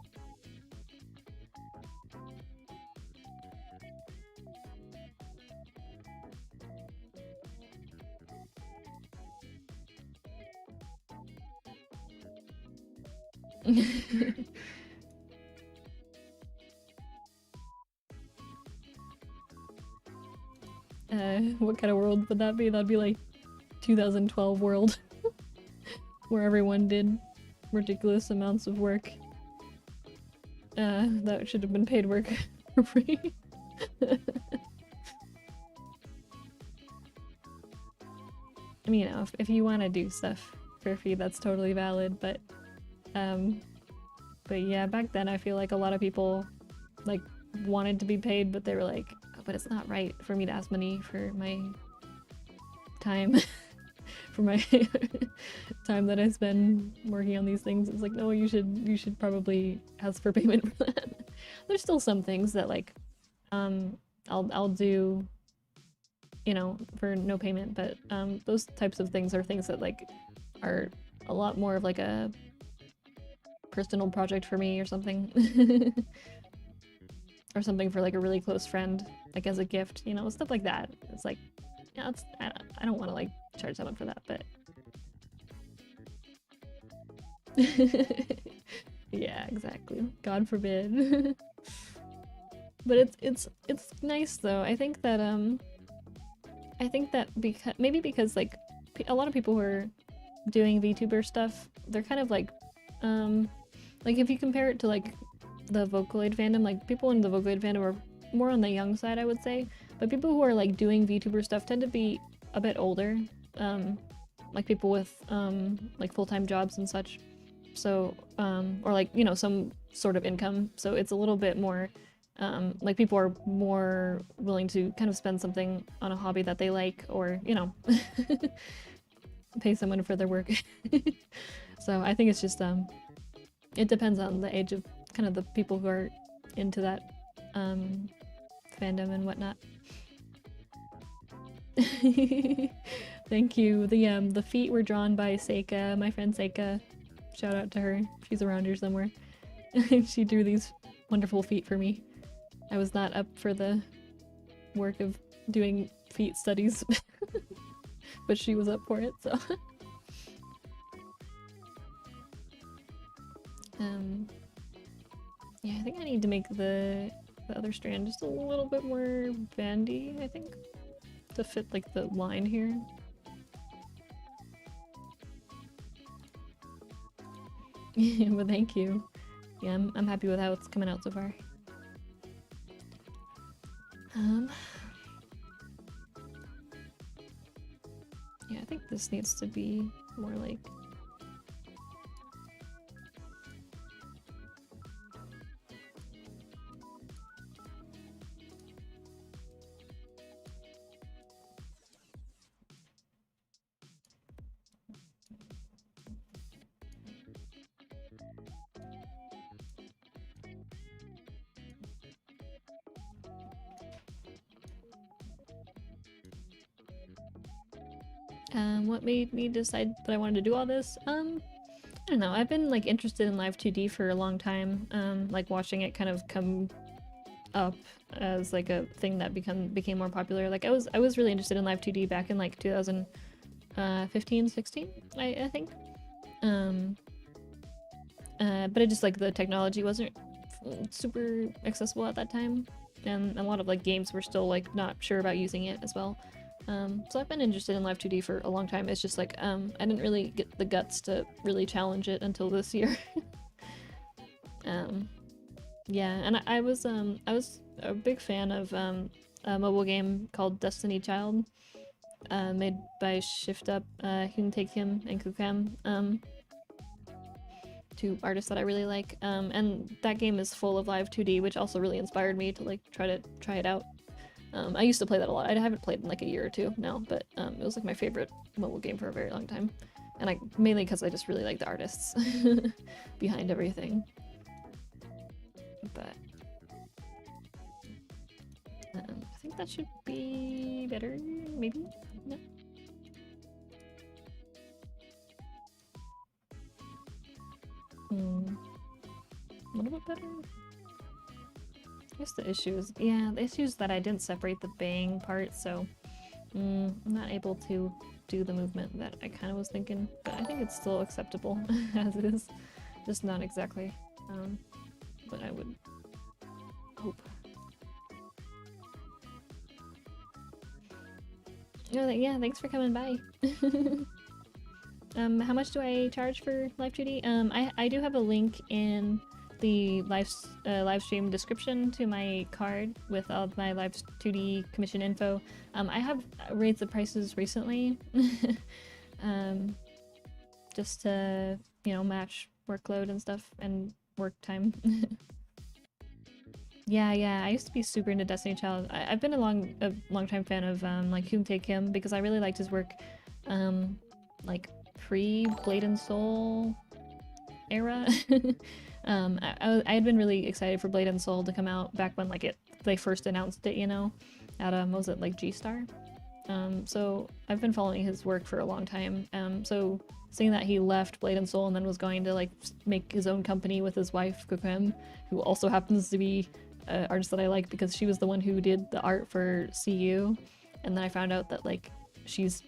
What kind of world would that be? That'd be like 2012 world. Where everyone did ridiculous amounts of work. That should have been paid work for free. I mean, you know, if you want to do stuff for free, that's totally valid, but yeah, back then I feel like a lot of people like wanted to be paid, but they were like, oh, but it's not right for me to ask money for my time. For my time that I spend working on these things. It's like, no, you should probably ask for payment for that. There's still some things that like I'll do, you know, for no payment, but those types of things are things that like are a lot more of like a personal project for me or something. Or something for like a really close friend, like as a gift, you know, stuff like that. It's like, yeah, I don't want to like charge someone for that, but yeah, exactly. God forbid. But it's nice though. I think that because like a lot of people who are doing VTuber stuff, they're kind of like if you compare it to like the Vocaloid fandom, like people in the Vocaloid fandom are more on the young side, I would say, but people who are like doing VTuber stuff tend to be a bit older, like people with like full-time jobs and such, so or like, you know, some sort of income, so it's a little bit more like people are more willing to kind of spend something on a hobby that they like, or, you know, pay someone for their work. So I think it's just it depends on the age of kind of the people who are into that fandom and whatnot. Thank you. The feet were drawn by Seika, my friend Seika. Shout out to her. She's around here somewhere. She drew these wonderful feet for me. I was not up for the work of doing feet studies, but she was up for it, so. Yeah, I think I need to make the other strand just a little bit more bandy, I think, to fit like the line here. But thank you. Yeah, I'm happy with how it's coming out so far. Yeah, I think this needs to be more like... What made me decide that I wanted to do all this? I don't know. I've been like interested in Live2D for a long time. Like watching it kind of come up as like a thing that became more popular. Like I was really interested in Live2D back in like 2015, 16, I think. But it just like the technology wasn't super accessible at that time, and a lot of like games were still like not sure about using it as well. So I've been interested in Live2D for a long time. It's just like I didn't really get the guts to really challenge it until this year. Yeah, and I was a big fan of a mobile game called Destiny Child, made by Shift Up, Hyun Tae Kim, and Kukam, two artists that I really like. And that game is full of Live2D, which also really inspired me to like try it out. I used to play that a lot. I haven't played in like a year or two now, but it was like my favorite mobile game for a very long time. And mainly because I just really like the artists behind everything. But I think that should be better, maybe? No? A little bit better? I guess the issue is, yeah, the issue is that I didn't separate the bang part, so I'm not able to do the movement that I kind of was thinking, but I think it's still acceptable as it is. Just not exactly what I would hope. Yeah, thanks for coming by. How much do I charge for Live2D? I do have a link in the live stream description to my card with all of my Live2D commission info. I have raised the prices recently, just to, you know, match workload and stuff and work time. Yeah, I used to be super into Destiny Child. I've been a long time fan of like Hyun Tae Kim because I really liked his work, like pre Blade and Soul era. I had been really excited for Blade and Soul to come out back when like they first announced it, you know, at what was it, like G-Star? So I've been following his work for a long time. So seeing that he left Blade and Soul and then was going to like make his own company with his wife Kukem, who also happens to be an artist that I like because she was the one who did the art for CU, and then I found out that like she's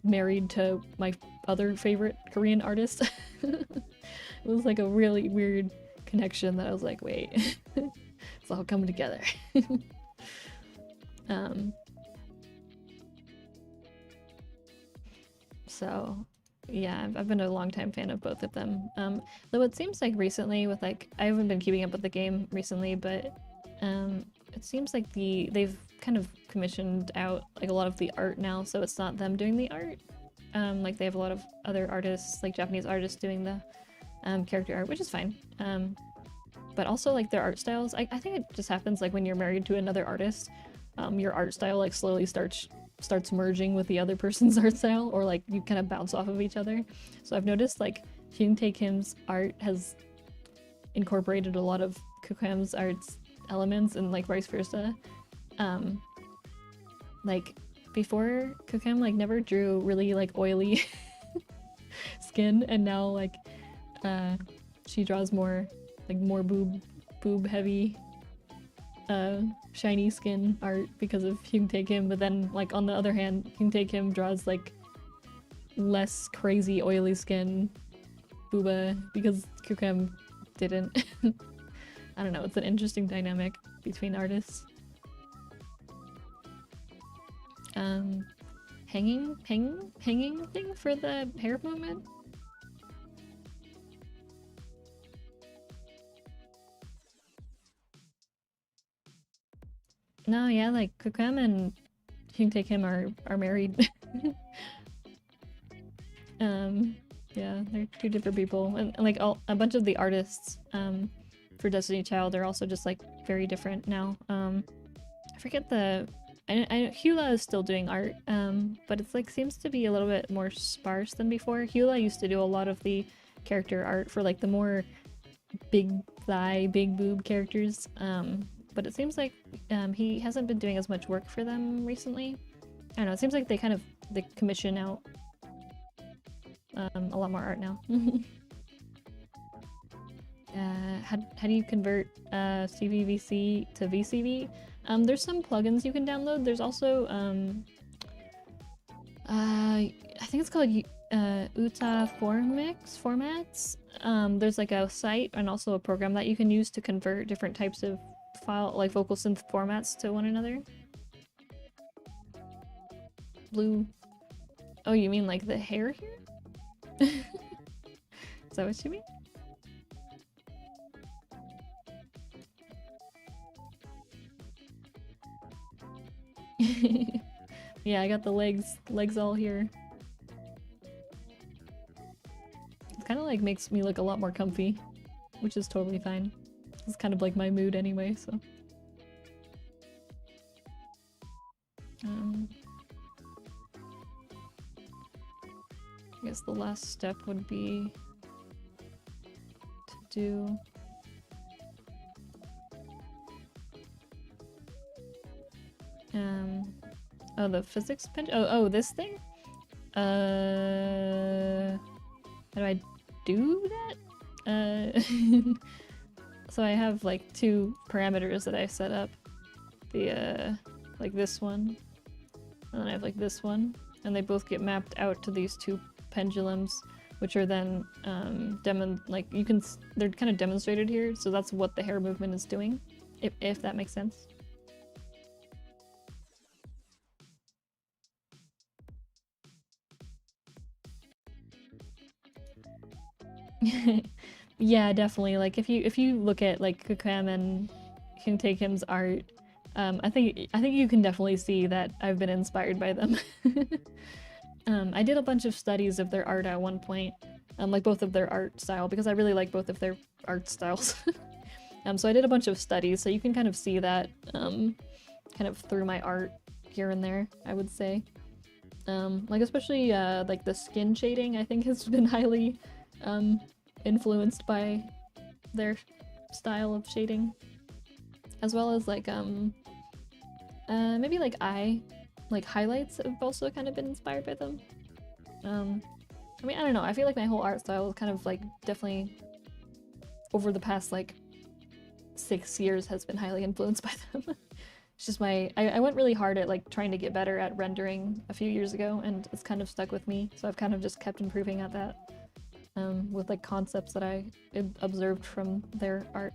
married to my other favorite Korean artist. It was like a really weird connection that I was like, wait, it's all coming together. So yeah, I've been a long time fan of both of them. Though it seems like recently with like, I haven't been keeping up with the game recently, but it seems like they've kind of commissioned out like a lot of the art now, so it's not them doing the art. Like they have a lot of other artists, like Japanese artists doing the character art, which is fine. But also like their art styles, I think it just happens like when you're married to another artist, your art style like slowly starts merging with the other person's art style, or like you kind of bounce off of each other. So I've noticed like Hyun Tae Kim's art has incorporated a lot of Kukham's art's elements and like vice versa. Like before, Kukham like never drew really like oily skin, and now like she draws more boob heavy shiny skin art because of Hyun Tae Kim, but then like on the other hand, Hyun Tae Kim draws like less crazy oily skin booba because Kukham didn't. I don't know, it's an interesting dynamic between artists. Hanging thing for the hair movement? No, yeah, like Kukem and King Take Him are married. Yeah, they're two different people, and like a bunch of the artists for Destiny Child are also just like very different now. I forget I Hula is still doing art, but it's like seems to be a little bit more sparse than before. Hula used to do a lot of the character art for like the more big thigh, big boob characters, but it seems like he hasn't been doing as much work for them recently. I don't know, it seems like they commission out a lot more art now. How do you convert CVVC to VCV? There's some plugins you can download. There's also I think it's called Uta Formats. There's like a site and also a program that you can use to convert different types of file, like vocal synth formats to one another. Blue. Oh, you mean like the hair here? Is that what you mean? Yeah, I got the legs all here. It kind of like makes me look a lot more comfy, which is totally fine. It's kind of like my mood anyway, so. I guess the last step would be to do oh, the physics pinch. Oh, this thing. How do I do that? So I have like two parameters that I set up. The like this one, and then I have like this one, and they both get mapped out to these two pendulums, which are then they're kind of demonstrated here, so that's what the hair movement is doing, if that makes sense. Yeah, definitely. Like if you look at like Kukem and King Takem's art, I think you can definitely see that I've been inspired by them. I did a bunch of studies of their art at one point, like both of their art style, because I really like both of their art styles. So I did a bunch of studies, so you can kind of see that kind of through my art here and there, I would say. Like especially like the skin shading, I think has been highly influenced by their style of shading, as well as like maybe like highlights have also kind of been inspired by them. I mean, I don't know, I feel like my whole art style is kind of like definitely over the past like 6 years has been highly influenced by them. It's just I went really hard at like trying to get better at rendering a few years ago, and it's kind of stuck with me, so I've kind of just kept improving at that with like concepts that I observed from their art.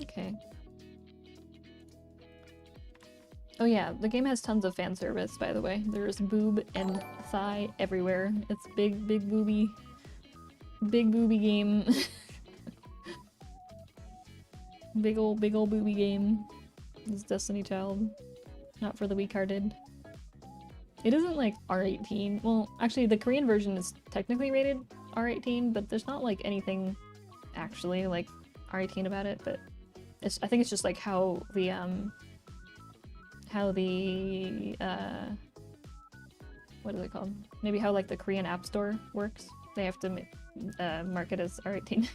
Okay. Oh yeah, the game has tons of fan service, by the way. There's boob and thigh everywhere. It's big booby game. big ol' booby game. It's Destiny Child. Not for the weak-hearted. It isn't like R18. Well, actually the Korean version is technically rated R18, but there's not like anything actually like R18 about it, but I think it's just like how the what is it called? Maybe how like the Korean App Store works. They have to mark it as R18.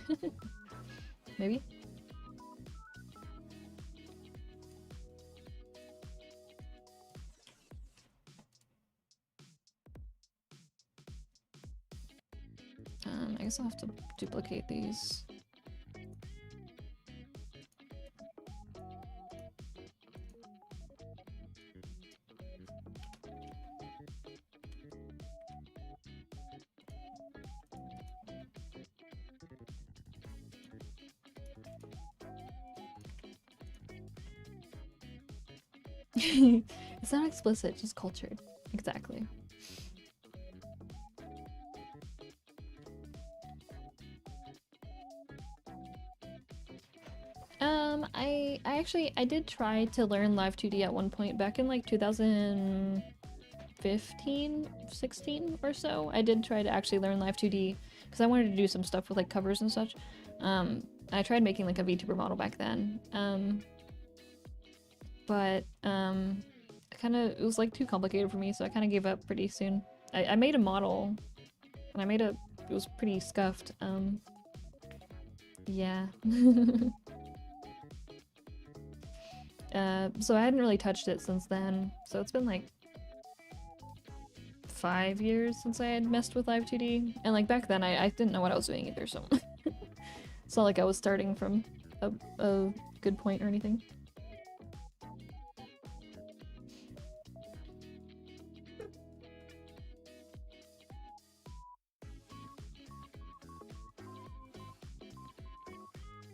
Maybe? I guess I'll have to duplicate these. It's not explicit, just cultured. Exactly. I did try to learn Live2D at one point back in like 2015, 16 or so. I did try to actually learn Live2D because I wanted to do some stuff with like covers and such. I tried making like a VTuber model back then. But it was like too complicated for me, so I kind of gave up pretty soon. I made a model and it was pretty scuffed. Yeah. So I hadn't really touched it since then. So it's been like 5 years since I had messed with Live2D. And like back then I didn't know what I was doing either, so it's not like I was starting from a good point or anything.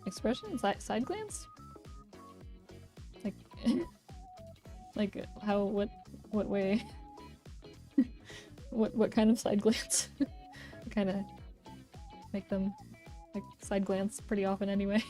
Expression? Side glance? Like, like how, what way? what kind of side glance? Kind of make them like side glance pretty often anyway.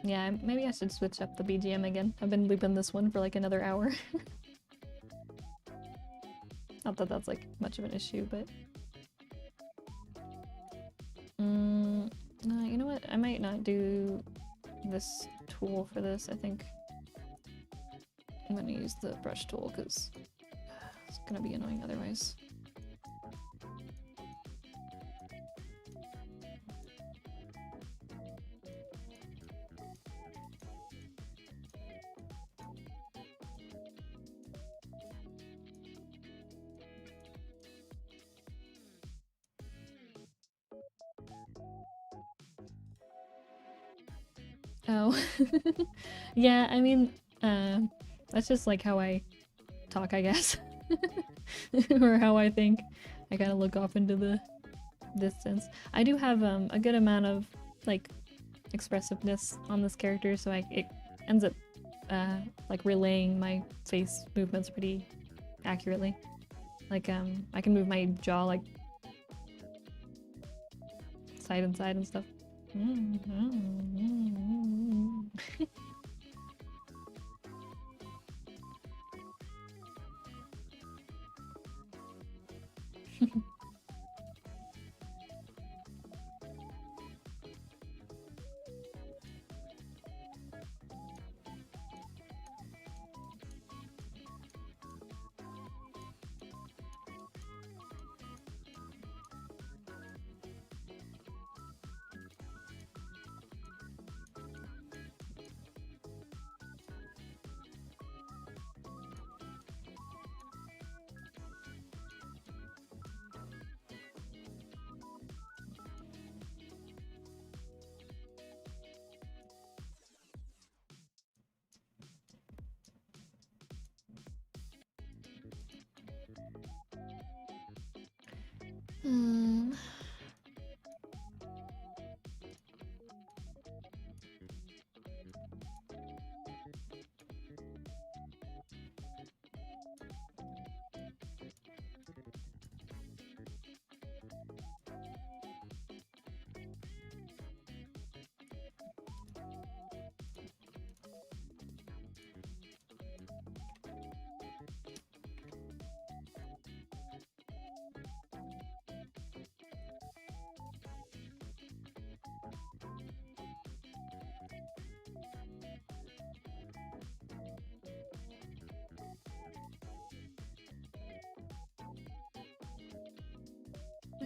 Yeah, maybe I should switch up the BGM again. I've been looping this one for like another hour. Not that that's like much of an issue, but... you know what? I might not do this tool for this, I think. I'm gonna use the brush tool because it's gonna be annoying otherwise. Oh. Yeah, I mean, that's just like how I talk, I guess. Or how I think. I gotta look off into the distance. I do have a good amount of like expressiveness on this character, so it ends up like relaying my face movements pretty accurately. Like I can move my jaw like side and side and stuff.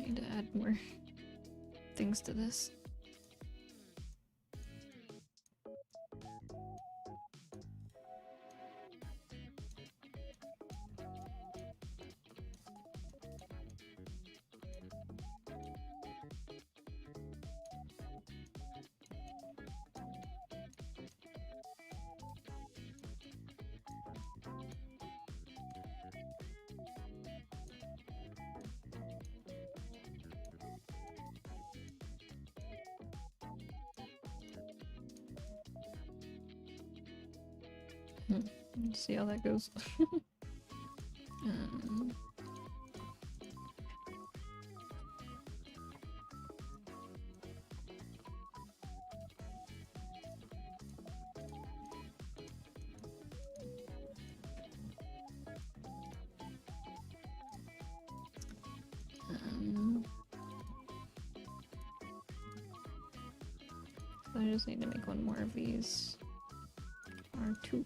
need to add more things to this. Let's see how that goes. I just need to make one more of these. Or two.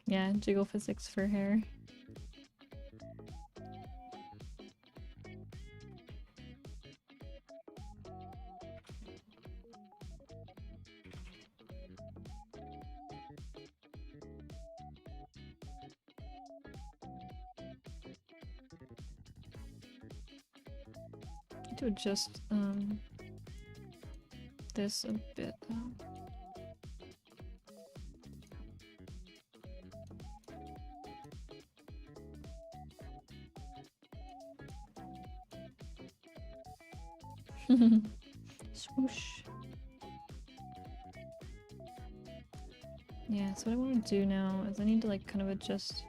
Yeah, jiggle physics for hair. To adjust this a bit though. Swoosh. Yeah, so what I want to do now is I need to like kind of adjust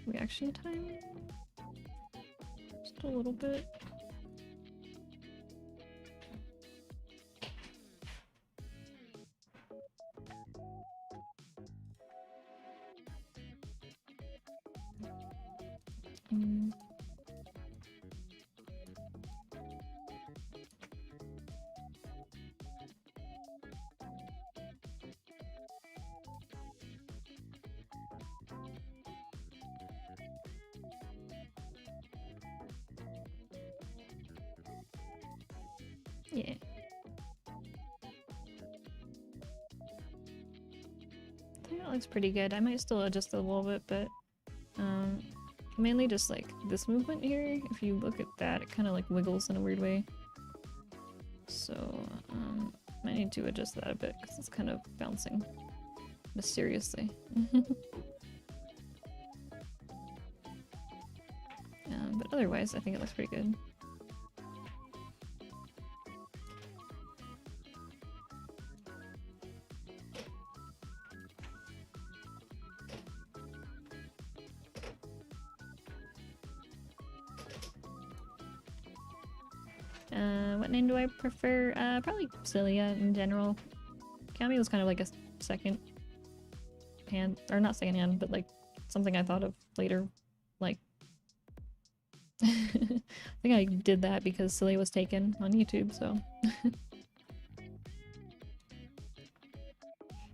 reaction time just a little bit. Yeah. I think that looks pretty good. I might still adjust a little bit, but mainly just like this movement here. If you look at that, it kind of like wiggles in a weird way. So I need to adjust that a bit because it's kind of bouncing mysteriously. But otherwise, I think it looks pretty good. What name do I prefer? Probably Cilia in general. Cami was kind of like a second hand, or not second hand, but like something I thought of later. Like, I think I did that because Cilia was taken on YouTube, so.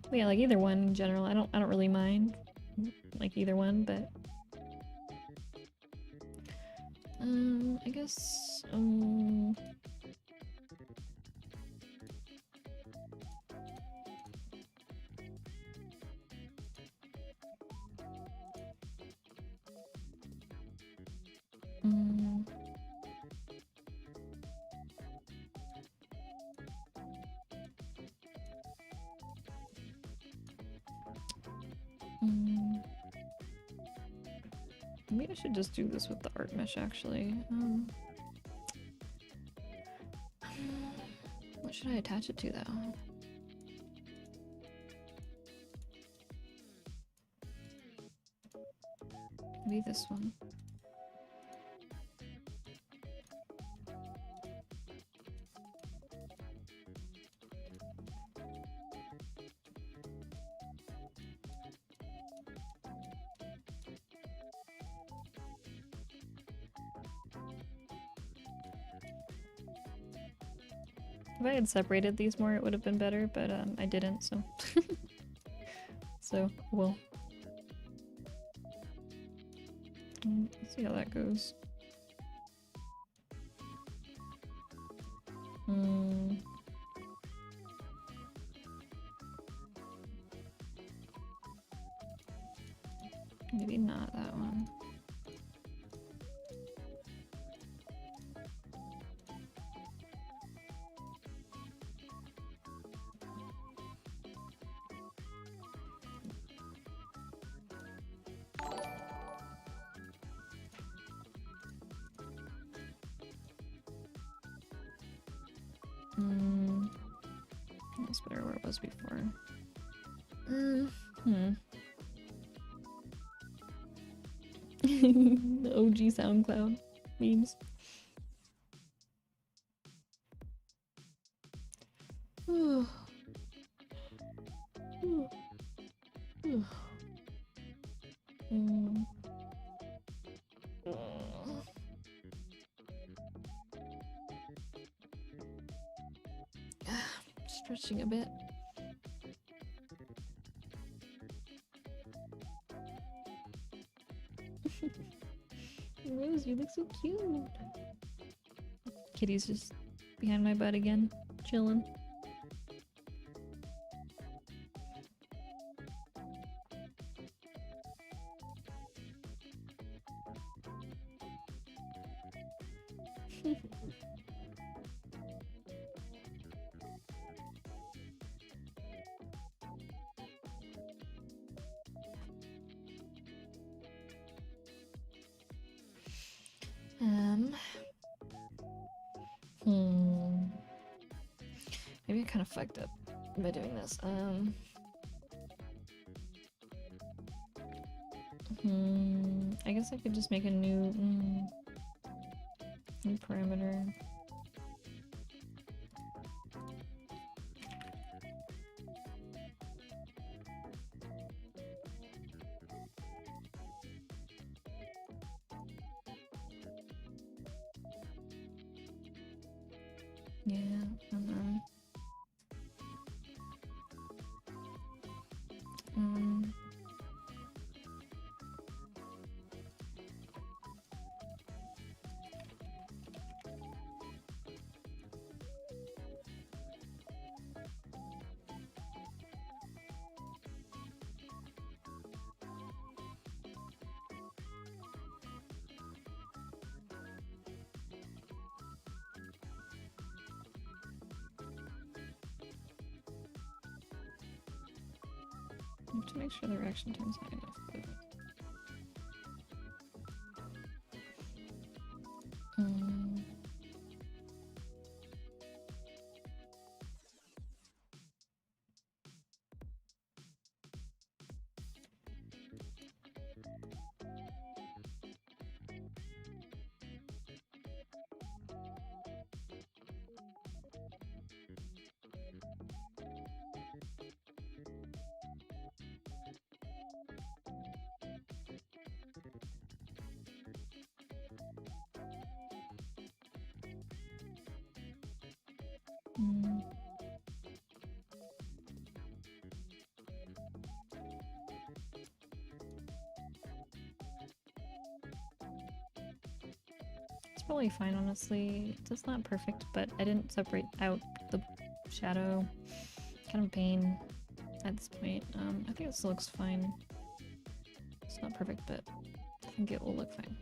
But yeah, like either one in general. I don't really mind like either one, but I guess maybe I should just do this with the art mesh actually. What should I attach it to though? Maybe this one. If I had separated these more, it would have been better, but I didn't, so. So, well. Let's see how that goes. Maybe not that one. That's better where it was before. The OG SoundCloud memes. Stretching a bit. Rose, you look so cute. Kitty's just behind my butt again, chilling. Maybe I kind of fucked up by doing this. I guess I could just make a new parameter. Yeah, I don't know. I have to make sure the reaction time's high enough, but... It's probably fine, honestly. It's not perfect, but I didn't separate out the shadow. Kind of a pain at this point. I think this looks fine. It's not perfect, but I think it will look fine.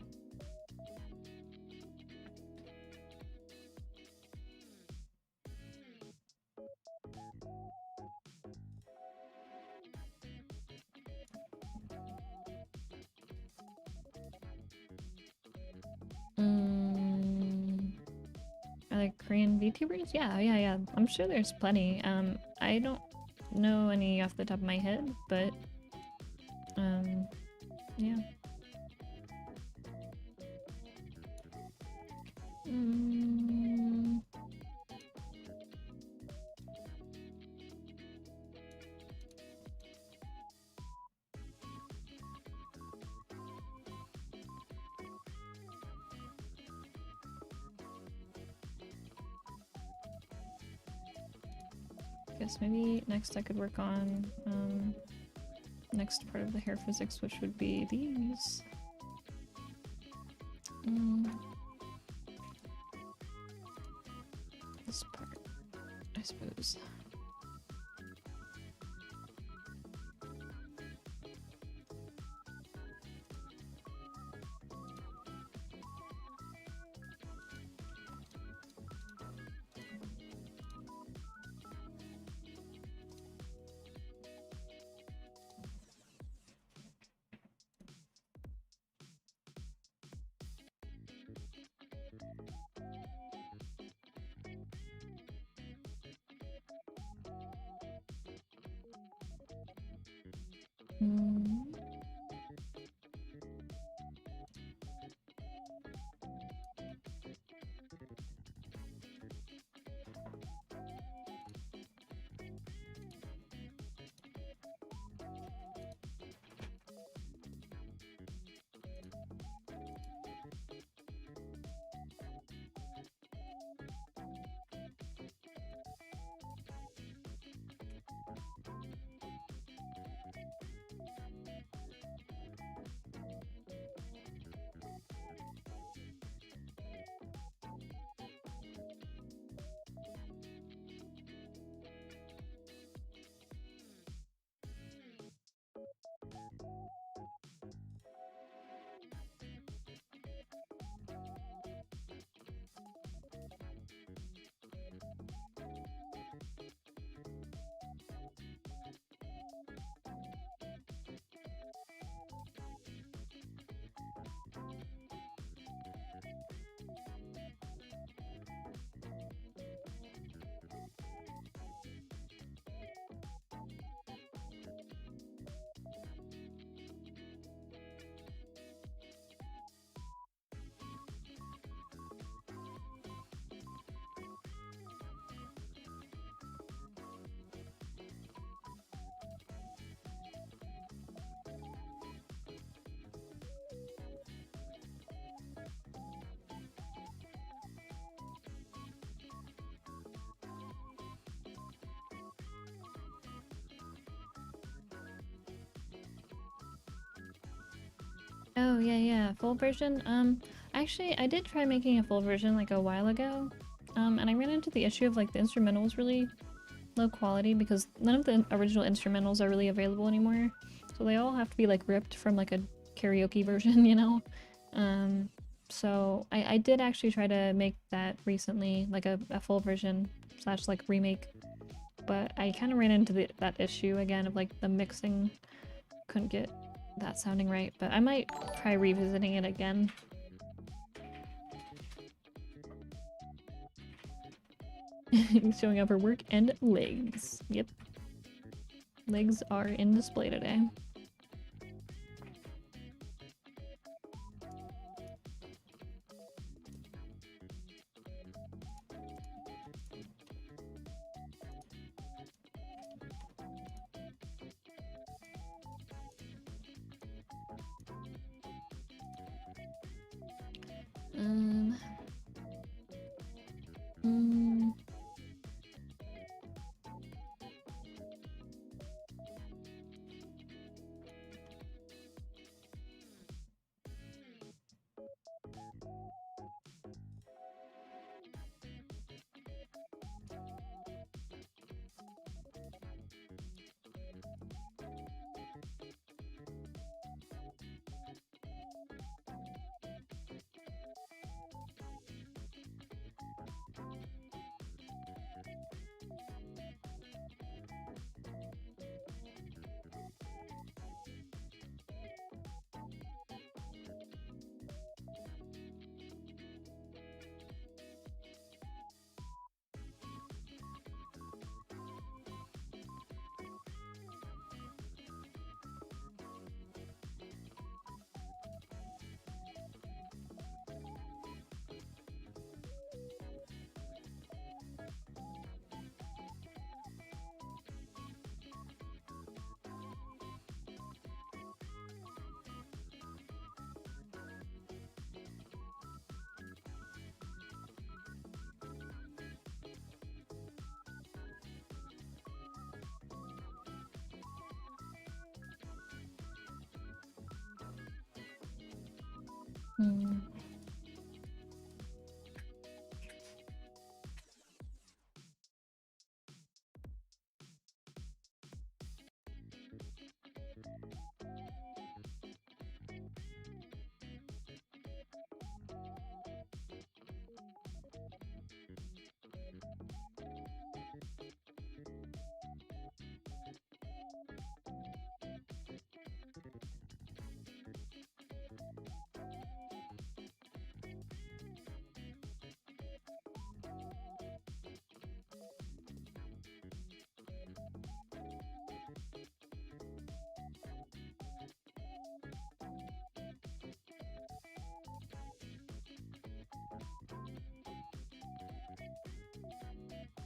Like Korean VTubers? Yeah. I'm sure there's plenty. I don't know any off the top of my head, but yeah. guess maybe next I could work on next part of the hair physics, which would be these. This part, I suppose. Oh yeah, full version. Actually, I did try making a full version like a while ago, and I ran into the issue of like the instrumental was really low quality because none of the original instrumentals are really available anymore, so they all have to be like ripped from like a karaoke version, you know. So I did actually try to make that recently, like a full version slash like remake, but I kind of ran into that issue again of like the mixing couldn't get that sounding right, but I might try revisiting it again. Showing up for work and legs. Yep. Legs are in display today. Hmm.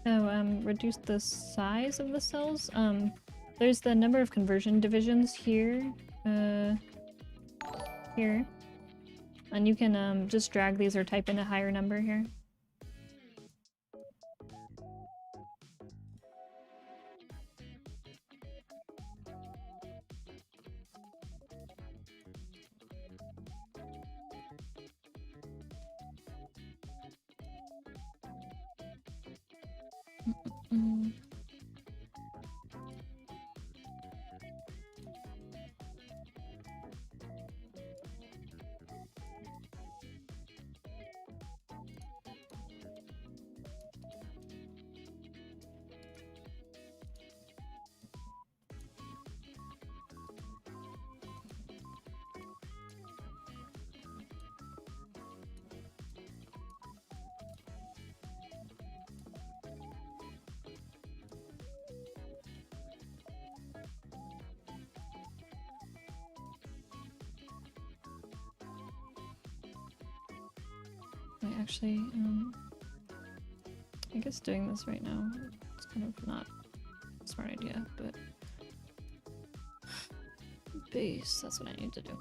Oh, reduce the size of the cells. There's the number of conversion divisions here, here, and you can just drag these or type in a higher number here. Mm. Wait, actually, I guess doing this right now is kind of not a smart idea, but base, that's what I need to do.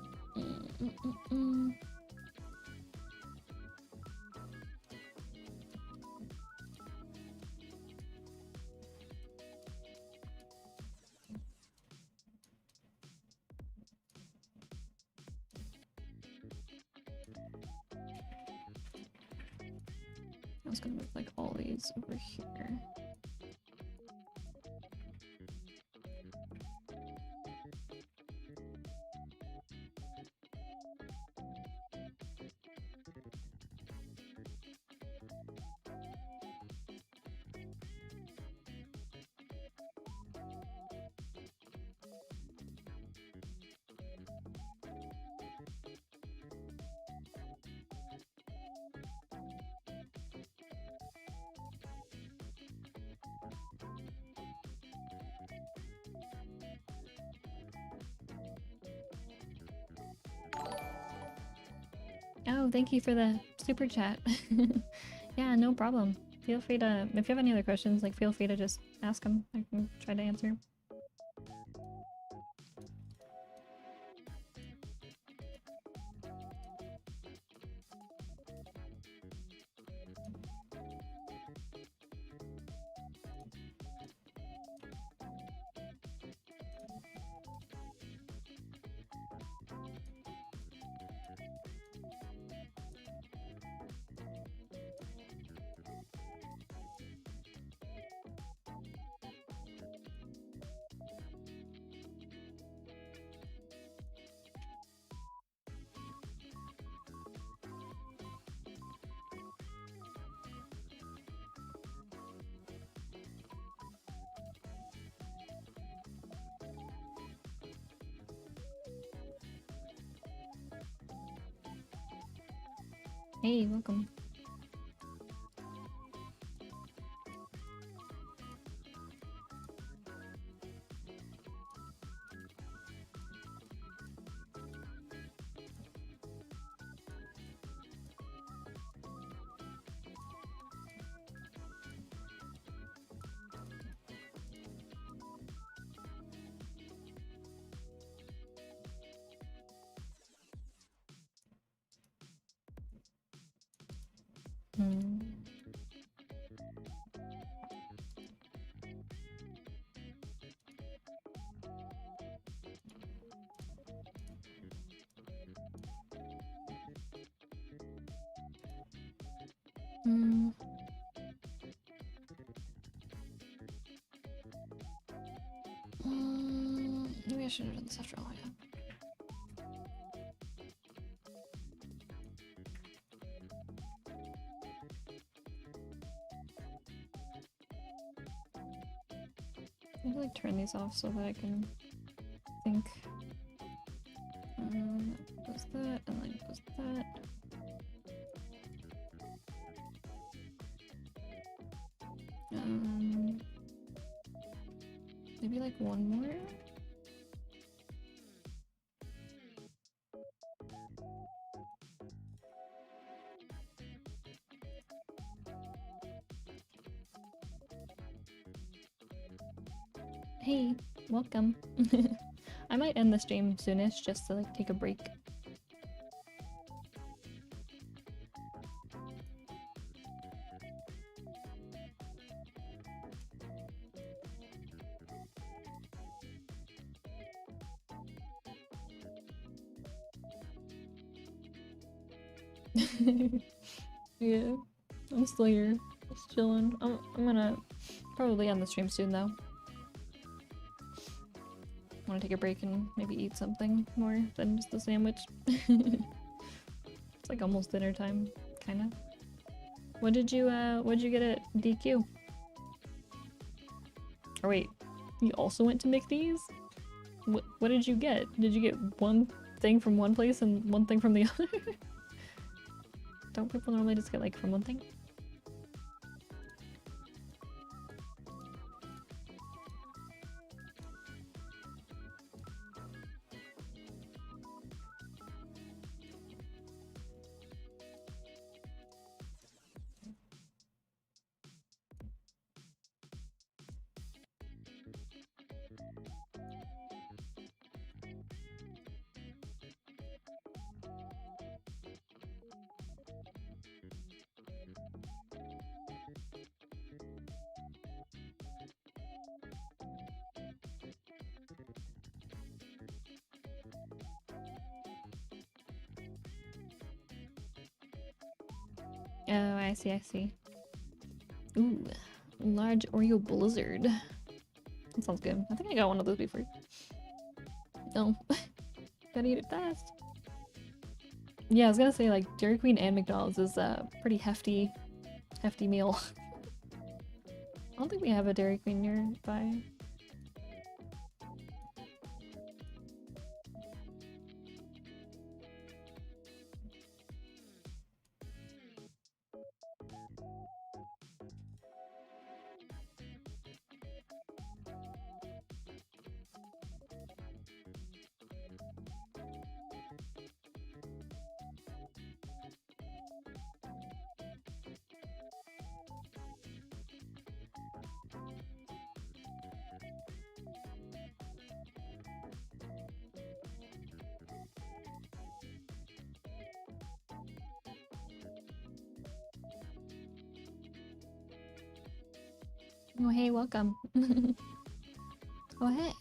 I was gonna move like all these over here. Oh, thank you for the super chat. Yeah, no problem. Feel free to, if you have any other questions, like feel free to just ask them. I can try to answer. Hey, welcome. Maybe I should have done this after all. Yeah. Maybe like turn these off so that I can think. Goes that, and then goes that. Maybe like one more. Hey, welcome. I might end the stream soonish just to like take a break. Yeah, I'm still here, just chilling. I'm gonna probably end the stream soon though. Want to take a break and maybe eat something more than just a sandwich. It's like almost dinner time, kind of. What did you get at DQ? Or wait, you also went to McD's? What did you get? Did you get one thing from one place and one thing from the other? Don't people normally just get like from one thing? Oh, I see, I see. Ooh, large Oreo blizzard. That sounds good. I think I got one of those before. No. Gotta eat it fast. Yeah, I was gonna say like Dairy Queen and McDonald's is a pretty hefty meal. I don't think we have a Dairy Queen nearby. Oh hey, welcome. Oh hey.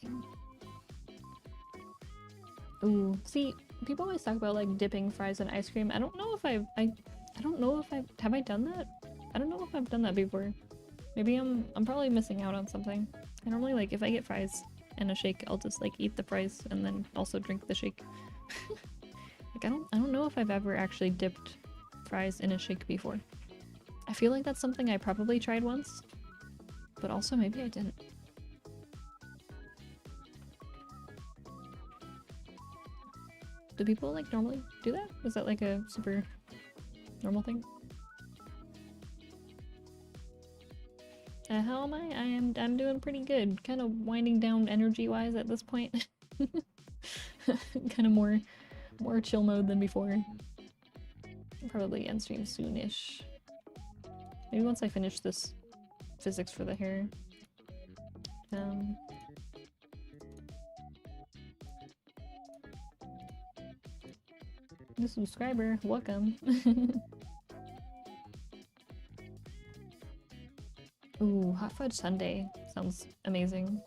Ooh, see, people always talk about like dipping fries in ice cream. I don't know if I don't know if have I done that? I don't know if I've done that before. Maybe I'm probably missing out on something. I normally like if I get fries and a shake, I'll just like eat the fries and then also drink the shake. Like I don't know if I've ever actually dipped fries in a shake before. I feel like that's something I probably tried once, but also maybe I didn't. Do people like normally do that? Is that like a super normal thing? How am I? I'm doing pretty good. Kind of winding down energy-wise at this point. Kind of more chill mode than before. Probably end stream soonish. Maybe once I finish this physics for the hair. New subscriber, welcome. Ooh, hot fudge sundae sounds amazing.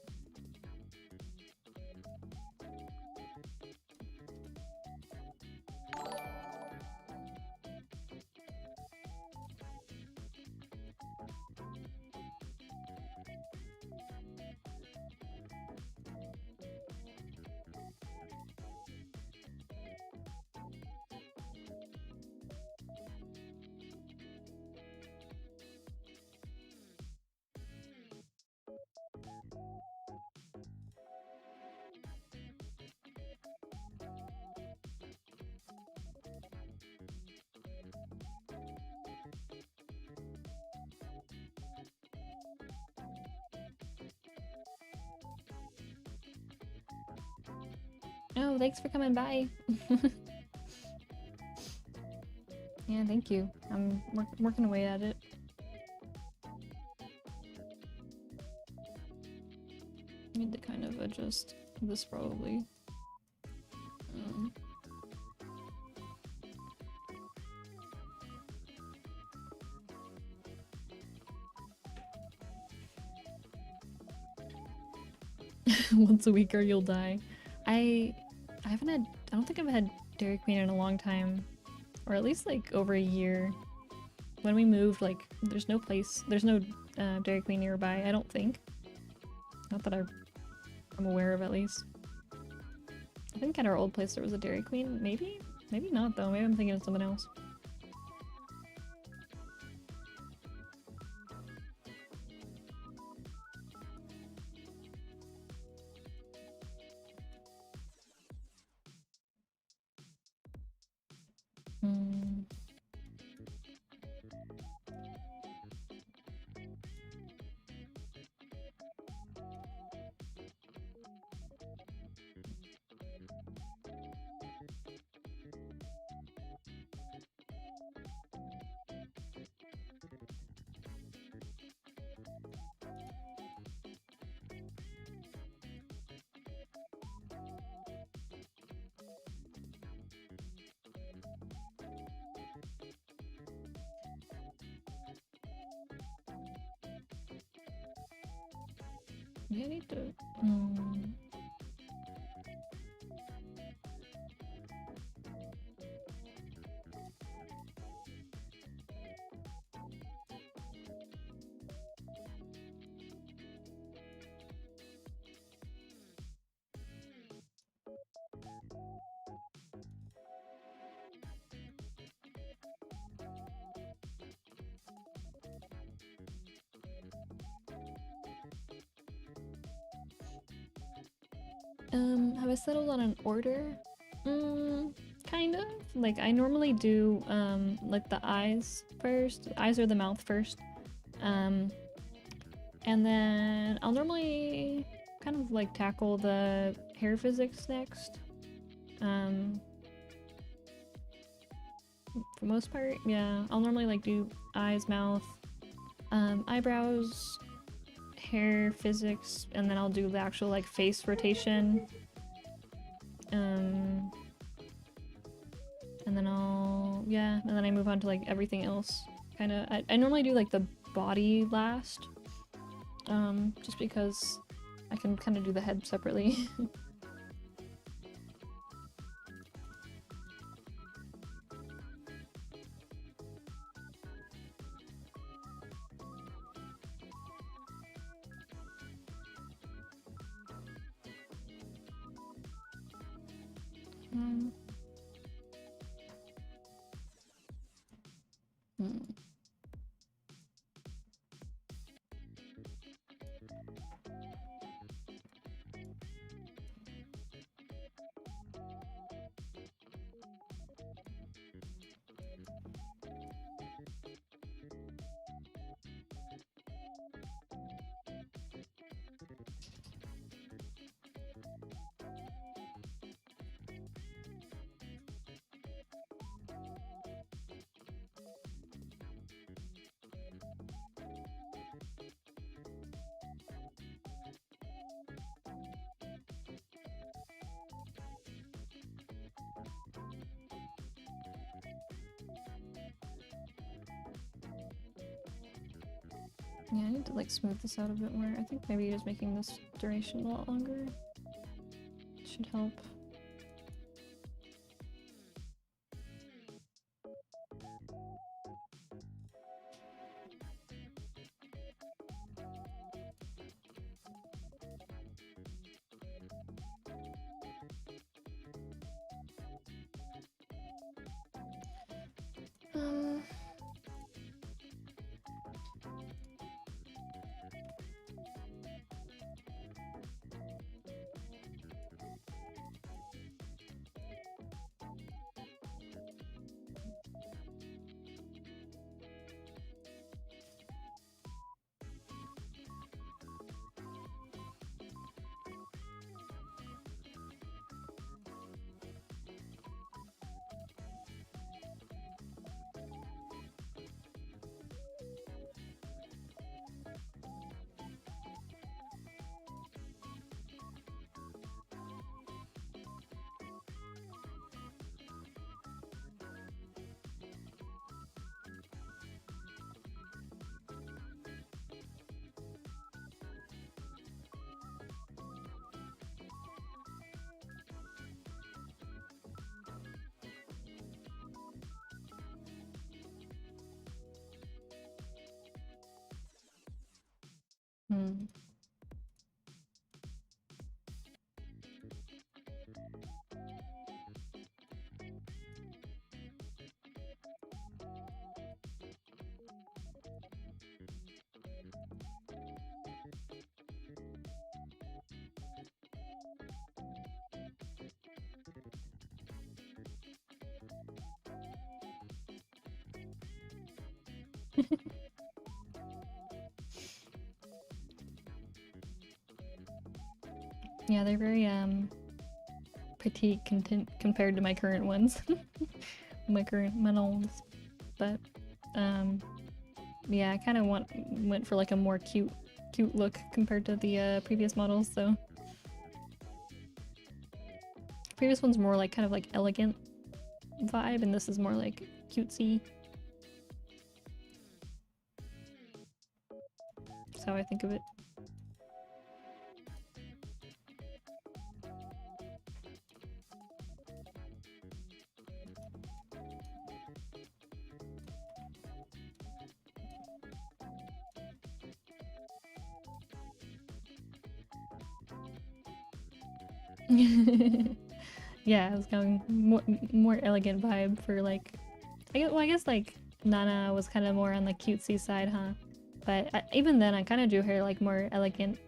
Oh, thanks for coming by. Yeah, thank you. I'm working away at it. Need to kind of adjust this probably. Once a week or you'll die. I don't think I've had Dairy Queen in a long time, or at least like over a year. When we moved, like there's no Dairy Queen nearby, I don't think. Not that I'm aware of, at least. I think at our old place there was a Dairy Queen. Maybe not though. Maybe I'm thinking of something else. Yeah, I need to. Have I settled on an order? Kind of. Like, I normally do, like the eyes first. The eyes or the mouth first. And then I'll normally kind of like tackle the hair physics next. For most part, yeah. I'll normally like do eyes, mouth, eyebrows, hair physics, and then I'll do the actual like face rotation. And then and then I move on to like everything else. Kinda, I normally do like the body last. Just because I can kind of do the head separately. Yeah, I need to like smooth this out a bit more. I think maybe just making this duration a lot longer should help. Yeah, they're very petite compared to my current ones. My current models. But yeah, I kind of went for like a more cute look compared to the previous models, so previous one's more like kind of like elegant vibe, and this is more like cutesy. That's how I think of it. Yeah, I was going more elegant vibe for like, I guess like Nana was kind of more on the cutesy side, huh? But even then, I kind of drew her like more elegant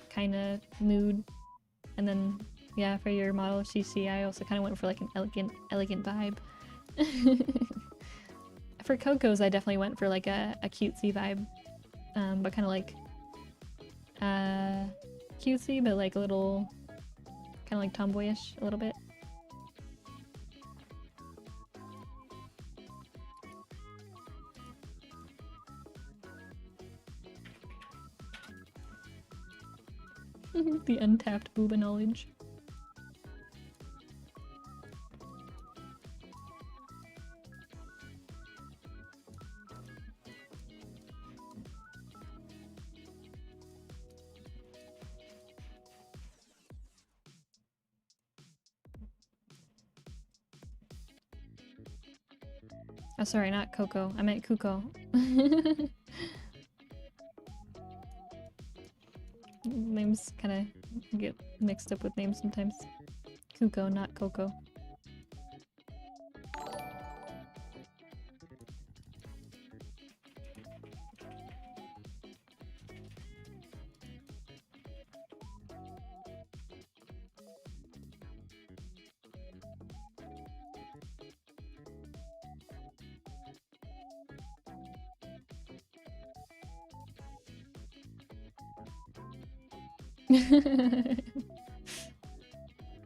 kind of mood. And then, yeah, for your model Shishi, I also kind of went for like an elegant vibe. For Coco's, I definitely went for like a cutesy vibe, but kind of like cutesy, but like a little kind of like tomboyish a little bit. The untapped booba knowledge. Oh, sorry, not Coco. I meant Kuko. Names kind of get mixed up with names sometimes. Kuko, not Coco.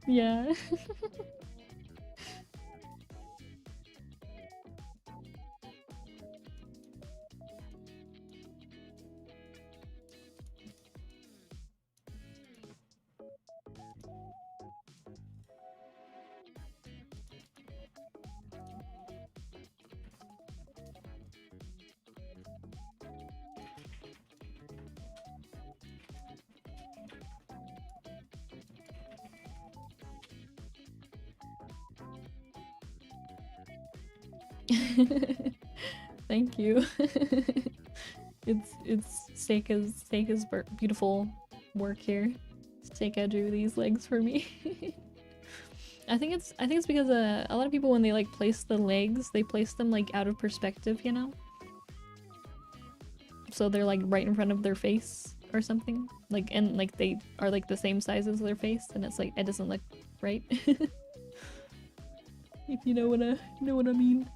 Yeah. Thank you. It's Seika's beautiful work here. Seika drew these legs for me. I think it's because a lot of people, when they like place the legs, they place them like out of perspective, you know? So they're like right in front of their face or something. Like, and like they are like the same size as their face, and it's like it doesn't look right. If you know what I mean.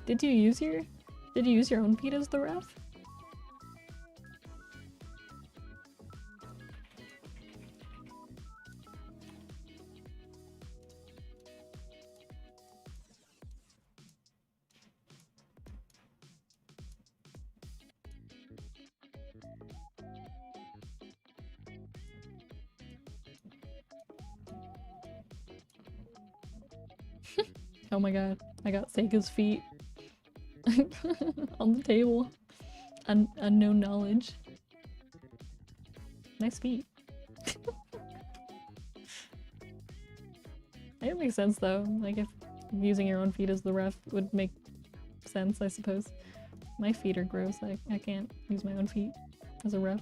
Did you use your own feet as the ref? Oh my god, I got Seika's feet on the table. Unknown knowledge. Nice feet. It makes sense though. Like if using your own feet as the ref would make sense, I suppose. My feet are gross. I can't use my own feet as a ref.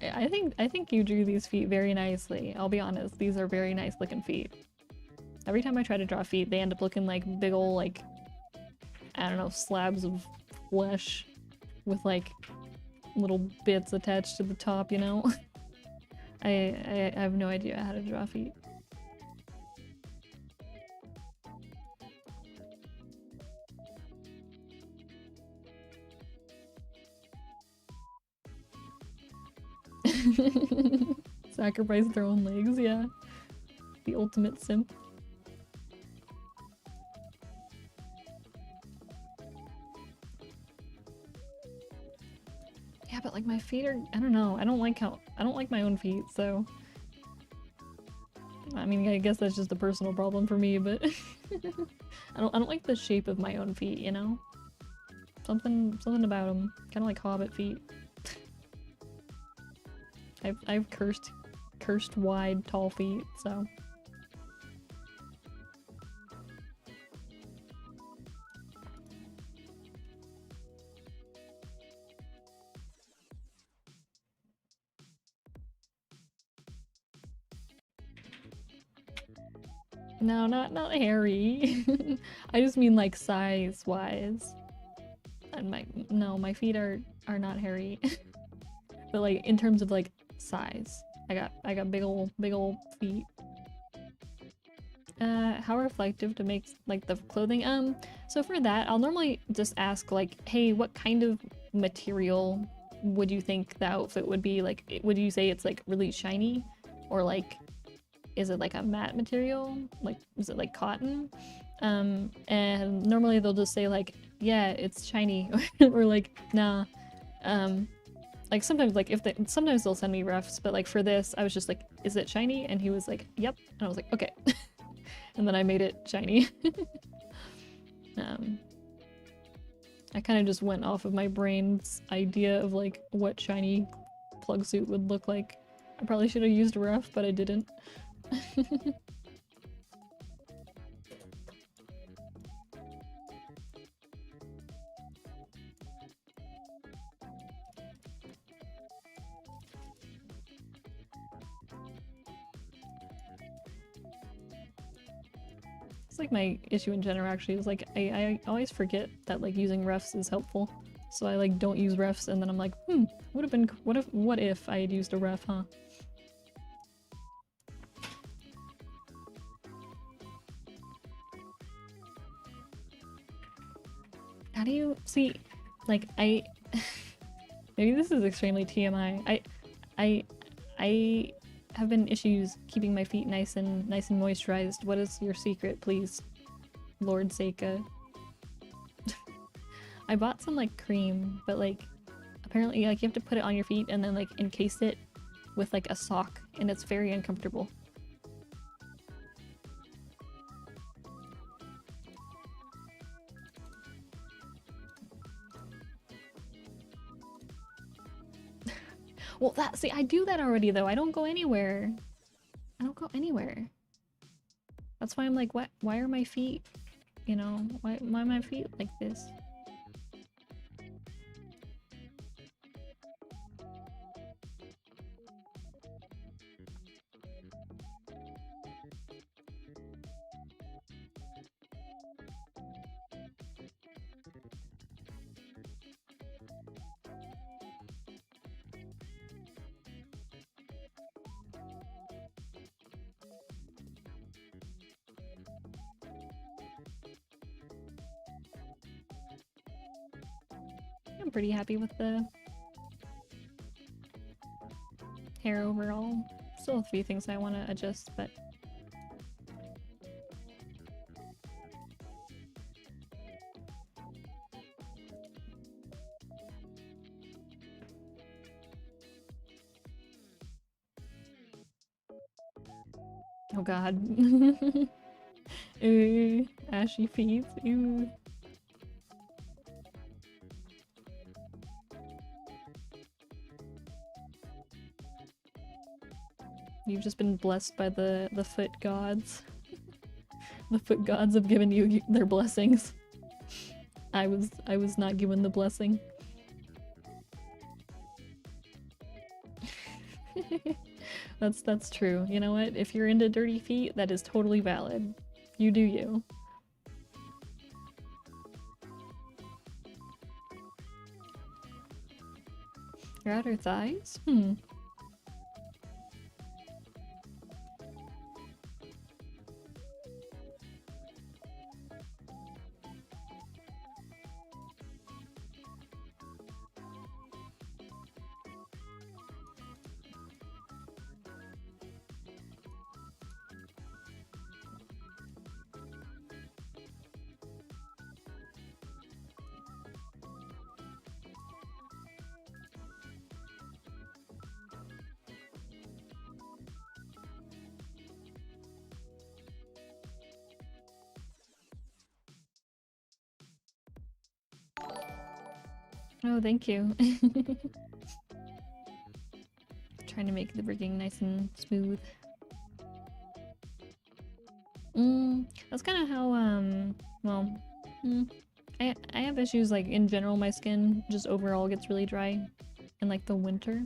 I think you drew these feet very nicely. I'll be honest, these are very nice looking feet. Every time I try to draw feet, they end up looking like big ol' like, I don't know, slabs of flesh with like little bits attached to the top, you know? I have no idea how to draw feet. Sacrifice their own legs, yeah. The ultimate simp. Yeah, but like my feet are, I don't know, I don't like my own feet, so I mean, I guess that's just a personal problem for me, but I don't like the shape of my own feet, you know? Something about them, kind of like hobbit feet. I've cursed wide tall feet, so no, not hairy. I just mean like size wise. And my feet are not hairy. But like in terms of like size. I got big ol' feet. How reflective to make like the clothing? So for that, I'll normally just ask like, hey, what kind of material would you think the outfit would be? Like, would you say it's like really shiny? Or like, is it like a matte material? Like, is it like cotton? And normally they'll just say like, yeah, it's shiny. Or like, nah. Like sometimes like sometimes they'll send me refs, but like for this, I was just like, is it shiny? And he was like, yep. And I was like, okay. And then I made it shiny. I kind of just went off of my brain's idea of like what shiny plug suit would look like. I probably should have used a ref, but I didn't. It's like my issue in general actually is like I always forget that like using refs is helpful. So I like don't use refs and then I'm like, what if I had used a ref, huh? How do you see like maybe this is extremely TMI. I have been issues keeping my feet nice and moisturized. What is your secret, please, Lord Seika? I bought some like cream, but like apparently like you have to put it on your feet and then like encase it with like a sock, and it's very uncomfortable. Well, see, I do that already though. I don't go anywhere. I don't go anywhere. That's why I'm like, what? Why are my feet, you know, why are my feet like this? I'm pretty happy with the hair overall. Still a few things I want to adjust, but oh god. Ooh, ashy feet. Ooh. You've just been blessed by the foot gods. The foot gods have given you their blessings. I was not given the blessing. That's true. You know what? If you're into dirty feet, that is totally valid. You do you. Your outer thighs? Hmm. Oh, thank you. Trying to make the rigging nice and smooth. That's kind of how, well, I have issues, like, in general, my skin just overall gets really dry in, like, the winter.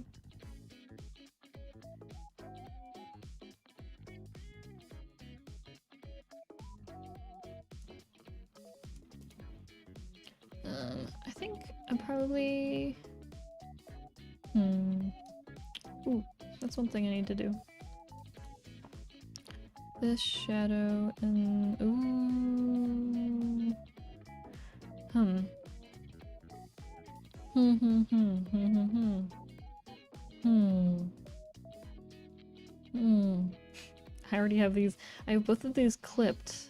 I think I probably... Ooh, that's one thing I need to do. This shadow and... Ooh... I already have these. I have both of these clipped.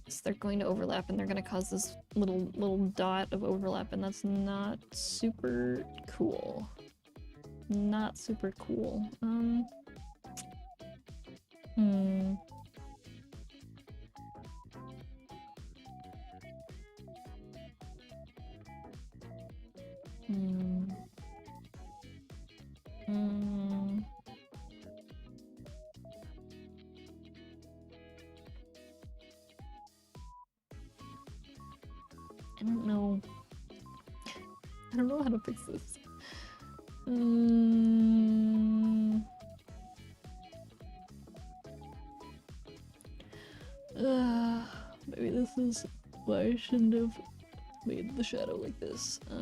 So they're going to overlap and they're going to cause this little dot of overlap, and that's not super cool. Not super cool. I don't know how to fix this. Maybe this is why I shouldn't have made the shadow like this. I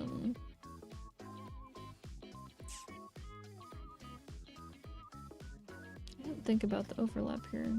didn't think about the overlap here.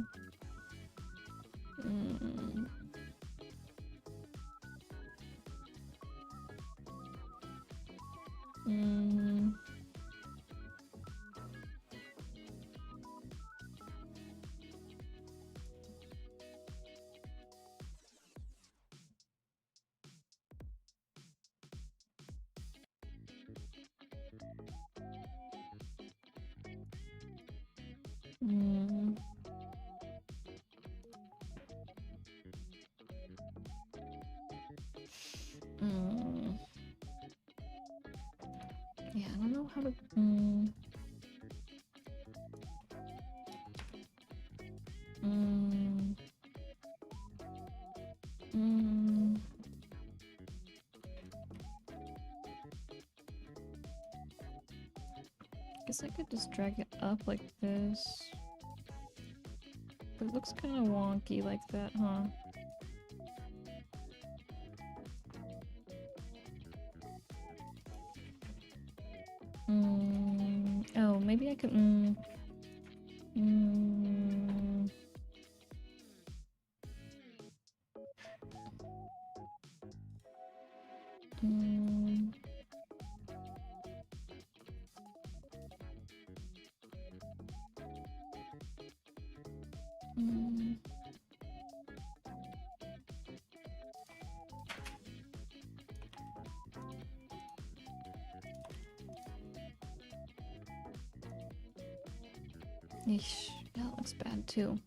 Yeah, I don't know how to... Guess I could just drag it up like this. But it looks kind of wonky like that, huh? Oh, maybe I could... Eesh, yeah, that looks bad too.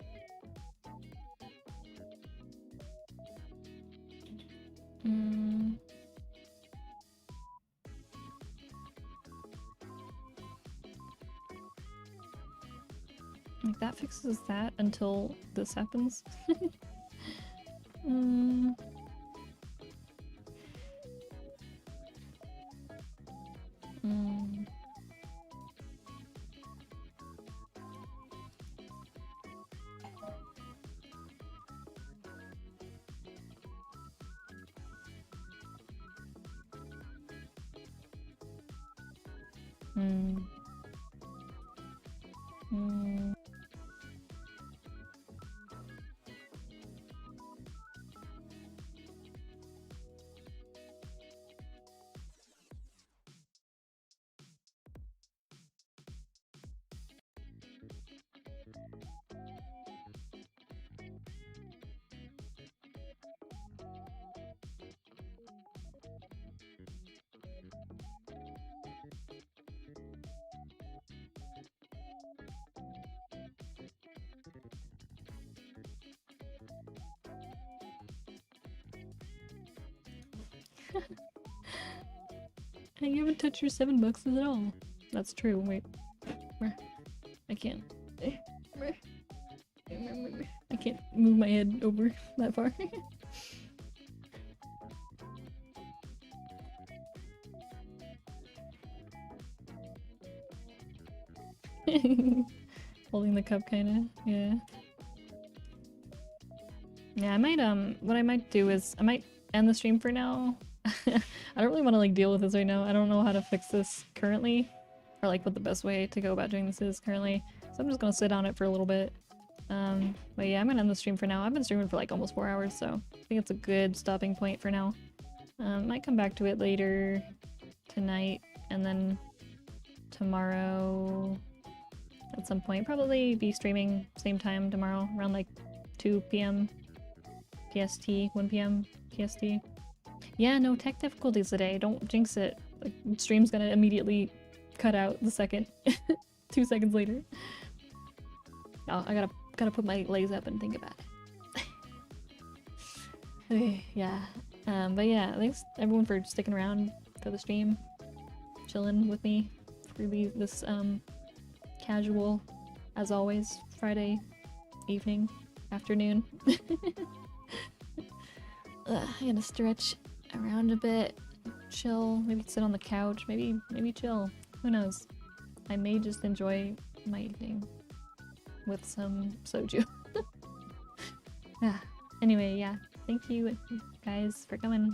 Like, that fixes that until this happens. Mm. Mm. Mm. You haven't touched your $7 at all. That's true. Wait, I can't. I can't move my head over that far. Holding the cup, kinda. Yeah. Yeah, I might what I might do is I might end the stream for now. I don't really want to like deal with this right now. I don't know how to fix this currently, or like what the best way to go about doing this is currently. So I'm just gonna sit on it for a little bit. But yeah, I'm gonna end the stream for now. I've been streaming for like almost 4 hours, so I think it's a good stopping point for now. Might come back to it later tonight, and then tomorrow at some point. Probably be streaming same time tomorrow, around like 2 p.m. PST, 1 p.m. PST. Yeah, no tech difficulties today. Don't jinx it. Like, stream's gonna immediately cut out the second. 2 seconds later. Oh, I gotta put my legs up and think about it. Okay, yeah. But yeah, thanks everyone for sticking around for the stream. Chilling with me for this casual, as always, Friday evening, afternoon. I'm gonna stretch around a bit, chill, maybe sit on the couch, maybe chill. Who knows? I may just enjoy my evening with some soju. Anyway, yeah. Thank you guys for coming.